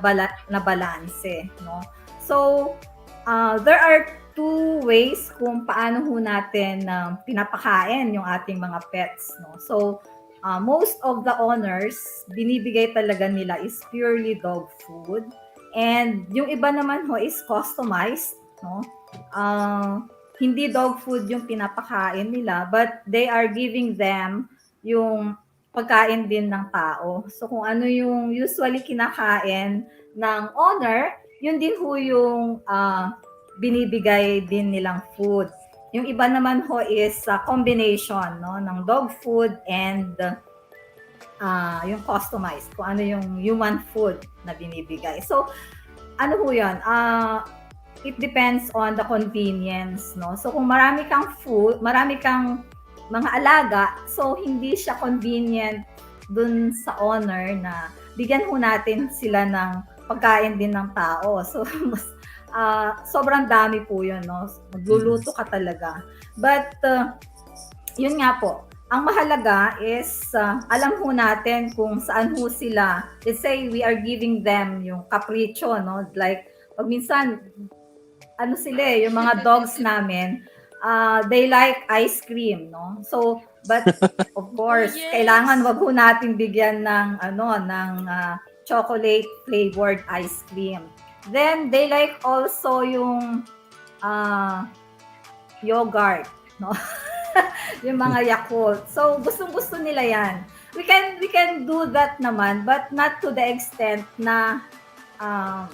balanse, no? So, there are two ways kung paano ho natin pinapakain yung ating mga pets, no? So, most of the owners, binibigay talaga nila is purely dog food. And yung iba naman ho is customized, no? Hindi dog food yung pinapakain nila, but they are giving them yung pagkain din ng tao. So kung ano yung usually kinakain ng owner, yun din ho yung binibigay din nilang food. Yung iba naman ho is combination, no, ng dog food and yung customized, kung ano yung human food na binibigay. So ano ho yun? It depends on the convenience, no? So kung marami kang food, marami kang mga alaga, so hindi siya convenient dun sa owner na bigyan ho natin sila ng pagkain din ng tao. So sobrang dami po yun, no? Magluluto ka talaga. But yun nga po, ang mahalaga is alam ho natin kung saan ho sila. Let's say we are giving them yung capricho, no? Like pag minsan yung mga dogs namin, they like ice cream, no? So, but of course, kailangan wag ho natin bigyan ng chocolate flavored ice cream. Then they like also yung yogurt, no? Yung mga Yakult. So, gustong-gusto nila 'yan. We can do that naman, but not to the extent na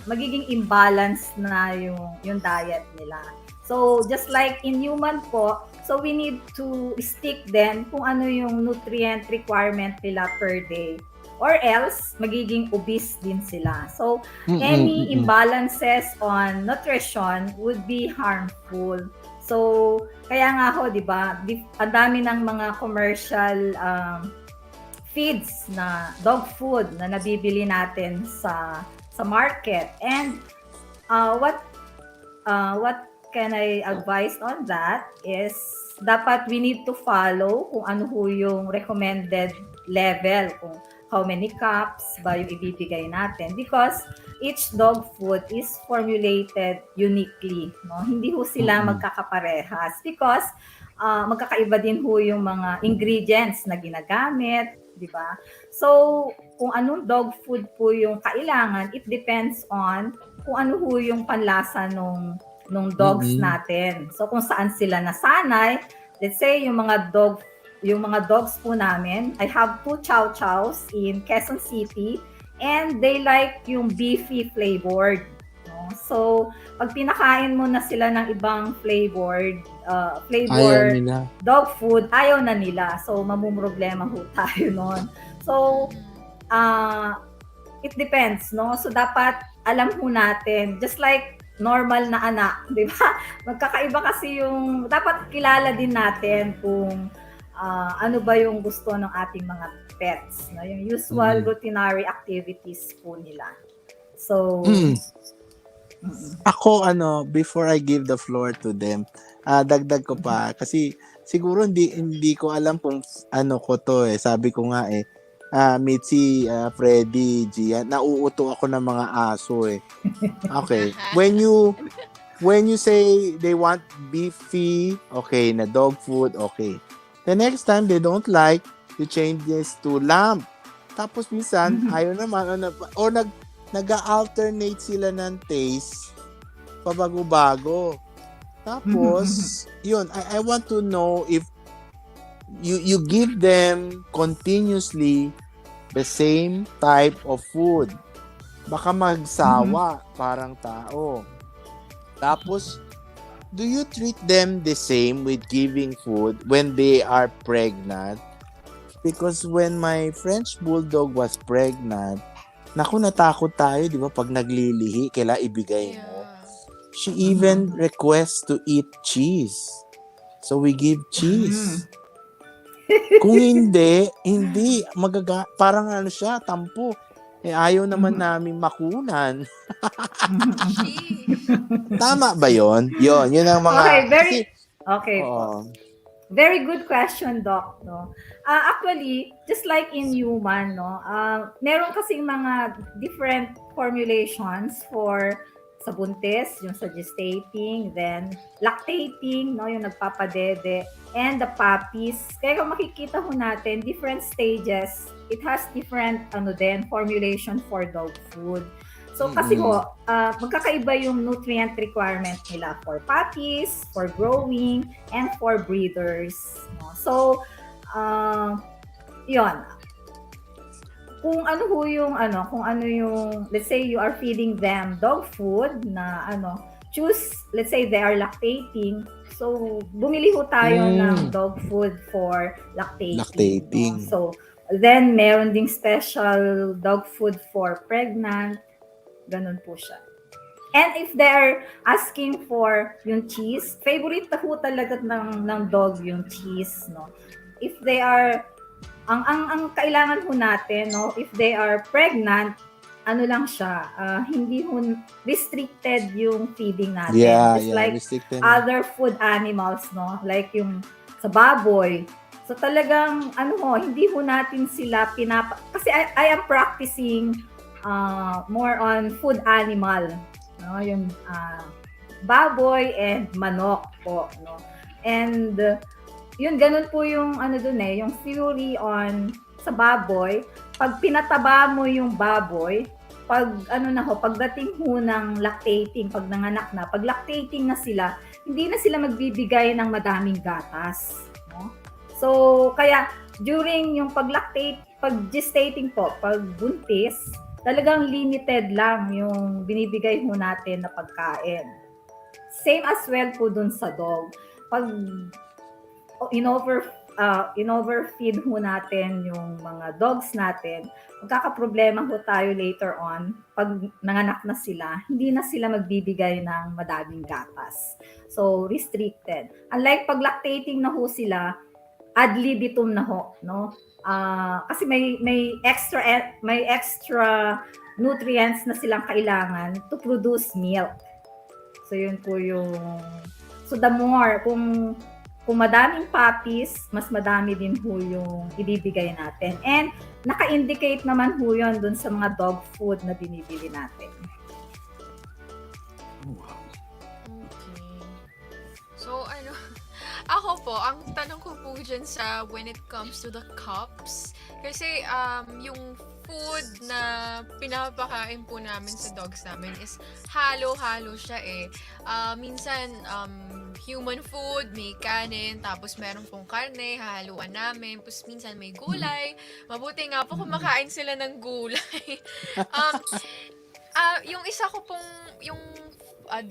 magiging imbalance na yung diet nila. So, just like in human po, so we need to stick then kung ano yung nutrient requirement nila per day. Or else, magiging obese din sila. So, any imbalances on nutrition would be harmful. So, kaya nga ho, di ba, ang dami ng mga commercial feeds na dog food na nabibili natin sa market. And what can I advise on that is dapat we need to follow kung ano ho yung recommended level. Kung how many cups ba yung ibibigay natin because each dog food is formulated uniquely, no? Hindi ho sila magkakaparehas because magkakaiba din ho yung mga ingredients na ginagamit, di ba? So, kung anong dog food po yung kailangan, it depends on kung ano ho yung panlasa nung dogs natin. So, kung saan sila nasanay, let's say yung mga dogs po namin, I have 2 chow chows in Quezon City and they like yung beefy flavored. No? So, pag pinakain mo na sila ng ibang flavor dog food, ayaw na nila. So, mamumroblema ho tayo nun. So, it depends, no? So, dapat alam ho natin, just like normal na anak, di ba? Magkakaiba kasi yung, dapat kilala din natin kung ano ba yung gusto ng ating mga pets, no? Yung usual routinary activities po nila. So, Ako, before I give the floor to them, dagdag ko pa. Kasi, siguro hindi ko alam kung ano ko to eh. Sabi ko nga eh, Mitzi, Freddy, Gia, nauuto ako ng mga aso eh. Okay. When you say they want beefy, okay, na dog food, okay. The next time they don't like, you change this to lamb. Tapos minsan, ayaw naman, or nag-alternate sila ng taste, pabago-bago. Tapos, yun, I want to know if you give them continuously the same type of food. Baka magsawa, parang tao. Tapos, do you treat them the same with giving food when they are pregnant? Because when my French Bulldog was pregnant, naku, natakot tayo, di ba? Pag naglilihi, kailangan ibigay mo. She even requests to eat cheese. So we give cheese. Kung hindi, parang ano siya, tampo. Eh, ayaw naman namin makunan. Tama ba yun? Yun ang mga... Okay po. Very good question, Doc. No? Actually, just like in human, no, meron kasing mga different formulations for sa buntis, yung sa gestating, then lactating, no, yung nagpapadede, and the puppies. Kaya kung makikita ho natin, different stages, it has different formulation for dog food. So kasi magkakaiba yung nutrient requirement nila for puppies, for growing, and for breeders. No? So, yun. Kung ano yung, let's say you are feeding them dog food na choose, let's say they are lactating, so bumili ho tayo ng dog food for lactating. No? So, then meron ding special dog food for pregnant, ganun po siya. And if they're asking for yung cheese, favorite na po talaga ng dog yung cheese, no? If they are, ang kailangan po natin, no? If they are pregnant, ano lang siya, hindi ho restricted yung feeding natin. Just like restricted. Other food animals, no? Like yung sa baboy. So talagang, hindi ho natin sila kasi I am practicing more on food animal, no, yung baboy and manok po, no. And yun, ganun po yung yung theory on sa baboy. Pag pinataba mo yung baboy, pagdating ho ng lactating, pag nanganak na, pag lactating na sila, hindi na sila magbibigay ng madaming gatas, no. So kaya during yung pag-gestating po, pag buntis, talagang limited lang yung binibigay ho natin na pagkain. Same as well po dun sa dog. Pag in-overfeed ho natin yung mga dogs natin, magkakaproblema ho tayo later on. Pag nanganak na sila, hindi na sila magbibigay ng madaming gatas. So, restricted. Unlike pag lactating na ho sila, ad libitum na ho, no? Kasi may extra nutrients na silang kailangan to produce milk. So yun po yung, so the more kung kung madaming puppies, mas madami din ho yung ibibigay natin. And naka-indicate naman ho yun dun sa mga dog food na binibili natin. Okay. So, ako po, ang tanong ko po dyan sa when it comes to the cups, kasi yung food na pinapakain po namin sa dogs namin is halo-halo siya eh. Minsan, human food, may kanin, tapos meron pong karne, hahaluan namin, tapos minsan may gulay. Mabuti nga po kumakain sila ng gulay. Yung isa ko pong, yung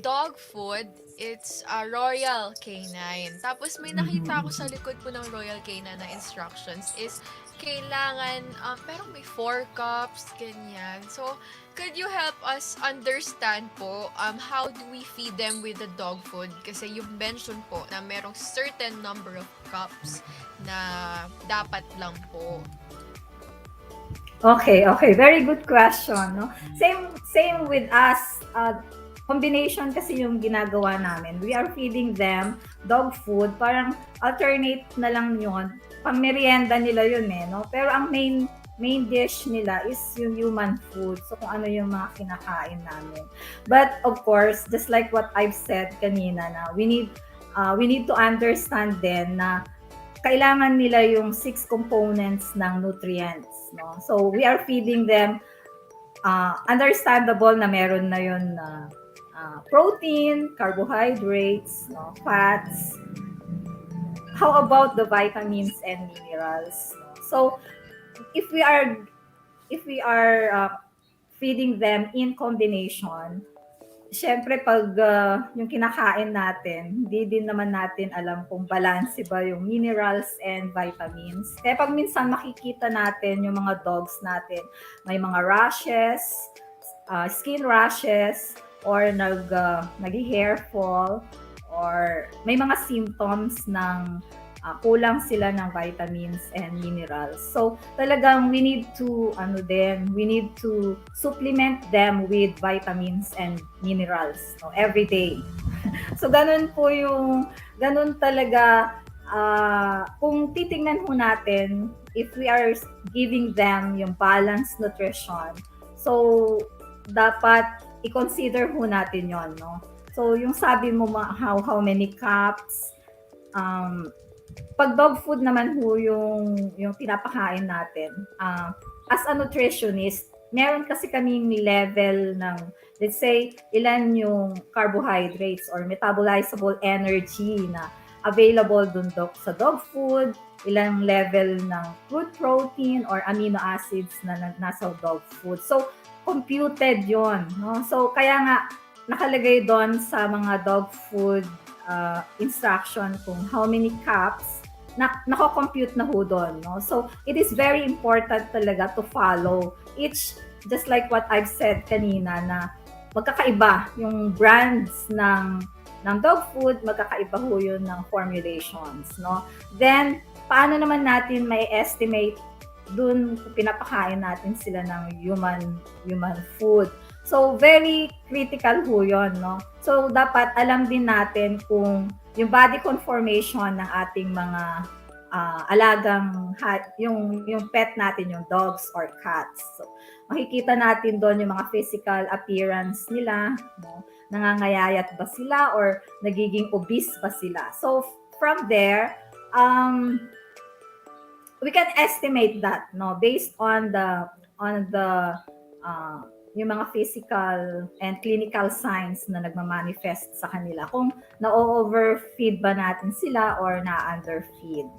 dog food, it's Royal Canine. Tapos may nakita ako sa likod po ng Royal Canine na instructions is kailangan, pero may 4 cups, ganyan. So, could you help us understand po how do we feed them with the dog food? Kasi you mentioned po na merong certain number of cups na dapat lang po. Okay. Very good question, no? Same with us. Combination kasi yung ginagawa namin. We are feeding them dog food. Parang alternate na lang yun. Pang-merienda nila yun eh, no? Pero ang main dish nila is yung human food. So, kung ano yung mga kinakain namin. But, of course, just like what I've said kanina na we need to understand then na kailangan nila yung 6 components ng nutrients, no? So, we are feeding them understandable na meron na yun na protein, carbohydrates, no, fats. How about the vitamins and minerals? No? So, if we are feeding them in combination, syempre pag yung kinakain natin, hindi din naman natin alam kung balance ba yung minerals and vitamins. Kaya pag minsan makikita natin yung mga dogs natin, may mga rashes, skin rashes, or nag-hair fall, or may mga symptoms ng kulang sila ng vitamins and minerals. So talagang we need to supplement them with vitamins and minerals, no, every day. So ganun talaga kung titingnan ho natin if we are giving them yung balanced nutrition. So dapat i-consider ho natin yon, no? So yung sabi mo how many cups, pag dog food naman ho yung pinapakain natin, as a nutritionist, meron kasi kaming level ng, let's say, ilan yung carbohydrates or metabolizable energy na available dun sa dog food, ilang level ng crude protein or amino acids na nasa dog food. So, computed yon, no? So, kaya nga, nakalagay doon sa mga dog food instruction kung how many cups, nako-compute na ho doon, no? So, it is very important talaga to follow each, just like what I've said kanina, na magkakaiba yung brands ng dog food, magkakaiba ho yun ng formulations, no? Then, paano naman natin may estimate dun kung pinapakain natin sila ng human food? So, very critical ho yun, no? So, dapat alam din natin kung yung body conformation ng ating mga alagang yung pet natin, yung dogs or cats. So, makikita natin doon yung mga physical appearance nila, no? Nangangayayat ba sila or nagiging obese ba sila? So, from there, we can estimate that, no, based on the yung mga physical and clinical signs na nagmamanifest sa kanila, kung na-overfeed ba natin sila or na-underfeed.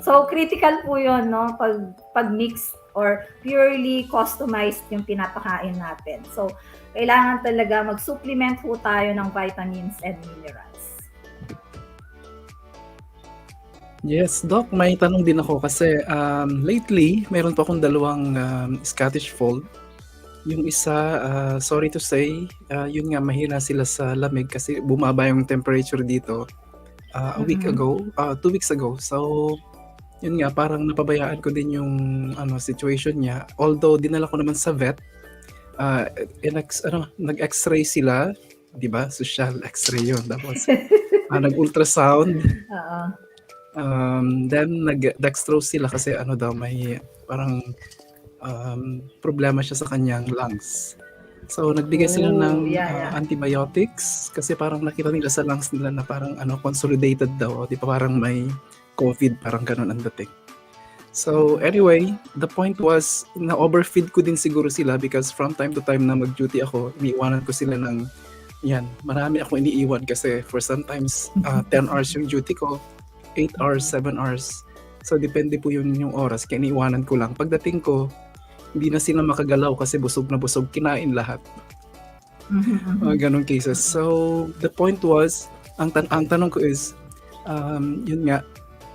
So critical po yun, no, pag mixed or purely customized yung pinapakain natin. So kailangan talaga mag-supplement po tayo ng vitamins and minerals. Yes, Doc, may tanong din ako kasi lately, meron pa akong dalawang Scottish Fold. Yung isa, sorry to say, yun nga, mahina sila sa lamig kasi bumaba yung temperature dito a week ago, 2 weeks ago. So, yun nga, parang napabayaan ko din yung situation niya. Although, dinala ko naman sa vet, nag-x-ray sila, di ba? Social x-ray yun. Tapos, Nag-ultrasound. Oo. Then nag-dextrose sila kasi ano daw may parang problema siya sa kanyang lungs. So nagbigay sila ng antibiotics kasi parang nakita nila sa lungs nila na parang consolidated daw, di pa parang may COVID, parang ganun ang dating. So anyway, the point was na overfeed ko din siguro sila because from time to time na mag-duty ako, iniiwanan ko sila ng marami ako iniiwan kasi for sometimes 10 hours yung duty ko, 8 hours, 7 hours. So depende po yun yung oras, kaya iniiwanan ko lang. Pagdating ko, hindi na sila makagalaw kasi busog na busog, kinain lahat. Mga ganong cases. So the point was, ang tanong ko is, yun nga,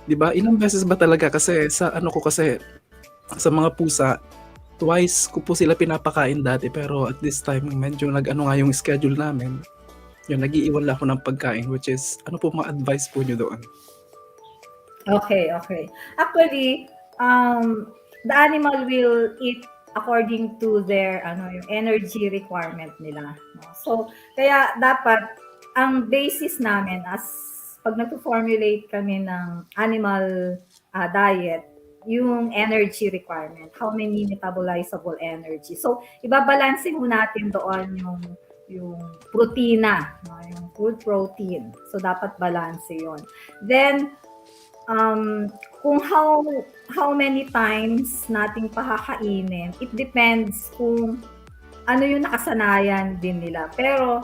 di ba, ilang beses ba talaga kasi sa sa mga pusa, twice ko po sila pinapakain dati pero at this time medyo nag-ano nga yung schedule namin. Yun, nag-iiwan lang ako ng pagkain, which is, ano po mga advice po nyo doon? Okay. Actually, the animal will eat according to their yung energy requirement nila. No? So, kaya dapat ang basis namin as pag nagpo-formulate kami ng animal diet, yung energy requirement, how many metabolizable energy. So, ibabalansin mo natin doon yung protina, no? Yung food protein. So, dapat balance yun. Then, kung how many times nating pakakainin, it depends kung ano yung nakasanayan din nila. Pero,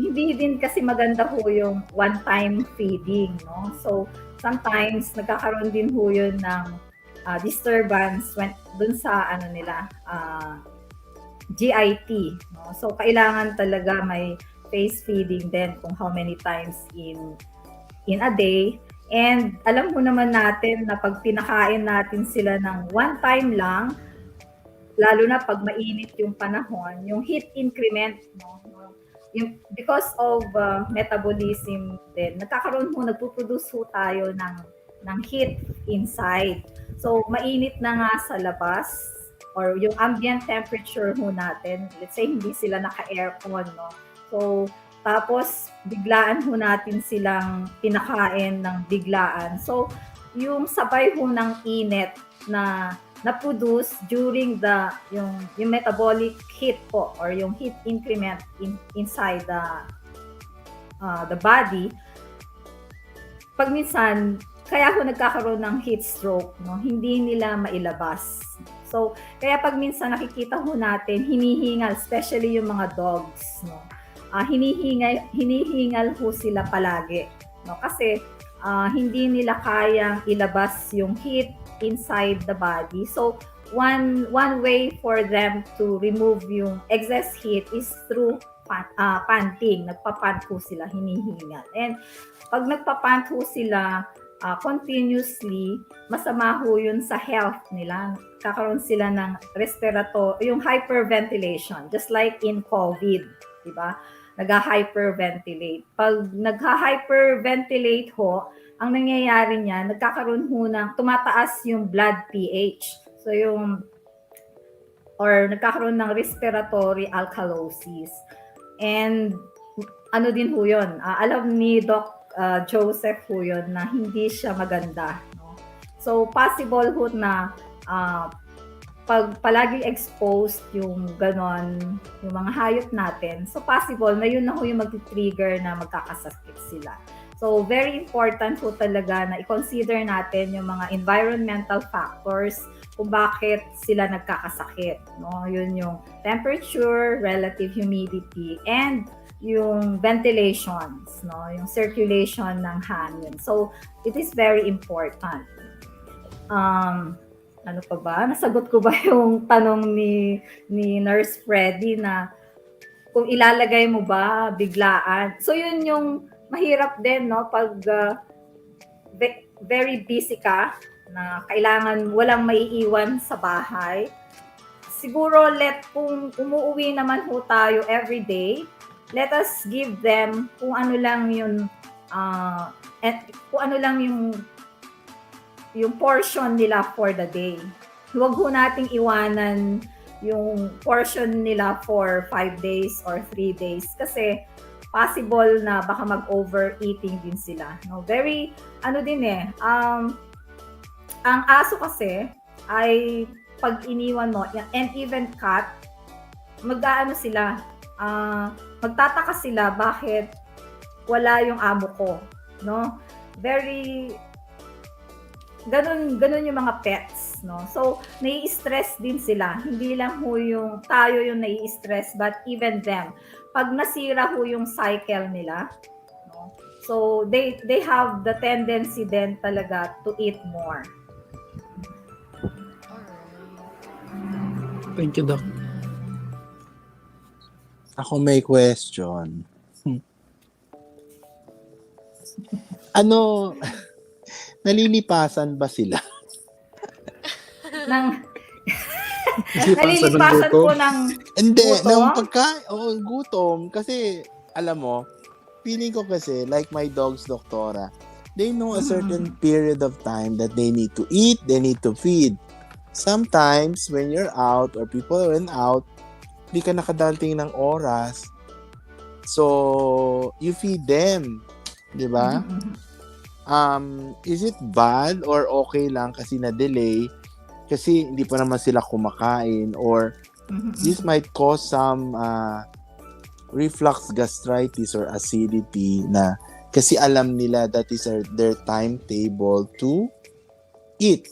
hindi din kasi maganda ho yung one-time feeding, no? So, sometimes nagkakaroon din ho yun ng disturbance dun sa GIT, no? So, kailangan talaga may face feeding din kung how many times in a day. And alam mo naman natin na pag pinakain natin sila ng one time lang, lalo na pag mainit yung panahon, yung heat increment, no? Because of metabolism din, nagpo-produce ho tayo ng heat inside. So, mainit na nga sa labas or yung ambient temperature ho natin, let's say hindi sila naka-aircon, no? So, tapos biglaan ho natin silang pinakain ng biglaan. So, yung sabay ho ng init na na-produce during yung metabolic heat po or yung heat increment inside the body, pag minsan, kaya ho nagkakaroon ng heat stroke, no? Hindi nila mailabas. So, kaya pag minsan nakikita ho natin, hinihingal, especially yung mga dogs, no? Hinihingal ho sila palagi, no? Kasi hindi nila kayang ilabas yung heat inside the body. So, one way for them to remove yung excess heat is through panting. Nagpapant ho sila, hinihingal. And pag nagpapant ho sila continuously, masama ho yun sa health nila. Kakaroon sila ng yung hyperventilation, just like in COVID, di ba? Nag-hyperventilate. Pag nag-hyperventilate ho, ang nangyayari niya, nagkakaroon ho ng tumataas yung blood pH. So nagkakaroon ng respiratory alkalosis. And ano din ho yun, alam ni Doc Joseph ho yun na hindi siya maganda. No? So possible ho na pag palagi exposed yung ganon, yung mga hayop natin, so possible na yun na ho yung mag-trigger na magkakasakit sila. So, very important po talaga na i-consider natin yung mga environmental factors kung bakit sila nagkakasakit. No? Yun yung temperature, relative humidity, and yung ventilations, no? Yung circulation ng hangin. So, it is very important. Ano pa ba? Nasagot ko ba yung tanong ni Nurse Freddy na kung ilalagay mo ba biglaan? So, yun yung mahirap din, no? Pag very busy ka, na kailangan walang maiiwan sa bahay. Siguro, kung umuwi naman ho tayo every day, let us give them kung ano lang yung portion nila for the day. Huwag ho nating iwanan yung portion nila for 5 days or 3 days kasi possible na baka mag-overeating din sila. No? Very, ano din ang aso kasi ay pag iniwan mo, and even cat, mag-aano sila, magtataka sila bakit wala yung amo ko, no? Very ganun yung mga pets, no? So, nai-stress din sila. Hindi lang ho yung tayo yung nai-stress, but even them. Pag nasira ho yung cycle nila, no? So, they have the tendency then talaga to eat more. Thank you, Doc. Ako may question. Ano, nalilipasan ba sila? Nalilipasan po ng Hindi, gutom? ng gutom. Kasi, alam mo, feeling ko kasi, like my dog's doktora, they know a certain period of time that they need to eat, they need to feed. Sometimes, when you're out, or people are out, di ka nakadating ng oras, so, you feed them. Di ba? Is it bad or okay lang kasi na-delay? Kasi hindi pa naman sila kumakain, or this might cause some reflux gastritis or acidity na kasi alam nila that is their timetable to eat.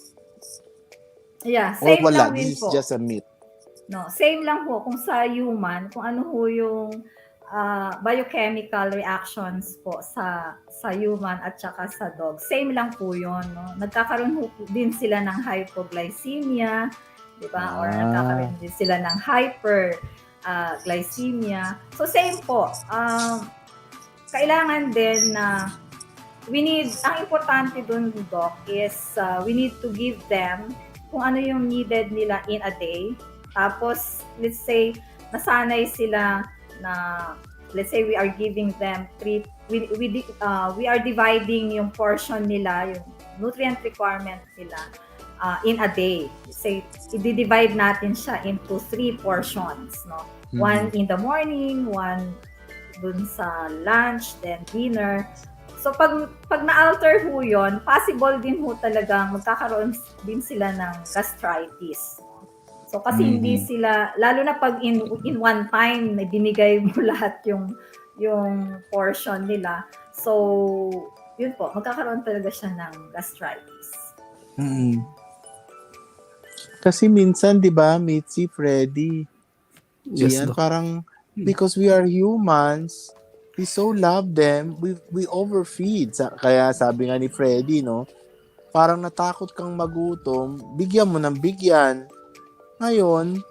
Yeah, Or same wala, lang din this is po. just a myth. No, same lang po kung sa human, kung ano ho yung biochemical reactions po sa human at saka sa dog. Same lang po yun. No? Nagkakaroon ho din sila ng hypoglycemia, di ba? Or nagkakaroon din sila ng hyperglycemia. So same po. Kailangan din na ang importante dun, Doc, is we need to give them kung ano yung needed nila in a day. Tapos, let's say, nasanay sila na, let's say, we are giving them we are dividing yung portion nila, yung nutrient requirement nila in a day. Say, i-divide natin siya into 3 portions, no? One in the morning, one dun sa lunch, then dinner. So, pag na-alter ho yun, possible din ho talagang magkakaroon din sila ng gastritis. So, kasi hindi sila, lalo na pag in one time, binigay mo lahat yung portion nila. So, yun po, magkakaroon talaga siya ng gastritis. Kasi minsan, di ba, Mitzi, Freddy, Yes, yan, Doc. parang, because we are humans, we so love them, we overfeed. Kaya sabi nga ni Freddy, no, parang natakot kang magutom, bigyan mo ng bigyan. Ngayon,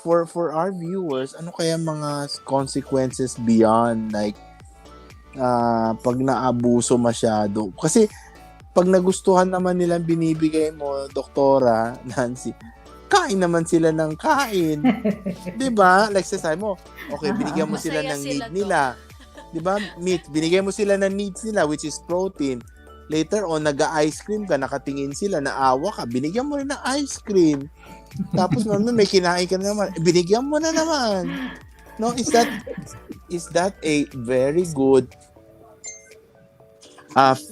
for our viewers, ano kaya mga consequences beyond, like, pag naabuso masyado? Kasi, pag nagustuhan naman nilang binibigay mo, Doktora Nancy, kain naman sila ng kain. Diba? Like sasabi mo, okay, binigyan mo sila ng need nila. Diba? Meat, binigyan mo sila ng needs nila, which is protein. Later on, nag-ice cream ka, nakatingin sila, naawa ka, binigyan mo rin ng ice cream. Tapos may kinain ka na naman, binigyan mo na naman. No, is that a very good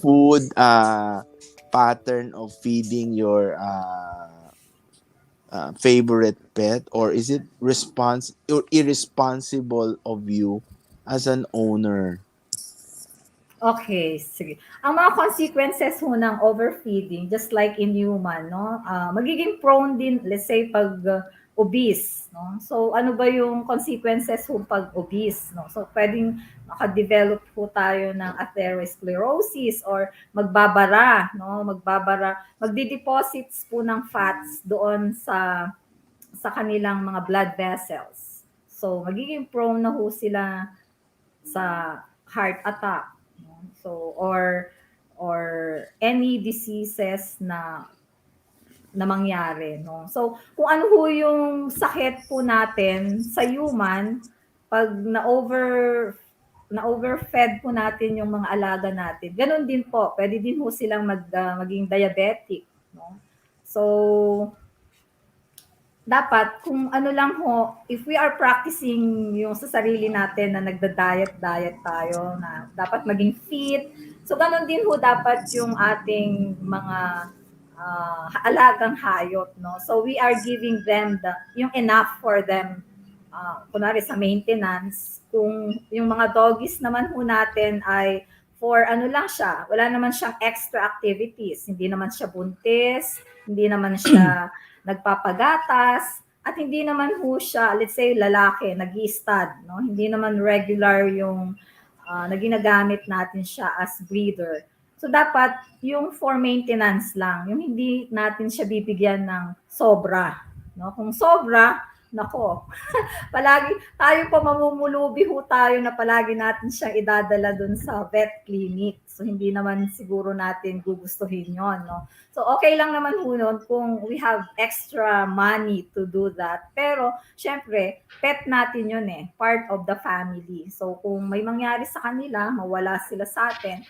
food pattern of feeding your favorite pet, or is it irresponsible of you as an owner? Okay, sige. Ang mga consequences ho ng overfeeding, just like in human, no? Magiging prone din, let's say, pag obese, no? So, ano ba yung consequences ho pag obese, no? So, pwedeng makadevelop po tayo ng atherosclerosis or magbabara, no? Magdi-deposits po ng fats doon sa kanilang mga blood vessels. So, magiging prone na ho sila sa heart attack. So, or any diseases na mangyari, no? So, kung ano ho yung sakit po natin sa human, pag na-overfed po natin yung mga alaga natin, ganun din po, pwede din ho silang maging diabetic, no? So, dapat kung ano lang ho, if we are practicing yung sa sarili natin na nagda-diet tayo, na dapat maging fit, so ganun din ho dapat yung ating mga alagang hayop, no? So we are giving them yung enough for them, kunwari sa maintenance. Kung yung mga doggies naman ho natin ay for ano lang siya, wala naman siyang extra activities, hindi naman siya buntis, hindi naman siya nagpapagatas, at hindi naman ho siya, let's say lalaki, nag-i-stud, no? Hindi naman regular yung na ginagamit natin siya as breeder. So dapat yung for maintenance lang, yung hindi natin siya bibigyan ng sobra, no? Kung sobra, nako, palagi tayo pa mamumulubi ho tayo na palagi natin siyang idadala dun sa vet clinic. So hindi naman siguro natin gugustuhin yon, no? So okay lang naman ho nun kung we have extra money to do that. Pero syempre, pet natin yun part of the family. So kung may mangyari sa kanila, mawala sila sa atin,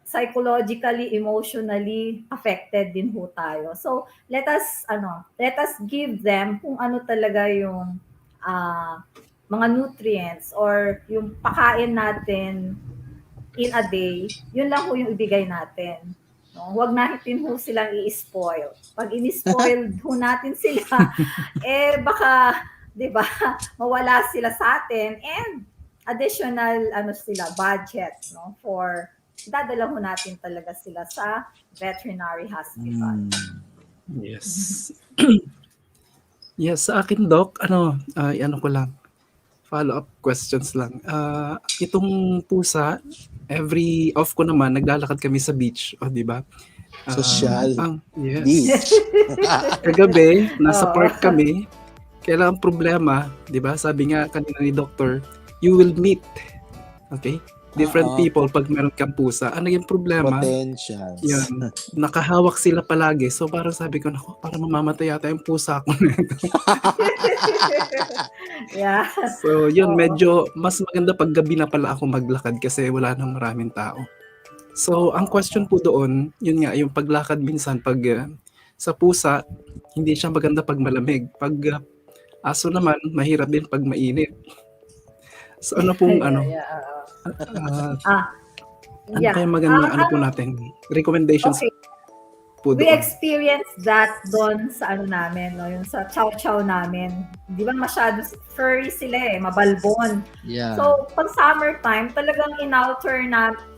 psychologically, emotionally affected din ho tayo. So, let us give them kung ano talaga yung mga nutrients or yung pakain natin in a day, yun lang ho yung ibigay natin. No? Huwag natin ho silang i-spoil. Pag in-spoil ho natin sila, baka, di ba, mawala sila sa atin and additional sila budget, no, for dadala ho natin talaga sila sa veterinary hospital. Yes. Yes, sa akin, Doc, ano ko lang, follow-up questions lang. Itong pusa, every off ko naman, naglalakad kami sa beach, di ba? Social. Yes. Beach. Kagabi, nasa park kami, kailangan problema, di ba? Sabi nga kanina ni Doctor, you will meet, okay? Different people pag meron kang pusa. Ano yung problema? Potentials. Yan. Nakahawak sila palagi. So parang sabi ko, naku, parang mamamatay yata yung pusa ko. Yeah. So yun, medyo mas maganda pag gabi na pala ako maglakad kasi wala nang maraming tao. So ang question po doon, yun nga, yung paglakad minsan pag sa pusa, hindi siya maganda pag malamig. Pag aso naman, mahirap din pag mainit. So ano pong ano kaya maganda po natin? Recommendations po doon. We experienced that doon sa namin, no? Yung sa chow-chow namin. Di ba masyado furry sila mabalbon. Yeah. So, pag summertime, talagang in-alter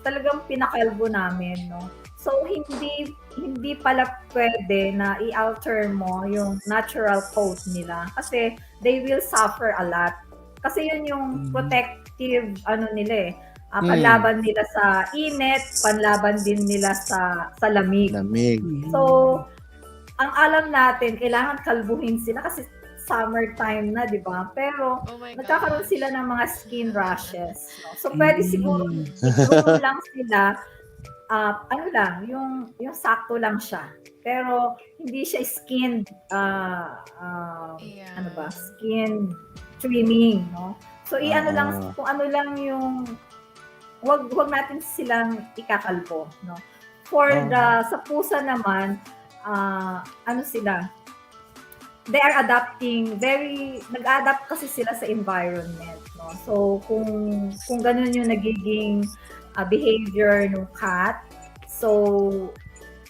talagang pinakalbo namin, no? So, hindi pala pwede na i-alter mo yung natural coat nila kasi they will suffer a lot. Kasi yun yung protective nila panlaban nila sa init, panlaban din nila sa lamig. So, ang alam natin, kailangan kalbuhin sila kasi summertime na, di ba? Pero, nagkakaroon sila ng mga skin rashes. No? So, pwede siguro, i-groom lang sila, yung sakto lang siya. Pero, hindi siya skin, skin trimming, no? So, lang, kung ano lang yung, wag natin silang ikakalbo, no? For sa pusa naman, sila, they are adapting, nag-adapt kasi sila sa environment, no? So, kung ganun yung nagiging behavior ng cat, so,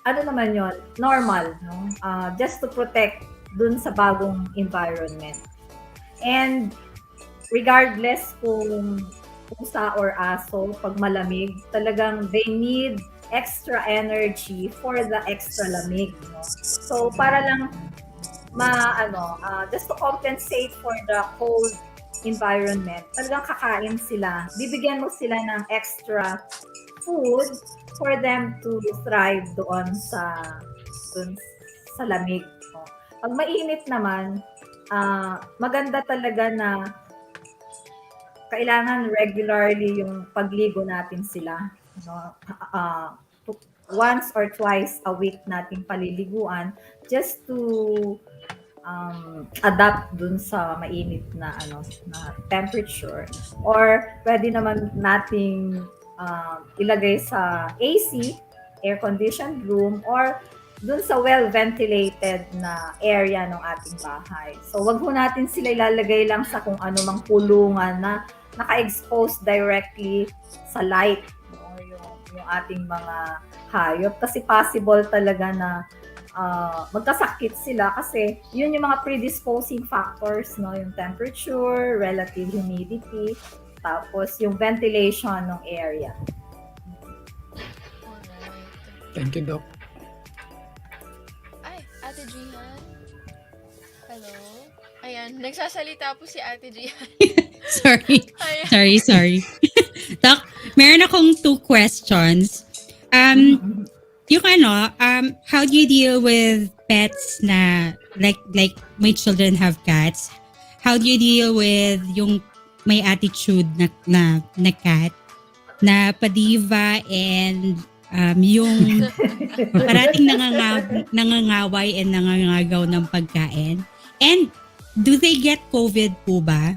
naman yon, normal, no? Just to protect dun sa bagong environment. And, regardless kung pusa or aso, pag malamig, talagang they need extra energy for the extra lamig. No? So, para lang just to compensate for the cold environment, talagang kakain sila. Bibigyan mo sila ng extra food for them to thrive doon sa lamig. No? Pag mainit naman, maganda talaga na kailangan regularly yung pagligo natin sila, no? Once or twice a week nating paliliguan just to adapt dun sa mainit na temperature, or pwede naman nating ilagay sa AC, air conditioned room, or dun sa well-ventilated na area ng ating bahay. So, wag ho natin sila ilalagay lang sa kung ano mang kulungan na naka-expose directly sa light, no? yung ating mga hayop. Kasi possible talaga na magkasakit sila kasi yun yung mga predisposing factors, no? Yung temperature, relative humidity, tapos yung ventilation ng area. Thank you, Doc. Ay, Ate Jihan. Hello. Ayan, nagsasalita po si Ate Jihan. Sorry. Doc, meron akong 2 questions. Yung how do you deal with pets na like my children have cats? How do you deal with yung may attitude na cat na padiva and yung parating nangangaway and nangangagaw ng pagkain? And do they get COVID po ba?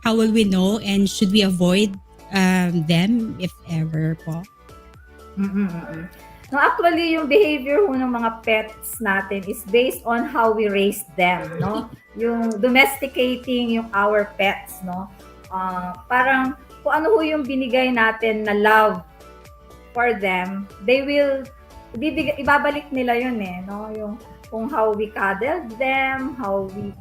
How will we know? And should we avoid them if ever po? No, actually, yung behavior ho ng mga pets natin is based on how we raise them, no? Yung domesticating yung our pets, no? Parang kung ano ho yung binigay natin na love for them, they will ibabalik nila yun no? Yung kung how we cuddled them,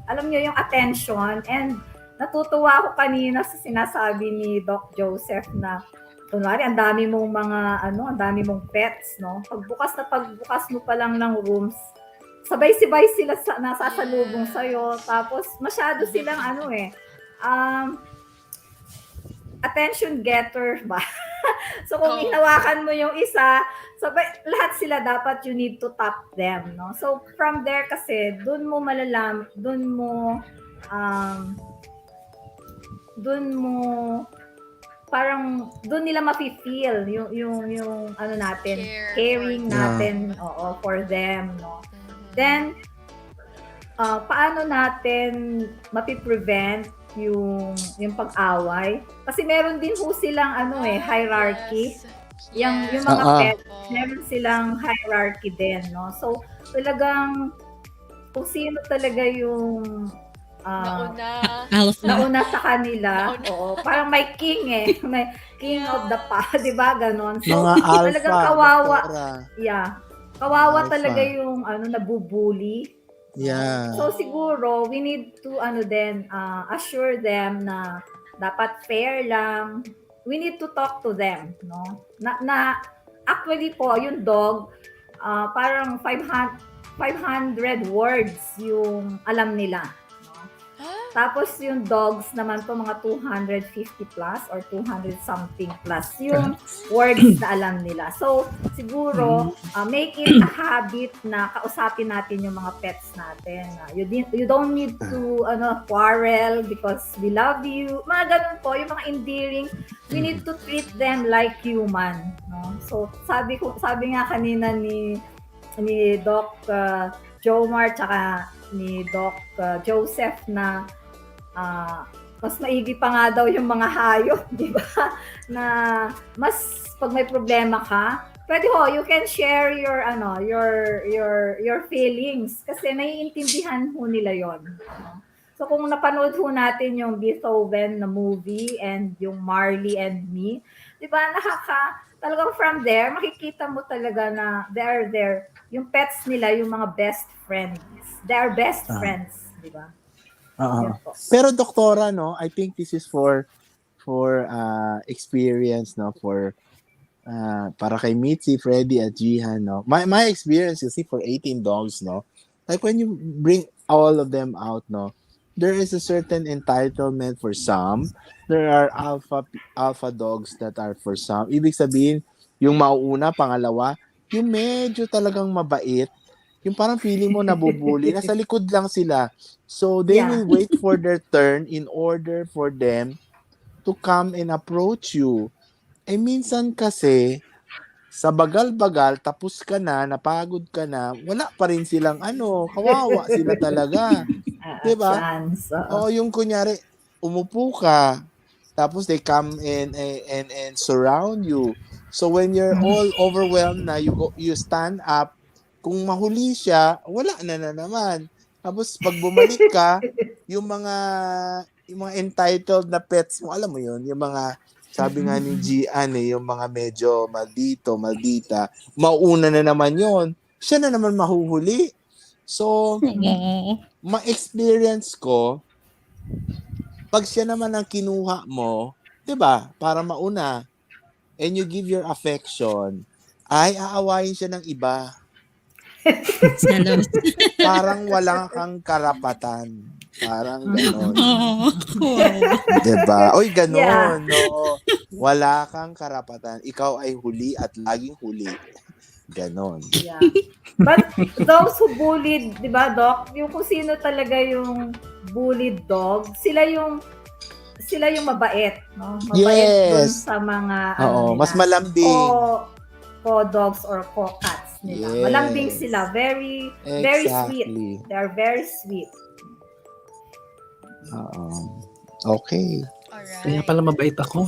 alam nyo yung attention, and natutuwa ako kanina sa sinasabi ni Doc Joseph na kunwari, ang dami mong pets, no? Pagbukas mo pa lang ng rooms, sabay-sabay sila nasasalubong sa'yo, tapos masyado silang attention getter ba? So kung hinawakan mo yung isa, sabay, lahat sila dapat you need to tap them, no? So from there kasi, dun mo parang doon nila mafe-feel yung ano natin, caring natin for them, no. Then paano natin mapi-prevent yung pag-away? Kasi meron din ho silang hierarchy. Yung mga pets, meron silang hierarchy din, no. So talagang kung sino talaga yung nauna sa kanila. Oo, parang may king may king of the pack, di ba? Ganon. So, talagang kawawa. Kawawa alpha talaga yung nabubuli. Yeah. So, siguro, we need to assure them na dapat fair lang. We need to talk to them, no? Na actually po, yung dog, parang 500 words yung alam nila. Tapos yung dogs naman po mga 250 plus or 200 something plus yung words na alam nila. So siguro make it a habit na kausapin natin yung mga pets natin. You don't need to quarrel because we love you. Mga ganun po, yung mga endearing, we need to treat them like human, no? So sabi nga kanina ni Doc Jomar tsaka ni Doc Joseph na mas maigi pa nga daw yung mga hayop, di ba? Na mas pag may problema ka, pwede you can share your feelings kasi naiintindihan ho nila yon. So kung napanood ho natin yung Beethoven na movie and yung Marley and Me, di ba talagang from there makikita mo talaga na they're yung pets nila yung mga best friends. They are best friends, di ba? Pero doktora, no, I think this is for experience, no, for para kay Mitzi, Freddy at Jihan, no. My experience, you see, for 18 dogs, no, like when you bring all of them out, no, there is a certain entitlement for some. There are alpha dogs that are for some. Ibig sabihin, yung mauuna, pangalawa, yung medyo talagang mabait, yung parang feeling mo nabubuli, nasa likod lang sila. So they will wait for their turn in order for them to come and approach you. Minsan kasi, sa bagal-bagal, tapos ka na, napagod ka na, wala pa rin silang kawawa sila talaga. Diba? Yung kunyari, umupo ka, tapos they come and surround you. So when you're all overwhelmed na, you stand up, kung mahuli siya, wala na naman. Tapos pag bumalik ka, yung mga entitled na pets mo, alam mo yun, yung mga sabi nga ni Gian yung mga medyo maldito, maldita, mauna na naman yon. Siya na naman mahuhuli. So, ma-experience ko, pag siya naman ang kinuha mo, 'di ba? Para mauna, and you give your affection, ay aawayin siya ng iba. Parang wala kang karapatan. Parang ganon. Diba? Oy, ganon. No. Wala kang karapatan. Ikaw ay huli at laging huli. Ganon. Yeah. But those who bullied, di ba, Doc? Yung kung sino talaga yung bullied dog, sila yung mabait, no? Mabait dun sa mga mas malambing. Co-dogs or co-cats nila. Yes. Malambing sila. Very, very sweet. They are very sweet. Okay. Alright. Kaya pala mabait ako.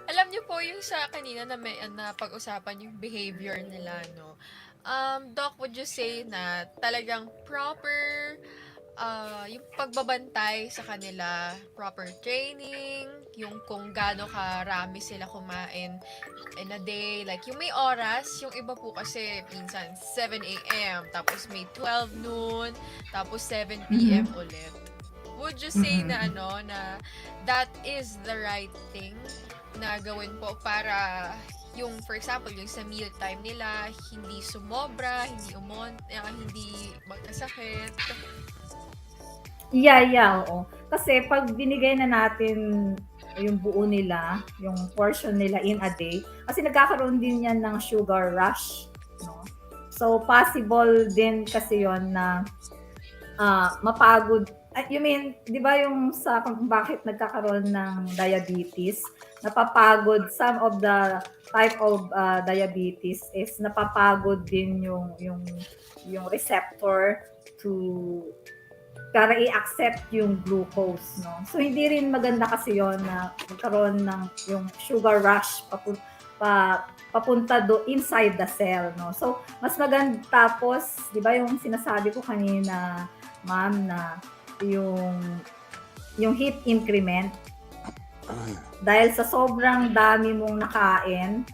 Alam niyo po yung sa kanina na may na pag-usapan yung behavior nila, no? Doc, would you say na talagang proper yung pagbabantay sa kanila, proper training, yung kung gaano karami sila kumain in a day, like yung may oras, yung iba po kasi minsan 7 a.m. tapos may 12 noon, tapos 7 p.m. ulit. Would you say na na that is the right thing na gawin po para yung, for example, yung sa meal time nila, hindi sumobra, hindi magkasakit? Yeah, oo. Kasi pag binigay na natin yung buo nila, yung portion nila in a day, kasi nagkakaroon din yan ng sugar rush, no? So, possible din kasi yon na mapagod. You mean, di ba yung sa kung bakit nagkakaroon ng diabetes, napapagod, some of the type of diabetes is napapagod din yung receptor para i-accept yung glucose, no? So, hindi rin maganda kasi yon na magkaroon ng yung sugar rush papunta inside the cell, no? So, mas maganda, tapos, di ba yung sinasabi ko kanina, ma'am, na yung heat increment, dahil sa sobrang dami mong nakain,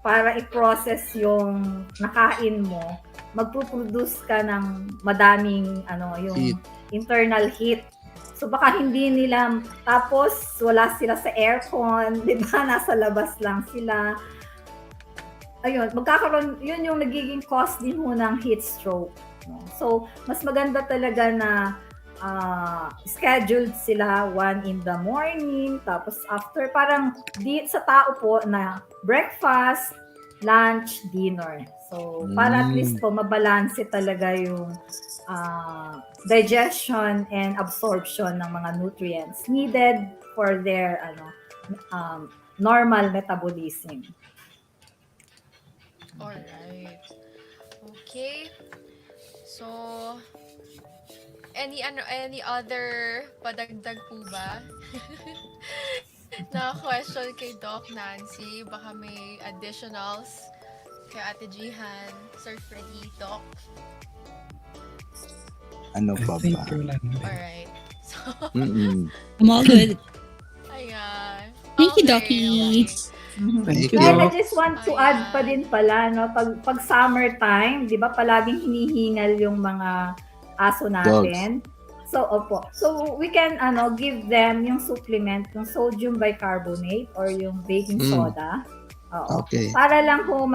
para i-process yung nakain mo, magpuproduce ka ng madaming yung heat. Internal heat. So baka hindi nila, tapos wala sila sa aircon, di ba? Nasa labas lang sila. Ayun, magkakaroon, yun yung nagiging cause din ho ng heat stroke. No? So, mas maganda talaga na scheduled sila 1 in the morning, tapos after, parang sa tao po na breakfast, lunch, dinner. So, para at least po mabalanse talaga yung digestion and absorption ng mga nutrients needed for their normal metabolism. Alright. Okay. So, any other padagdag po ba? Na question kay Doc Nancy, baka may additionals kay Ate Jihan, Sir Freddy, Doc. Ano pa ba? Alright. So, I'm all good. Ayan. Thank you, Docky. Thank you. And I just want to add pa din pala, no, pag summertime, di ba, palaging hinihingal yung mga aso natin. Dogs. So, opo. So, we can give them yung supplement, yung sodium bicarbonate or yung baking soda. Oo. Okay. Para lang po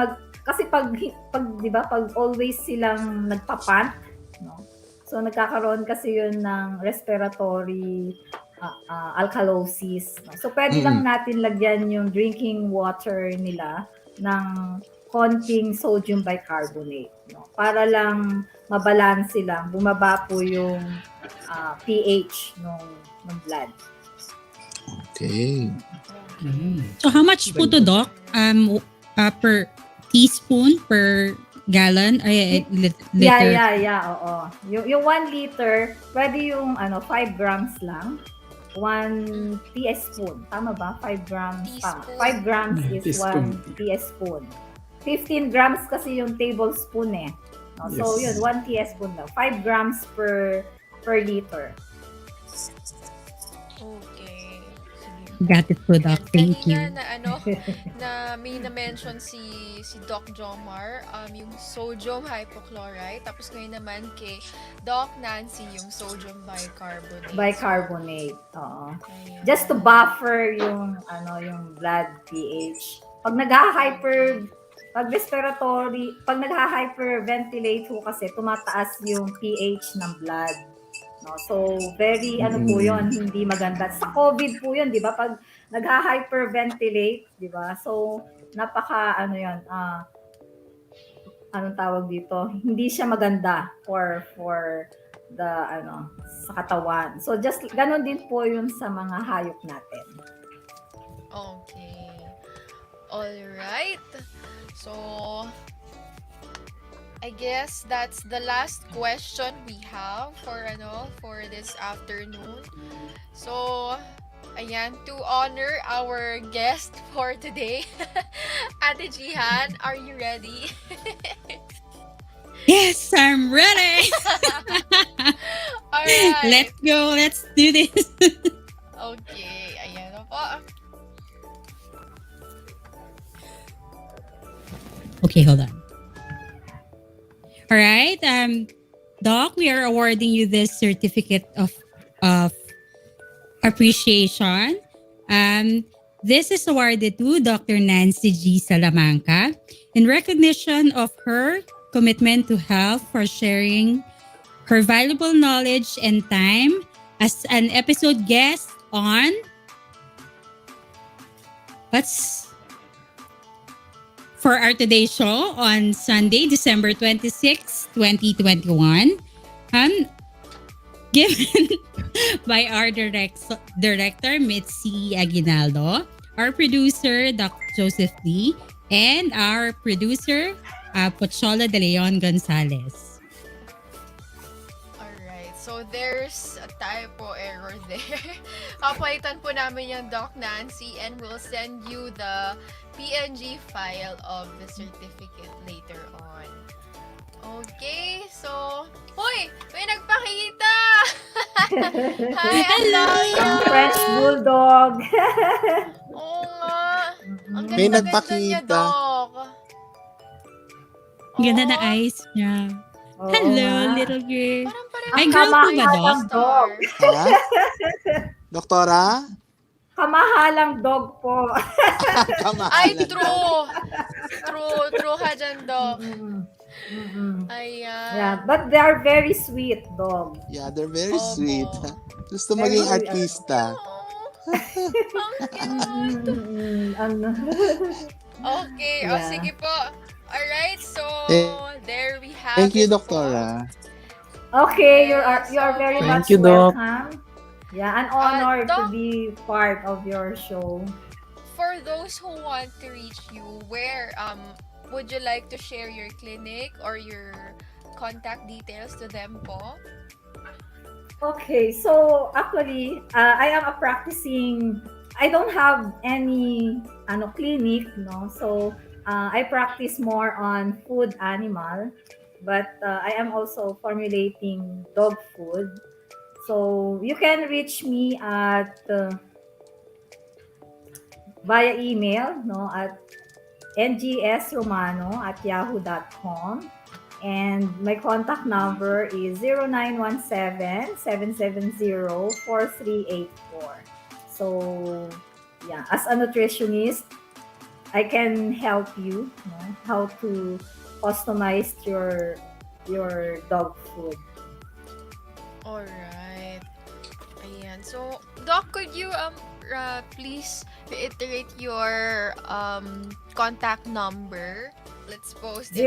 kasi pag di ba, pag always silang nagpapant, no? So, nagkakaroon kasi yun ng respiratory alkalosis. No? So, pwede lang natin lagyan yung drinking water nila ng konting sodium bicarbonate. No? Para lang mabalanse lang, bumaba po yung pH ng blood. Okay. So, how much po to, Doc? Per teaspoon, per gallon? Liter? Yeah, oo. Yung 1 liter, pwede yung 5 grams lang. 1 teaspoon. Tama ba? 5 grams. Tama. Teaspoon. 5 grams is Teaspoon. 1 teaspoon. 15 grams kasi yung tablespoon eh. No? So Yes. yun, 1 teaspoon daw. 5 grams per liter. Okay. Sige. Got it po, Doc. Thank Kanina you. na may na-mention si Doc Jomar, yung sodium hypochlorite. Tapos ngayon naman kay Doc Nancy, yung sodium bicarbonate. Bicarbonate. Oo. Ayan. Just to buffer yung yung blood pH. Pag pag nagha-hyperventilate ho kasi tumataas yung pH ng blood. No? So, very, po yun, hindi maganda. Sa COVID po yun, di ba? Pag nagha-hyperventilate, di ba? So, napaka, anong tawag dito? Hindi siya maganda for the, sa katawan. So, just, ganun din po yun sa mga hayop natin. Okay. Alright. So, I guess that's the last question we have for this afternoon. So, ayan, to honor our guest for today, Ate Jihan, are you ready? Yes, I'm ready. Alright. Let's go. Let's do this. Okay, ayan na po. Okay, hold on. All right, Doc, we are awarding you this certificate of appreciation. This is awarded to Dr. Nancy G. Salamanca in recognition of her commitment to health, for sharing her valuable knowledge and time as an episode guest on for our today's show on Sunday, December 26, 2021. Given by our director, Mitzi Aguinaldo, our producer, Dr. Joseph Lee, and our producer, Pocholo de Leon Gonzales. Alright, so there's a typo error there. Papalitan po namin yung Doc Nancy and we'll send you the PNG file of the certificate later on. Okay, so... Hoy! May nagpakita! Hi, hello! Ang French Bulldog. Oo nga. Ang May ganda-ganda niya, nagpakita. Doc. Ganda na eyes niya. Oo Hello, nga. little girl. Ay, Ang girl po ba, kamahalang Doc? dog. Ha? Doktora? Kamahalang dog po. Ay, true! True ka dyan, Doc. Ayan. Yeah, but they are very sweet dog. Yeah, they're very Opo. sweet. Gusto Very maging sweet. artista. Okay, Yeah. sige po. Alright, so there we have Thank you, it po. Doktora. Okay, you are very Thank much you, Doc. welcome. Yeah, an honor to Doc, be part of your show. for those who want to reach you, where would you like to share your clinic or your contact details to them po? Okay, so actually, I am a practicing. I don't have any clinic, no. So I practice more on food animal, but I am also formulating dog food. So you can reach me at via email, no, at ngsromano@yahoo.com. And my contact number is 0917-770-4384. So, yeah, as a nutritionist, I can help you, how to customize your dog food. Alright. Ayan. So, Doc, could you please reiterate your contact number? Let's post it.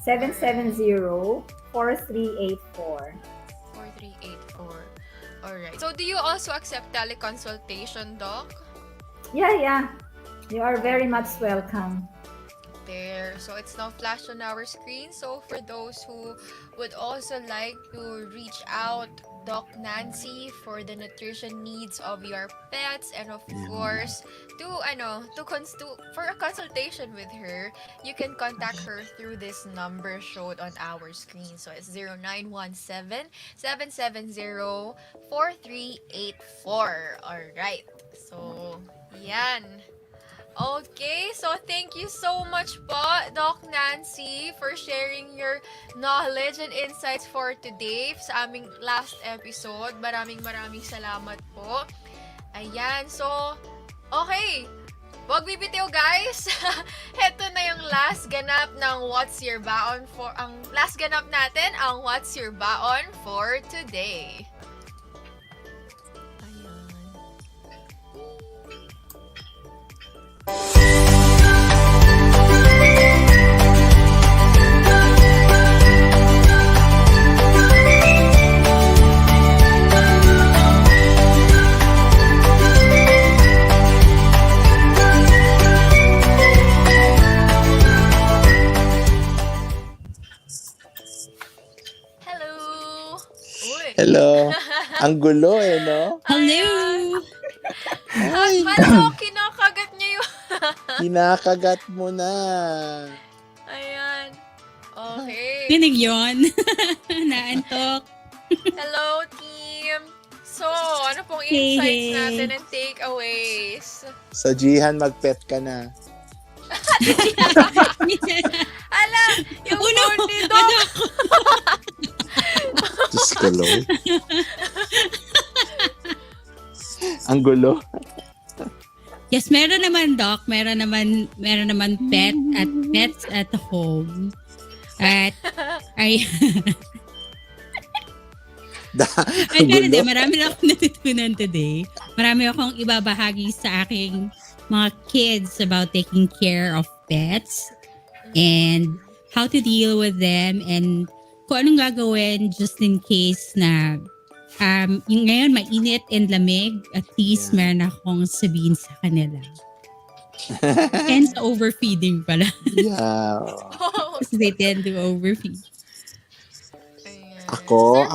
0917-770-4384. 4384. Alright. So, do you also accept teleconsultation, Doc? Yeah. You are very much welcome. There. So, it's now flashed on our screen. So, for those who would also like to reach out Doc Nancy for the nutrition needs of your pets, and of course, for a consultation with her, you can contact her through this number showed on our screen. So it's 0917-770-4384. Alright. So, yan. Okay, so thank you so much po, Doc Nancy, for sharing your knowledge and insights for today sa aming last episode. Maraming salamat po. Ayan, so, okay. Wag bibitiw, guys. Heto na yung last ganap ng What's Your Baon for, ang last ganap natin, ang What's Your Baon for today. Hello. Ang gulo no? Hello. Paano kinakagat niya yung... Kinakagat mo na. Ayan. Okay. Tinig yun. Naantok. Hello, team. So, ano pong insights natin and takeaways? Sa Jihan, mag-pet ka na. Ala, yung phone ni Doc. Diyos ko, Lord. Ang gulo. Yes, meron naman, Doc. Meron naman pets at home. At ay marami na akong natutunan today. Marami akong ibabahagi sa aking mga kids about taking care of pets and how to deal with them and kung anong gagawin just in case na yung ngayon mainit and lamig, at least meron akong sabihin sa kanila. And sa overfeeding pala. Yeah. Kasi they tend to overfeed. Ako,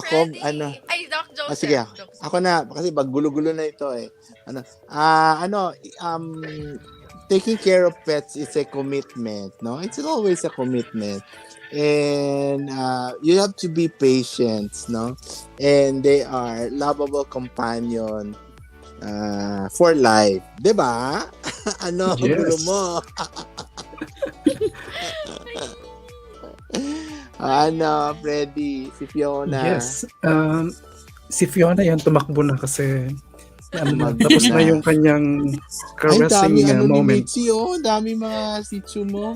Ay, Doc Joseph. sige, ako na, kasi gulo-gulo na ito eh. Taking care of pets is a commitment, no? It's always a commitment. And you have to be patient, no? And they are lovable companion for life. Diba? Yes. Gulo mo? Freddy, si Fiona. Yes. Si Fiona yan, tumakbo na kasi tapos na yung kanyang caressing moment. Dami mga sitsu mo.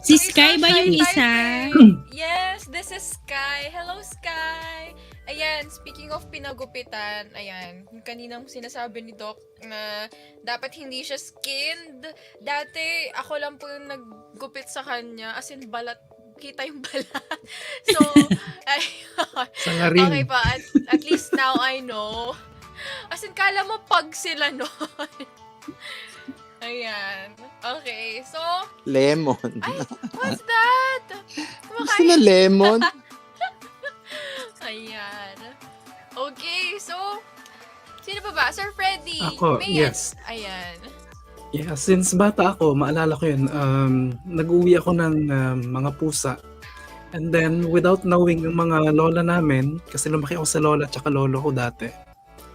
Si Sky ba yung isa? Yes, this is Sky. Hello, Sky. Ayan, speaking of pinagupitan, ayan, yung kaninang sinasabi ni Doc na dapat hindi siya skinned. Dati, ako lang po yung naggupit sa kanya, as in balat, kita yung balat. So, ayun. Okay pa, at least now I know. As in, kala mo pag sila noon. Ayan. Okay, so... Lemon. Ay, what's that? Gusto na lemon? Ayan. Okay, so... Sino pa ba? Sir Freddy. Ako, yes. Ayan. Yeah, since bata ako, maalala ko yun, nag-uwi ako ng mga pusa. And then, without knowing yung mga lola namin, kasi lumaki ako sa lola at lolo ko dati.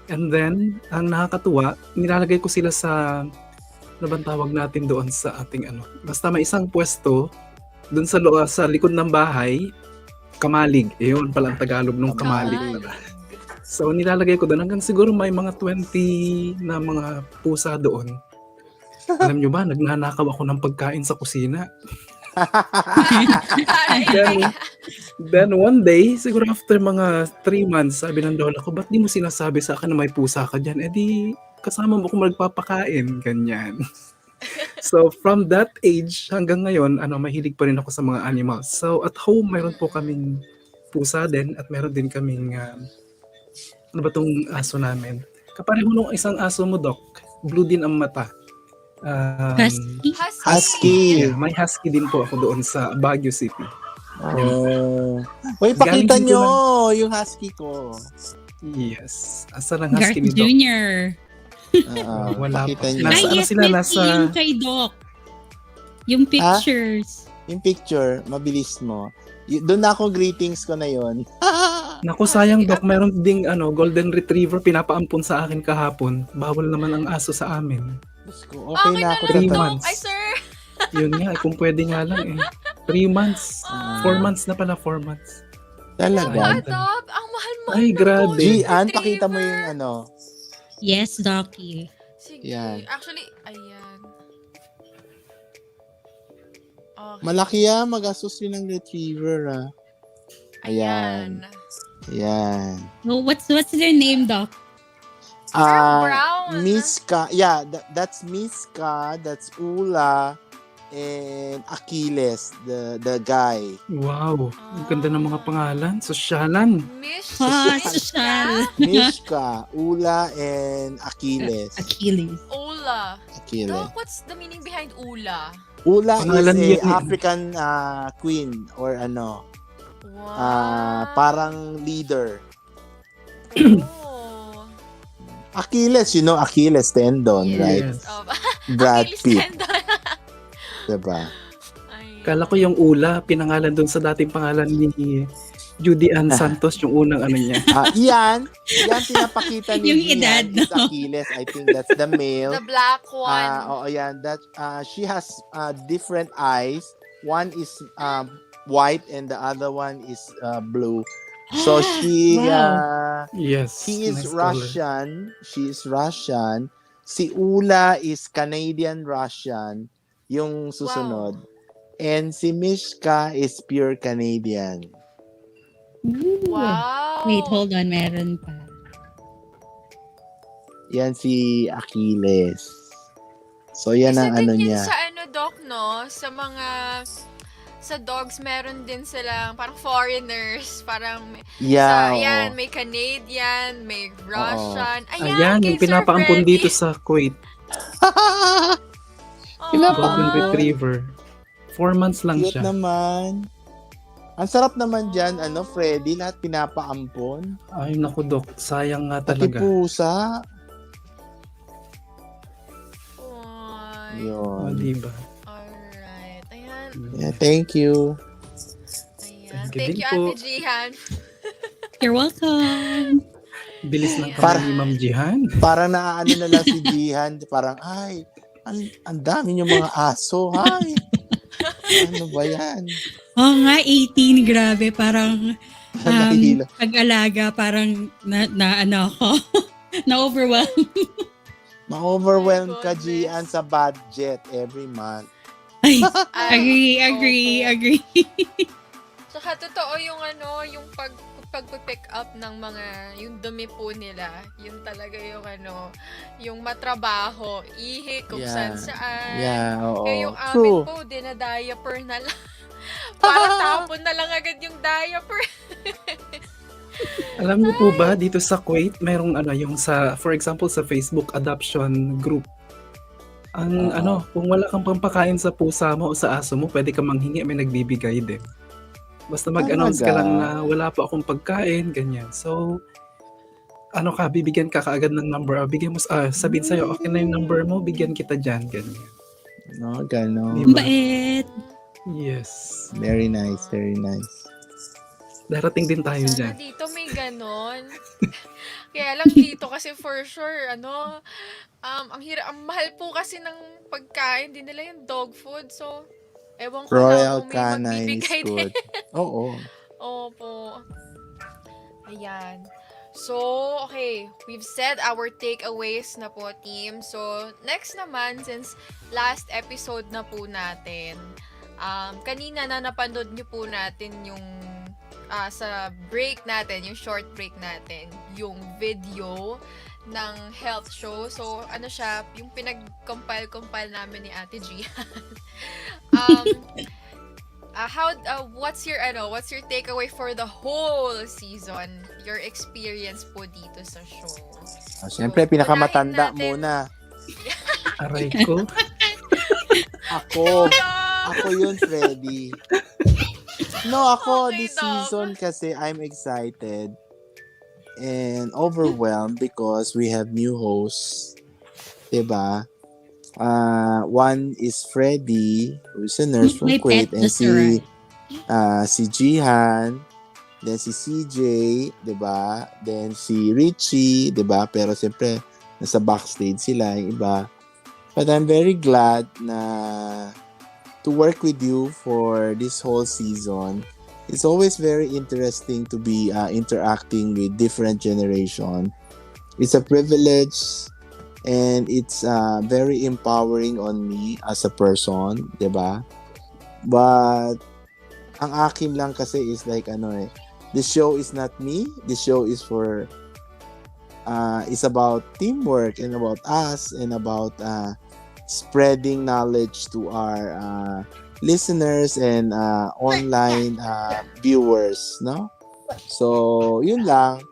And then, ang nakakatuwa, nilalagay ko sila sa, ano bang tawag natin doon sa ating basta may isang pwesto, doon sa likod ng bahay, kamalig. Yun pala ang Tagalog ng kamalig. So, nilalagay ko doon hanggang siguro may mga 20 na mga pusa doon. Alam nyo ba, nagnanakaw ako ng pagkain sa kusina. Then one day, siguro after mga 3 months, sabi ng lola ko, ba't di mo sinasabi sa akin na may pusa ka dyan? Eh di, kasama mo kung magpapakain, ganyan. So from that age hanggang ngayon, mahilig pa rin ako sa mga animals. So at home, mayroon po kaming pusa din at meron din kaming, ano ba tong aso namin? Kapareho nung isang aso mo, Doc, blue din ang mata. Husky? Husky. Yeah, may husky din po ako doon sa Baguio City. Oh. Uy, pakita Galing din nyo ko yung husky ko. Yes. Asa lang Garth husky ni Doc? Jr. Wala Pakita pa. nyo. Nasa ano yes, sila? Mitzi, Nasa... yung kay Doc. Yung pictures. Yung picture, mabilis mo. Doon na ako greetings ko na yon. Naku, sayang Doc, meron ding golden retriever pinapaampon sa akin kahapon. Bawal naman ang aso sa amin. Okay na ako. 3 months. Ay, sir! Yun nga, kung pwede nga lang 3 months. 4 months na pala, 4 months. Talaga? Adopt? Ang mahal-mahal Ay, grabe. Gian, pakita mo yung Yes, Docky. Sige. Yan. Actually, ayan. Okay. Malaki mag-asos yun ng retriever Ayan. Ayan. Oh, what's their name, Doc? brown. Miska. Yeah, that's Miska, that's Ula, and Achilles, the guy. Wow, ang ganda ng mga pangalan. Sosyalan. Social. Mishka, Ula, and Achilles. Achilles. Ula. Achilles. Doc, what's the meaning behind Ula? Ula Pangalan is niya. a African queen or Wow. parang leader. Oh. Achilles, you know Achilles tendon, right? Yes. Brad Achilles Pitt. tendon. Diba? Kala ko yung Ula, pinangalan doon sa dating pangalan ni Judy Ann Santos, yung unang niya. Yan pinapakita ni Yung Gian edad, is no? Achilles. I think that's the male. The black one. Oo, yan. That, she has different eyes. One is white and the other one is blue. So she, Yes. he is nice color. Russian. She is Russian. Si Ula is Canadian-Russian. Yung susunod. And si Mishka is pure Canadian. Wow. Wait, hold on. Meron pa. Yan si Achilles. So yan ang Isa din yun niya. sa Doc, no? Sa mga... Sa dogs, meron din silang parang foreigners. Parang Yeah, yan, may Canadian, may Russian. Ayan, kay yung pinapaampon Sir dito sa Kuwait. Golden Retriever. 4 months lang Cute siya. naman. Ang sarap naman dyan, Freddy, lahat pinapaampon. Ay, naku Doc, sayang nga Pati talaga. pusa. Freddy. Yun. Diba? Alright. Ayan. Yeah, thank you. Ayan. Thank you Thank din you, po. Ate Jihan. You're welcome. Bilis ng kamay ni Ma'am Jihan. Parang naaano na lang si Jihan. Parang, ay, ang dami yung mga aso. Ay, ano ba yan? Oo nga, 18. Grabe, parang Nahihilo. pag-alaga, parang na ako. Na-overwhelm. Ma-overwhelm ka, Jihan, sa budget every month. Ay, agree. Saka totoo yung yung pag-pick up ng mga, yung dumi po nila, yun talaga yung yung matrabaho, ihi kung saan. Yeah, oo. Kaya yung amin True. po, dinadiaper na lang. Para tapon na lang agad yung diaper. Alam niyo po ba, dito sa Kuwait, merong yung for example, sa Facebook adoption group. Ang kung wala kang pampakain sa pusa mo o sa aso mo, pwede ka manghingi, may nagbibigay din. Basta mag-announce ka lang na wala pa akong pagkain, ganyan. So, bibigyan ka kaagad ng number. Bigyan mo, sabihin sa'yo, okay na yung number mo, bigyan kita dyan, ganyan. No, gano'n. Diba? Bait. Yes. Very nice, very nice. Darating din tayo dyan. Dito may ganon. Kaya lang dito kasi for sure, ang mahal po kasi ng pagkain, din nila yung dog food. So, ewan ko Royal lang kung may Canine magbibigay is good. din. Oo. Opo. Ayan. So, okay. We've said our takeaways na po, team. So, next naman, since last episode na po natin, kanina na napanood nyo po natin yung sa break natin, yung short break natin, yung video ng health show. So, siya, yung pinag-compile namin ni Ate G. What's your takeaway for the whole season? Your experience po dito sa show. Siyempre, pinakamatanda muna. Aray ko. Ako yun, Freddy. No, ako Okay, this Doc. season kasi I'm excited and overwhelmed because we have new hosts, 'di ba? One is Freddy, who's a nurse from My pet Kuwait, and just arrived. si Jihan, then si CJ, 'di ba? Then si Richie, 'di ba? Pero siyempre nasa backstage sila yung iba. But I'm very glad na to work with you for this whole season. It's always very interesting to be interacting with different generation. It's a privilege and it's very empowering on me as a person, 'di ba? But ang akin lang kasi is like the show is not me. The show is for it's about teamwork and about us and about spreading knowledge to our listeners and online viewers, no? So, yun lang.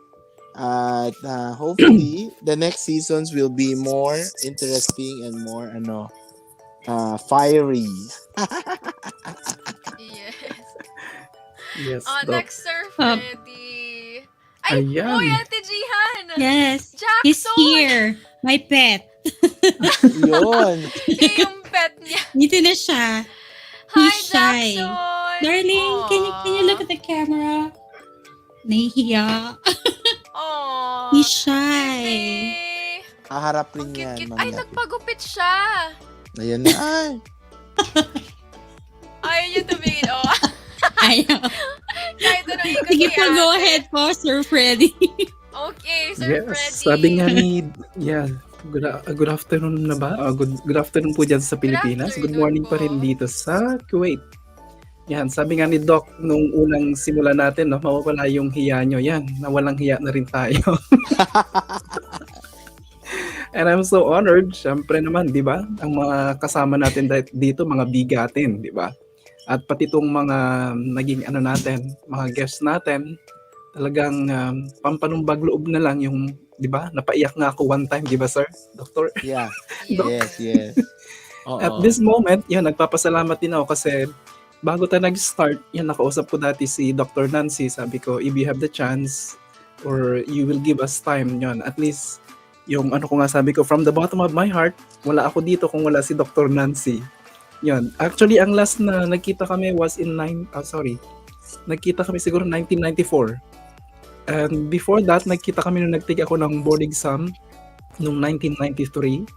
At hopefully, the next seasons will be more interesting and more fiery. Yes. Yes, Doc. Next, Sir Freddy. Ay, Ayan. uy, Ate Jihan! Yes, Jackson! he's here. My pet. Yun. Yung pet niya. Dito na siya. Hi, He's shy. Jackson! Darling, can you look at the camera? Nahihiya. Aww. He's shy. Haharap rin yan. Cute. Ay, mamaya. nagpagupit siya. Ayan na. Ay. Ayaw niya tumingin. Oh. Ayaw. Kahit anong ikot Sige ni po, go ate. ahead po, Sir Freddy. Okay, Sir Yes, Freddy. sabi nga ni, good afternoon na ba? Good afternoon po dyan sa Pilipinas. Good morning pa rin dito sa Kuwait. Yan, sabi nga ni Doc nung unang simula natin, no, mawawala yung hiya nyo. Yan, nawalang hiya na rin tayo. And I'm so honored, syempre naman, di ba? Ang mga kasama natin dito, mga bigatin, di ba? At pati itong mga naging natin, mga guests natin, talagang pampanumbag loob na lang yung, di ba? Napaiyak nga ako one time, di ba, sir? Doctor? Yeah. Doc? Yes. At this moment, yan, nagpapasalamat din ako kasi bago tayo nag-start, yan, nakausap ko dati si Dr. Nancy. Sabi ko, if you have the chance or you will give us time, yun, at least, yung ko nga sabi ko, from the bottom of my heart, wala ako dito kung wala si Dr. Nancy. Yun. Actually, ang last na nagkita kami was in nagkita kami siguro 1994. And before that, nagkita kami nung nag-take ako ng board exam noong 1993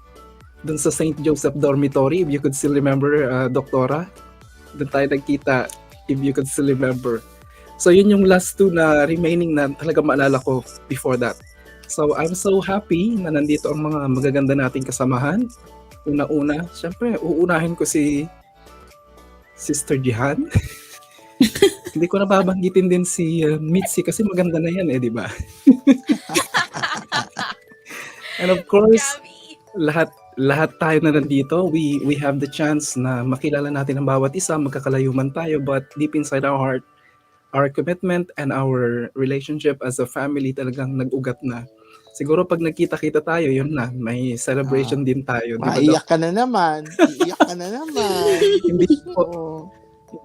dun sa St. Joseph Dormitory, if you could still remember, Doktora. Doon tayo nagkita, if you could still remember. So yun yung last two na remaining na talaga maalala ko before that. So I'm so happy na nandito ang mga magaganda nating kasamahan. Una-una, syempre, uunahin ko si Sister Jihan. Hindi ko nababanggitin din si Mitzi kasi maganda na yan di ba? And of course, lahat tayo na nandito, we have the chance na makilala natin ang bawat isa, magkakalayo man tayo, but deep inside our heart, our commitment and our relationship as a family talagang nag-ugat na. Siguro pag nagkita-kita tayo, yun na, may celebration din tayo. Maiyak ka na naman. Iiyak ka na naman.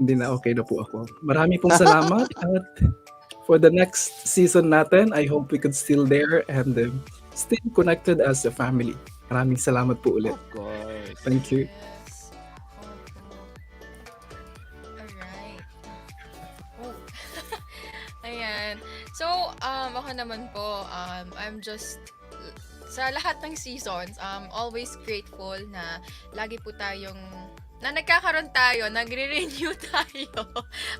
Hindi na, okay na po ako. Marami pong salamat at for the next season natin, I hope we could still there and still connected as a family. Maraming salamat po ulit. Of course. Thank you. Ayan. So, ako naman po, I'm just, sa lahat ng seasons, always grateful na lagi po tayong, na nagkakaroon tayo, nagre-renew tayo.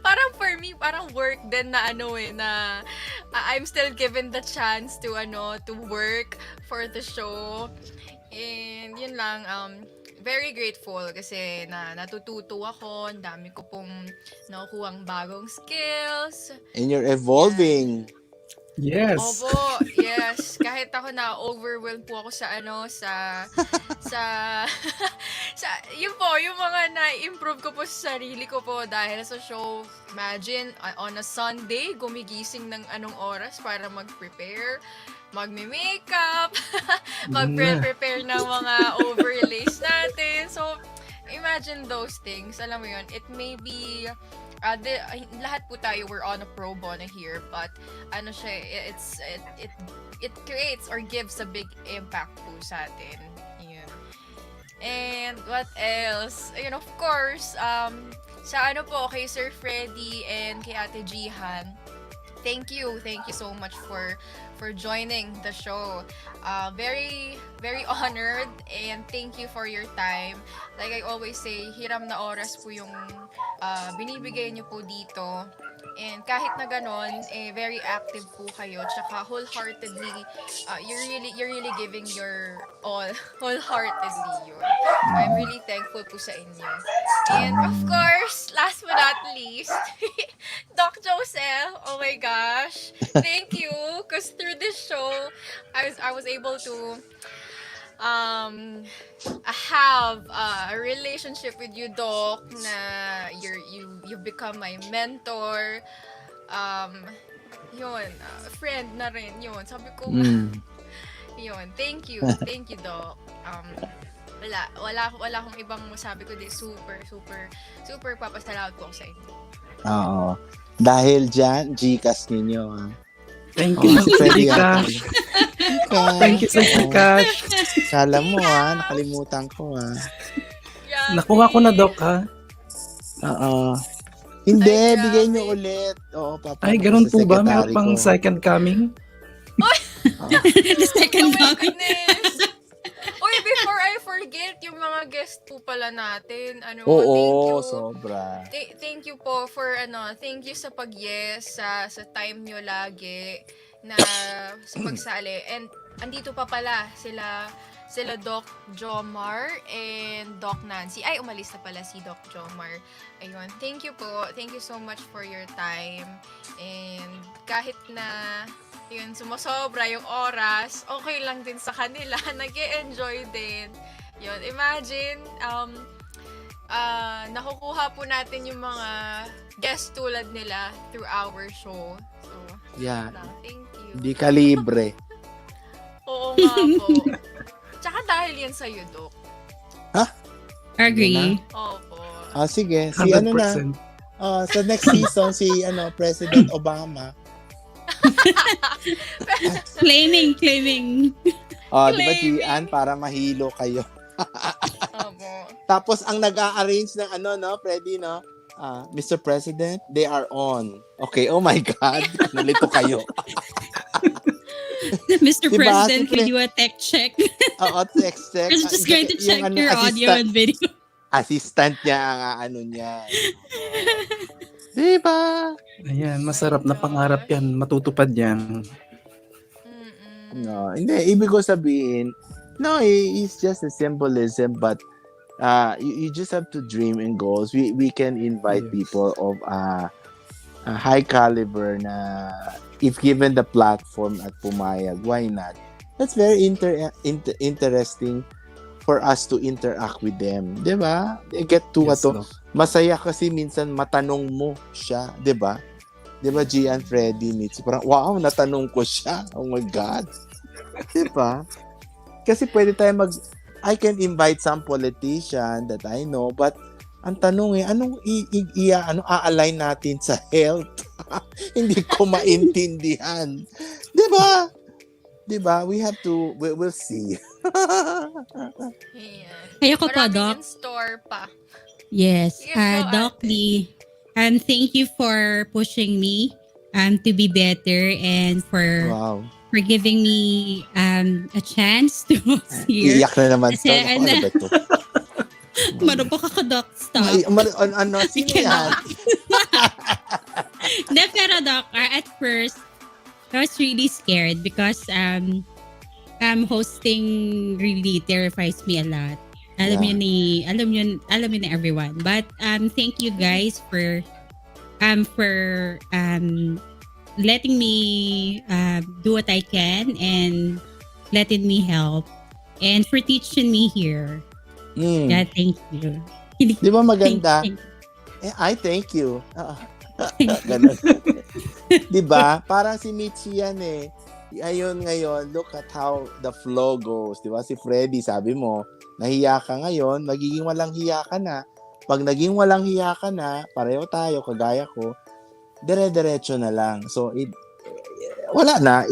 Parang for me, parang work din na na I'm still given the chance to, to work for the show. And yun lang, very grateful kasi natututo ako, ang dami ko pong nakukuhang bagong skills. And you're evolving. Yes. Opo, yes. Kahit ako na-overwhelmed po ako sa yun po, yung mga na-improve ko po sa sarili ko po dahil sa show. Imagine, on a Sunday, gumigising ng anong oras para mag-prepare, magme-makeup, mag-prepare ng mga overlays natin. So, imagine those things. Alam mo yun, it may be lahat po tayo we're on a pro bono here, but ano siya, it creates or gives a big impact po sa atin. Yun. And what else? Ayun, of course, sa ano po, kay Sir Freddy and kay Ate Jihan, thank you so much for joining the show. Very very honored, and thank you for your time. Like I always say, hiram na oras po yung binibigay niyo po dito. And kahit na ganon, very active po kayo. Tsaka wholeheartedly, you're really giving your all, wholeheartedly yun. I'm really thankful po sa inyo. And of course, last but not least, Doc Joseph, oh my gosh, thank you. Because through this show, I was able to have a relationship with you, Doc, na you become my mentor. Yun, friend na rin yun. Sabi ko, yun, thank you, Doc. Wala akong ibang masabi ko, super papasalamat po ako sa inyo. Oo. Dahil dyan, Gcash ninyo, ha? Thank you, Gcash. Thank you sa Gcash. Kala mo, ha? Nakalimutan ko, ha? Nakuha ko na, Doc, ha? Oo. Hindi, bigay nyo ulit. Oo, papa. Ay, ganun po ba? Meron pang second coming? The second coming. Uy, before I forget, yung mga guest po pala natin. Thank you. Sobra. Thank you po for thank you sa pag-yes, sa time nyo lagi na sa pagsali. And andito pa pala sila Doc Jomar and Doc Nancy. Ay, umalis na pala si Doc Jomar. Ayun, thank you po. Thank you so much for your time. And kahit na yun, sumasobra yung oras, okay lang din sa kanila. Nag-e-enjoy din. Yun, imagine, nakukuha po natin yung mga guest tulad nila through our show. So, yeah. Thank you. Di ka libre. Oo nga po. Tsaka dahil yan sa'yo, Doc. Ha? Agree. Opo. Sige. 100%. Sa next season, si President Obama. Claiming. Di ba, Gian, para mahilo kayo. Tapos, ang nag-a-arrange ng Freddy, no? Mr. President, they are on. Okay, oh my God. Nalito kayo. Mr. Diba, President, can you a tech check? Oo, tech check. I was just going to check your audio and video. Assistant niya ang niya. Diba? Ayan, masarap na pangarap yan. Matutupad yan. No, hindi. Ibig ko sabihin, no, it's just a symbolism, but you just have to dream in goals. We can invite people of a high caliber na if given the platform at pumayag, why not? That's very interesting for us to interact with them. Diba? Get to yes, no? Masaya kasi minsan matanong mo siya. Diba? Diba, Gian, Freddy, Mitzi? Parang, wow, natanong ko siya. Oh my God. Diba? Kasi pwede tayo I can invite some politician that I know, but ang tanong anong a-align natin sa health? Hindi ko maintindihan. Diba? Diba? We have to, we'll see. Ayoko pa, Doc. In store pa. Yes. Doc Lee, thank you for pushing me to be better and for giving me a chance to host here. Iyak na naman to. Ano ba ito? Marupok ako, Doc. Stop. Sino yan? Pero Doc, at first, I was really scared because hosting really terrifies me a lot. Alam yun ni everyone. But thank you guys for letting me do what I can and letting me help and for teaching me here. Yeah, thank you. Di ba maganda? Thank you. Ganun. Di ba? Parang si Mitzi yan eh. Ayun ngayon, look at how the flow goes. Di ba? Si Freddy, sabi mo, nahiya ka ngayon, magiging walang hiya ka na. Pag naging walang hiya ka na, pareho tayo, kagaya ko, dire-diretso na lang. So, wala na.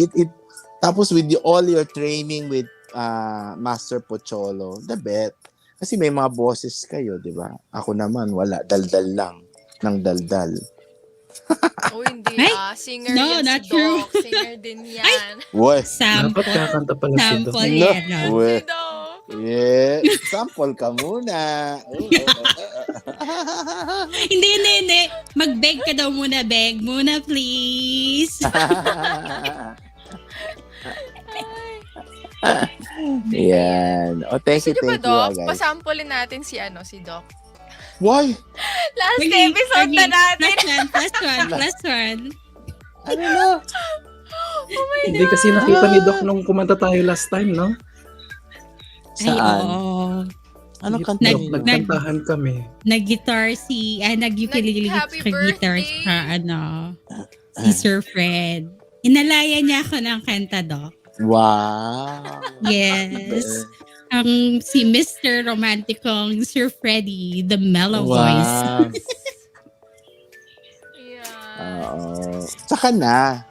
Tapos with all your training with Master Pocholo, the bet. Kasi may mga boses kayo, di ba? Ako naman, wala. Daldal lang. Ng daldal. Oh, hindi singer No, yan not si true. Doc. Singer din yan. Uy. Dapat kakanta pala si Doc. Sample No. yan, no? Uy. Yeah. Sample ka muna. Hindi. Mag-beg ka daw muna, beg muna, please. Yan. Oh, thank you, Sige ba, thank you, Doc? guys. Pasample natin si Doc. Why? Last episode na natin. Plus one. Ano na? Oh my Hindi kasi nakita ni Doc nung kumanta tayo last time, no? Saan? Ano kanta niyo? Nagkantahan kami. Nag-guitar nag-ukulele Happy guitar sa si Sir Fred. Inalaya niya ako ng kanta, Doc. Wow. Yes. Ang si Mr. Romanticong Sir Freddy, the mellow voice. Oo. Saka na.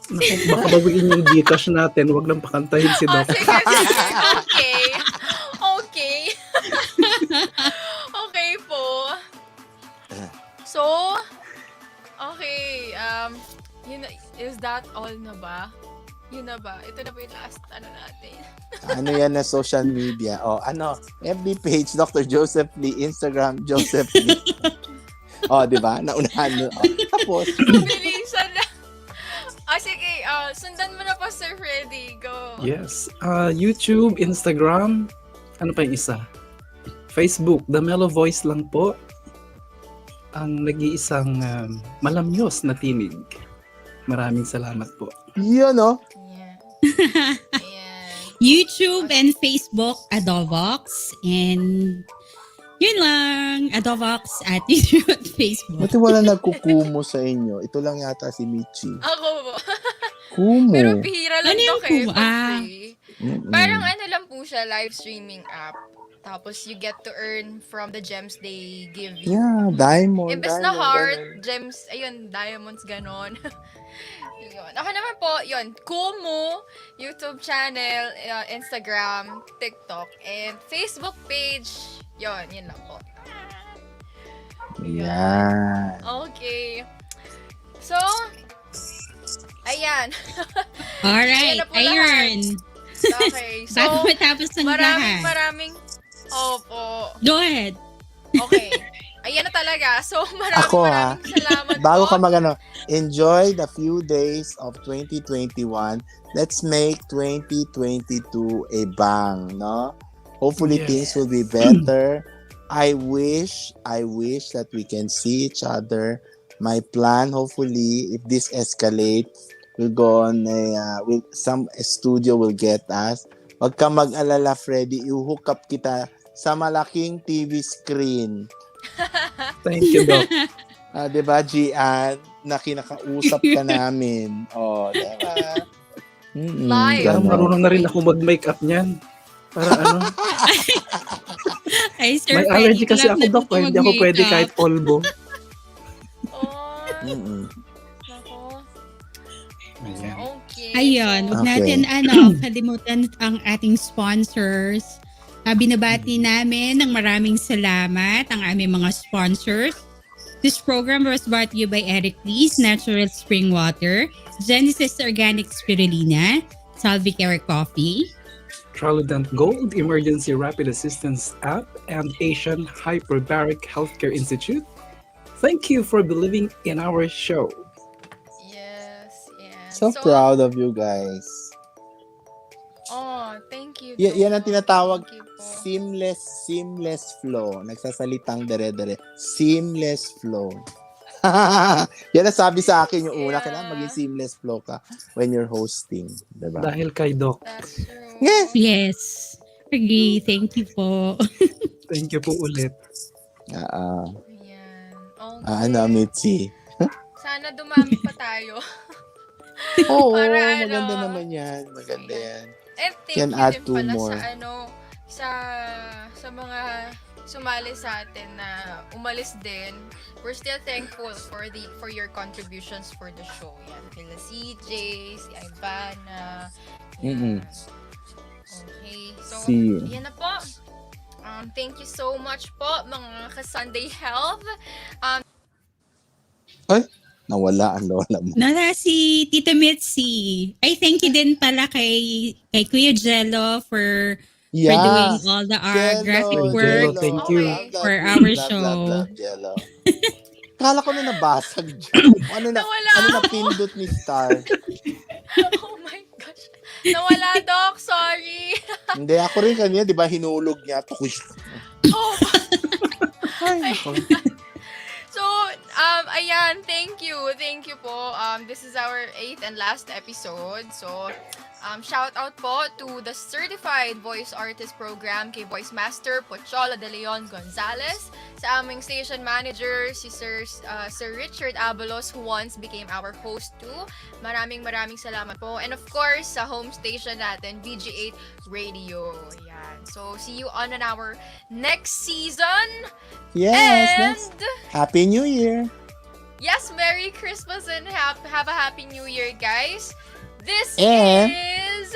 Naku, baka bawiin yung Gcash natin. Huwag nang pakantahin si Doc. Okay. Okay po. So, okay. Is that all na ba? Yun na ba? Ito na ba yung last natin? Ano yan na social media? FB page, Dr. Joseph Lee, Instagram, Joseph Lee. Di ba? Naunahan mo. Tapos. Mabilisan na. Sige. Sundan mo na po, Sir Freddy. Go. Yes. YouTube, Instagram, ano pa yung isa? Facebook, The Mellow Voice lang po. Ang nag-iisang malamyos na tinig. Maraming salamat po. Yun, no? YouTube and Facebook, Adovox. And yun lang, Adovox at YouTube at Facebook. Buti wala nagkukumo sa inyo. Ito lang yata si Michi. Ako po. Kumo. Pero pihira lang to kayo. Mm-mm. Parang lang po siya, live streaming app. Tapos you get to earn from the gems they give you. Yeah, diamond. Imbes na heart, gems, ayun, diamonds, ganon. Yun. Ako naman po, yun, Kumu, YouTube channel, Instagram, TikTok, and Facebook page. Yun lang po. Yan. Okay. So, ayan. Alright, ayun. Okay, so, Bago matapos ng lahat. Maraming, opo. Go ahead. Okay. Ayan na talaga. So, maraming salamat Bago po. ka enjoy the few days of 2021. Let's make 2022 a bang, no? Hopefully things will be better. I wish that we can see each other. My plan, hopefully, if this escalates, we'll go on some studio will get us. Wag ka mag-alala, Freddy. I-hook up kita sa malaking TV screen. Thank you, Doc. Diba, Gian? Na kinakausap ka namin. Diba? Live. Marunong na rin ako mag-makeup niyan. Para Ay, Sir may Freddy, allergy kasi alam ako, na Doc. gusto Hindi ako pwede mag-makeup. kahit polvo. Okay. Ayun, huwag Okay. natin kalimutan ang ating sponsors. Binabati namin ng maraming salamat ang aming mga sponsors. This program was brought to you by Erikli's Natural Spring Water, Genesis Organic Spirulina, Salvicare Coffee, Trilodent Gold Emergency Rapid Assistance App, and Asian Hyperbaric Healthcare Institute. Thank you for believing in our show. So proud of you guys. Oh, thank you. Yan ang tinatawag seamless flow. Nagsasalitang dere-dere. Seamless flow. Yan ang sabi sa akin yung una. Kailangan maging seamless flow ka when you're hosting. Diba? Dahil kay Doc. Yes. Agree. Thank you po. Thank you po ulit. Mitzi? Sana dumami pa tayo. Oo, Para maganda naman yan. Maganda yan. And thank Can you add din two pala more. sa sa mga sumali sa atin na umalis din. We're still thankful for your contributions for the show. Yan, kila CJ, si Ivana. Okay, so yan na po. Thank you so much po mga ka-Sunday Health. Ay, nawala ang lola mo. Nala si Tita Mitzi. Ay, thank you din pala kay Kuya Jello for doing all the graphic work Thank you. for our show. Jello. Kala ko na nabasag dyan. Ano na pindot ni Star? Oh my gosh. Nawala, Doc. Sorry. Hindi, ako rin kanina, di ba, hinulog niya. Oh. So, ayan, thank you po. This is our 8th and last episode. So, shout out po to the Certified Voice Artist Program kay Voice Master Pocholo de Leon Gonzales, sa aming station manager, si Sir Richard Abalos, who once became our host too. Maraming salamat po. And of course, sa home station natin, BG8 Radio. Yan. So, see you on our next season. Yes. Happy New Year. Yes, Merry Christmas and have a Happy New Year, guys. This And is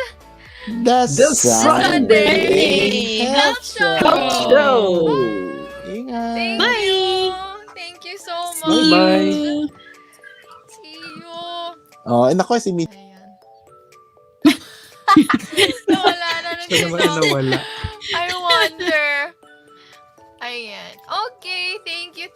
the Sunday Health Show. Ingat. Bye. Thank you so much. Bye-bye. See you. Oh, nako si Mitzi. Nawala na Siya naman ang nawala. I wonder. Ayan. Okay, thank you.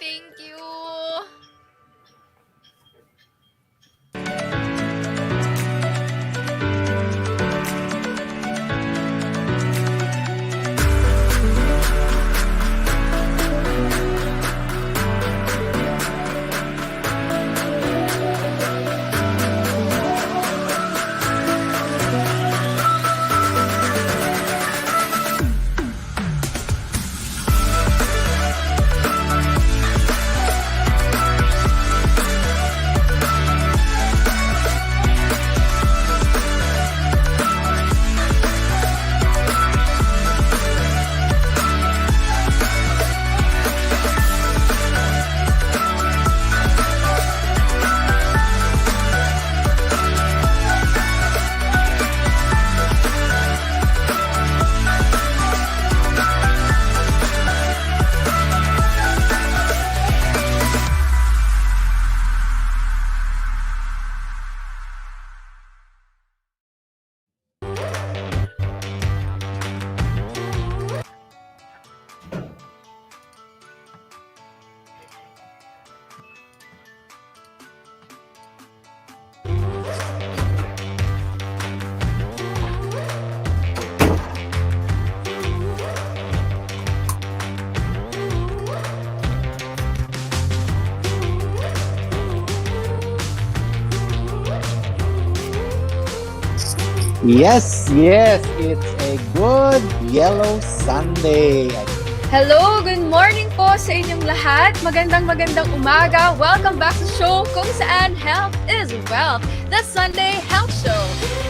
Yes, it's a good yellow Sunday. Hello, good morning po sa inyong lahat. Magandang umaga. Welcome back sa show kung saan health is wealth, the Sunday Health Show.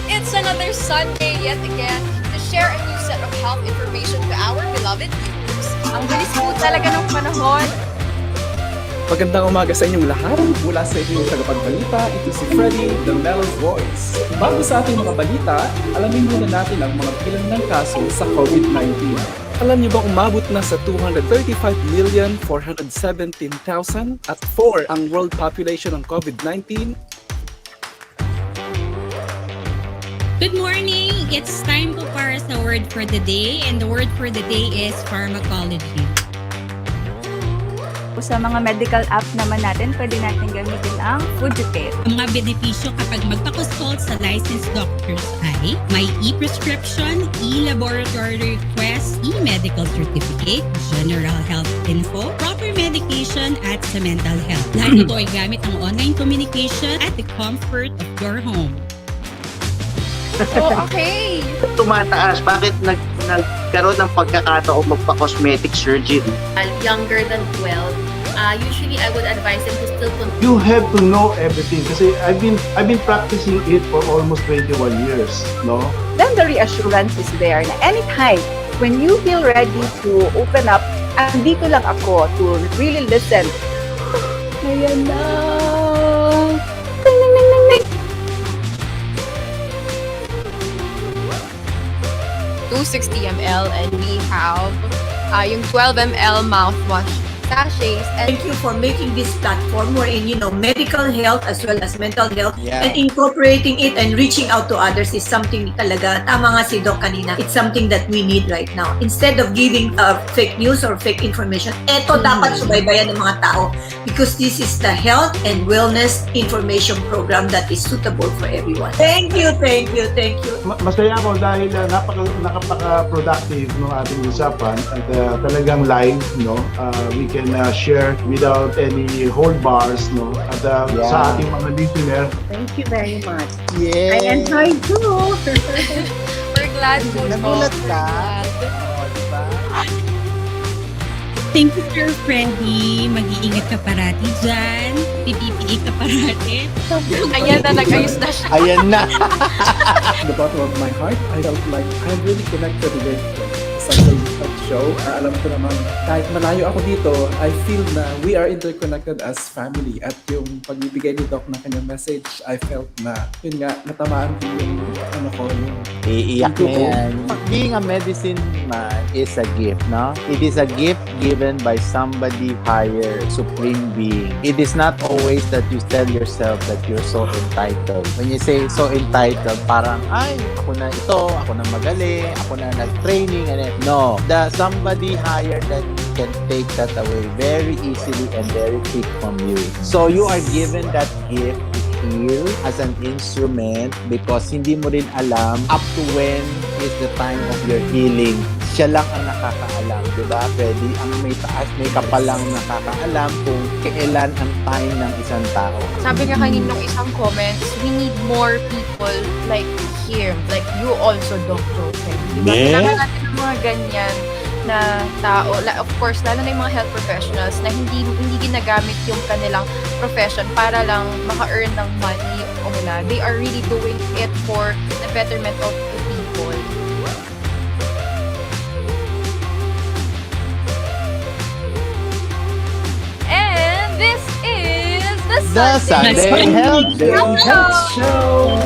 It's another Sunday yet again to share a new set of health information to our beloved viewers. Ang bilis po talaga ng panahon. Magandang umaga sa inyong lahat. Mula sa inyong tagapagbalita, ito si Freddy, the Mellow Voice. Bago sa ating mga balita, alamin muna natin ang mga bilang ng kaso sa COVID-19. Alam niyo ba umabot na sa 235,417,000 at 4 ang world population ng COVID-19? Good morning! It's time to parse the word for the day, and the word for the day is pharmacology. Sa mga medical app naman natin, pwede natin gamitin ang Fujifilm. Ang mga benepisyo kapag magpa-consult sa licensed doctors ay may e-prescription, e-laboratory request, e-medical certificate, general health info, proper medication at sa mental health. Lahat ito ay gamit ang online communication at the comfort of your home. Oh, okay. Tumataas, bakit nagkaroon ng pagkakataon magpa-cosmetic surgery? Younger than 12, usually I would advise them to still continue. You have to know everything kasi I've been practicing it for almost 21 years, no? Then the reassurance is there na anytime when you feel ready to open up andito lang ako to really listen. Ayan na. 260 ml and we have yung 12 ml mouthwash sachets. And thank you for making this platform wherein, medical health as well as mental health Yeah. and incorporating it and reaching out to others is something talaga, tama nga si Doc kanina, it's something that we need right now. Instead of giving fake news or fake information, eto dapat subaybayan ng mga tao because this is the health and wellness information program that is suitable for everyone. Thank you, thank you, thank you. Masaya ako dahil napaka-productive ng ating usapan at talagang live, we can share without any hold bars, at sa ating mga listener. Thank you very much. Yeah. I enjoyed too. we're glad po. Nagulat ka? Thank you, Sir Freddy. Mag-iingat ka parati dyan. PPE ka parati. Ayan na, nag-ayos na siya. Ayan na. The bottom of my heart, I felt like I'm really connected with Sunday Health Show. Alam ko naman, kahit malayo ako dito, I feel na we are interconnected as family. At yung pagbibigay ni Doc ng kanyang message, I felt na, yun nga, natamaan ko yung, yung Iiyak na yan. Being a medicine man is a gift, no? It is a gift given by somebody higher, supreme being. It is not always that you tell yourself that you're so entitled. When you say so entitled, parang, ay, ako na ito, ako na magaling, ako na nag-training, and no. Somebody higher that can take that away very easily and very quick from you. So you are given that gift heal as an instrument because hindi mo rin alam up to when is the time of your healing. Siya lang ang nakakaalam, di ba, Freddy? Ang may taas, may kapalang nakakaalam kung kailan ang time ng isang tao. Sabi nga kanina nung isang comments, we need more people like him, like you also, Dr. Diba? Kailangan natin ng mga ganyan na tao, of course, lalo na yung mga health professionals na hindi ginagamit yung kanilang profession para lang maka-earn ng money o wala. They are really doing it for the betterment of the people. And this is the Sunday Health Show.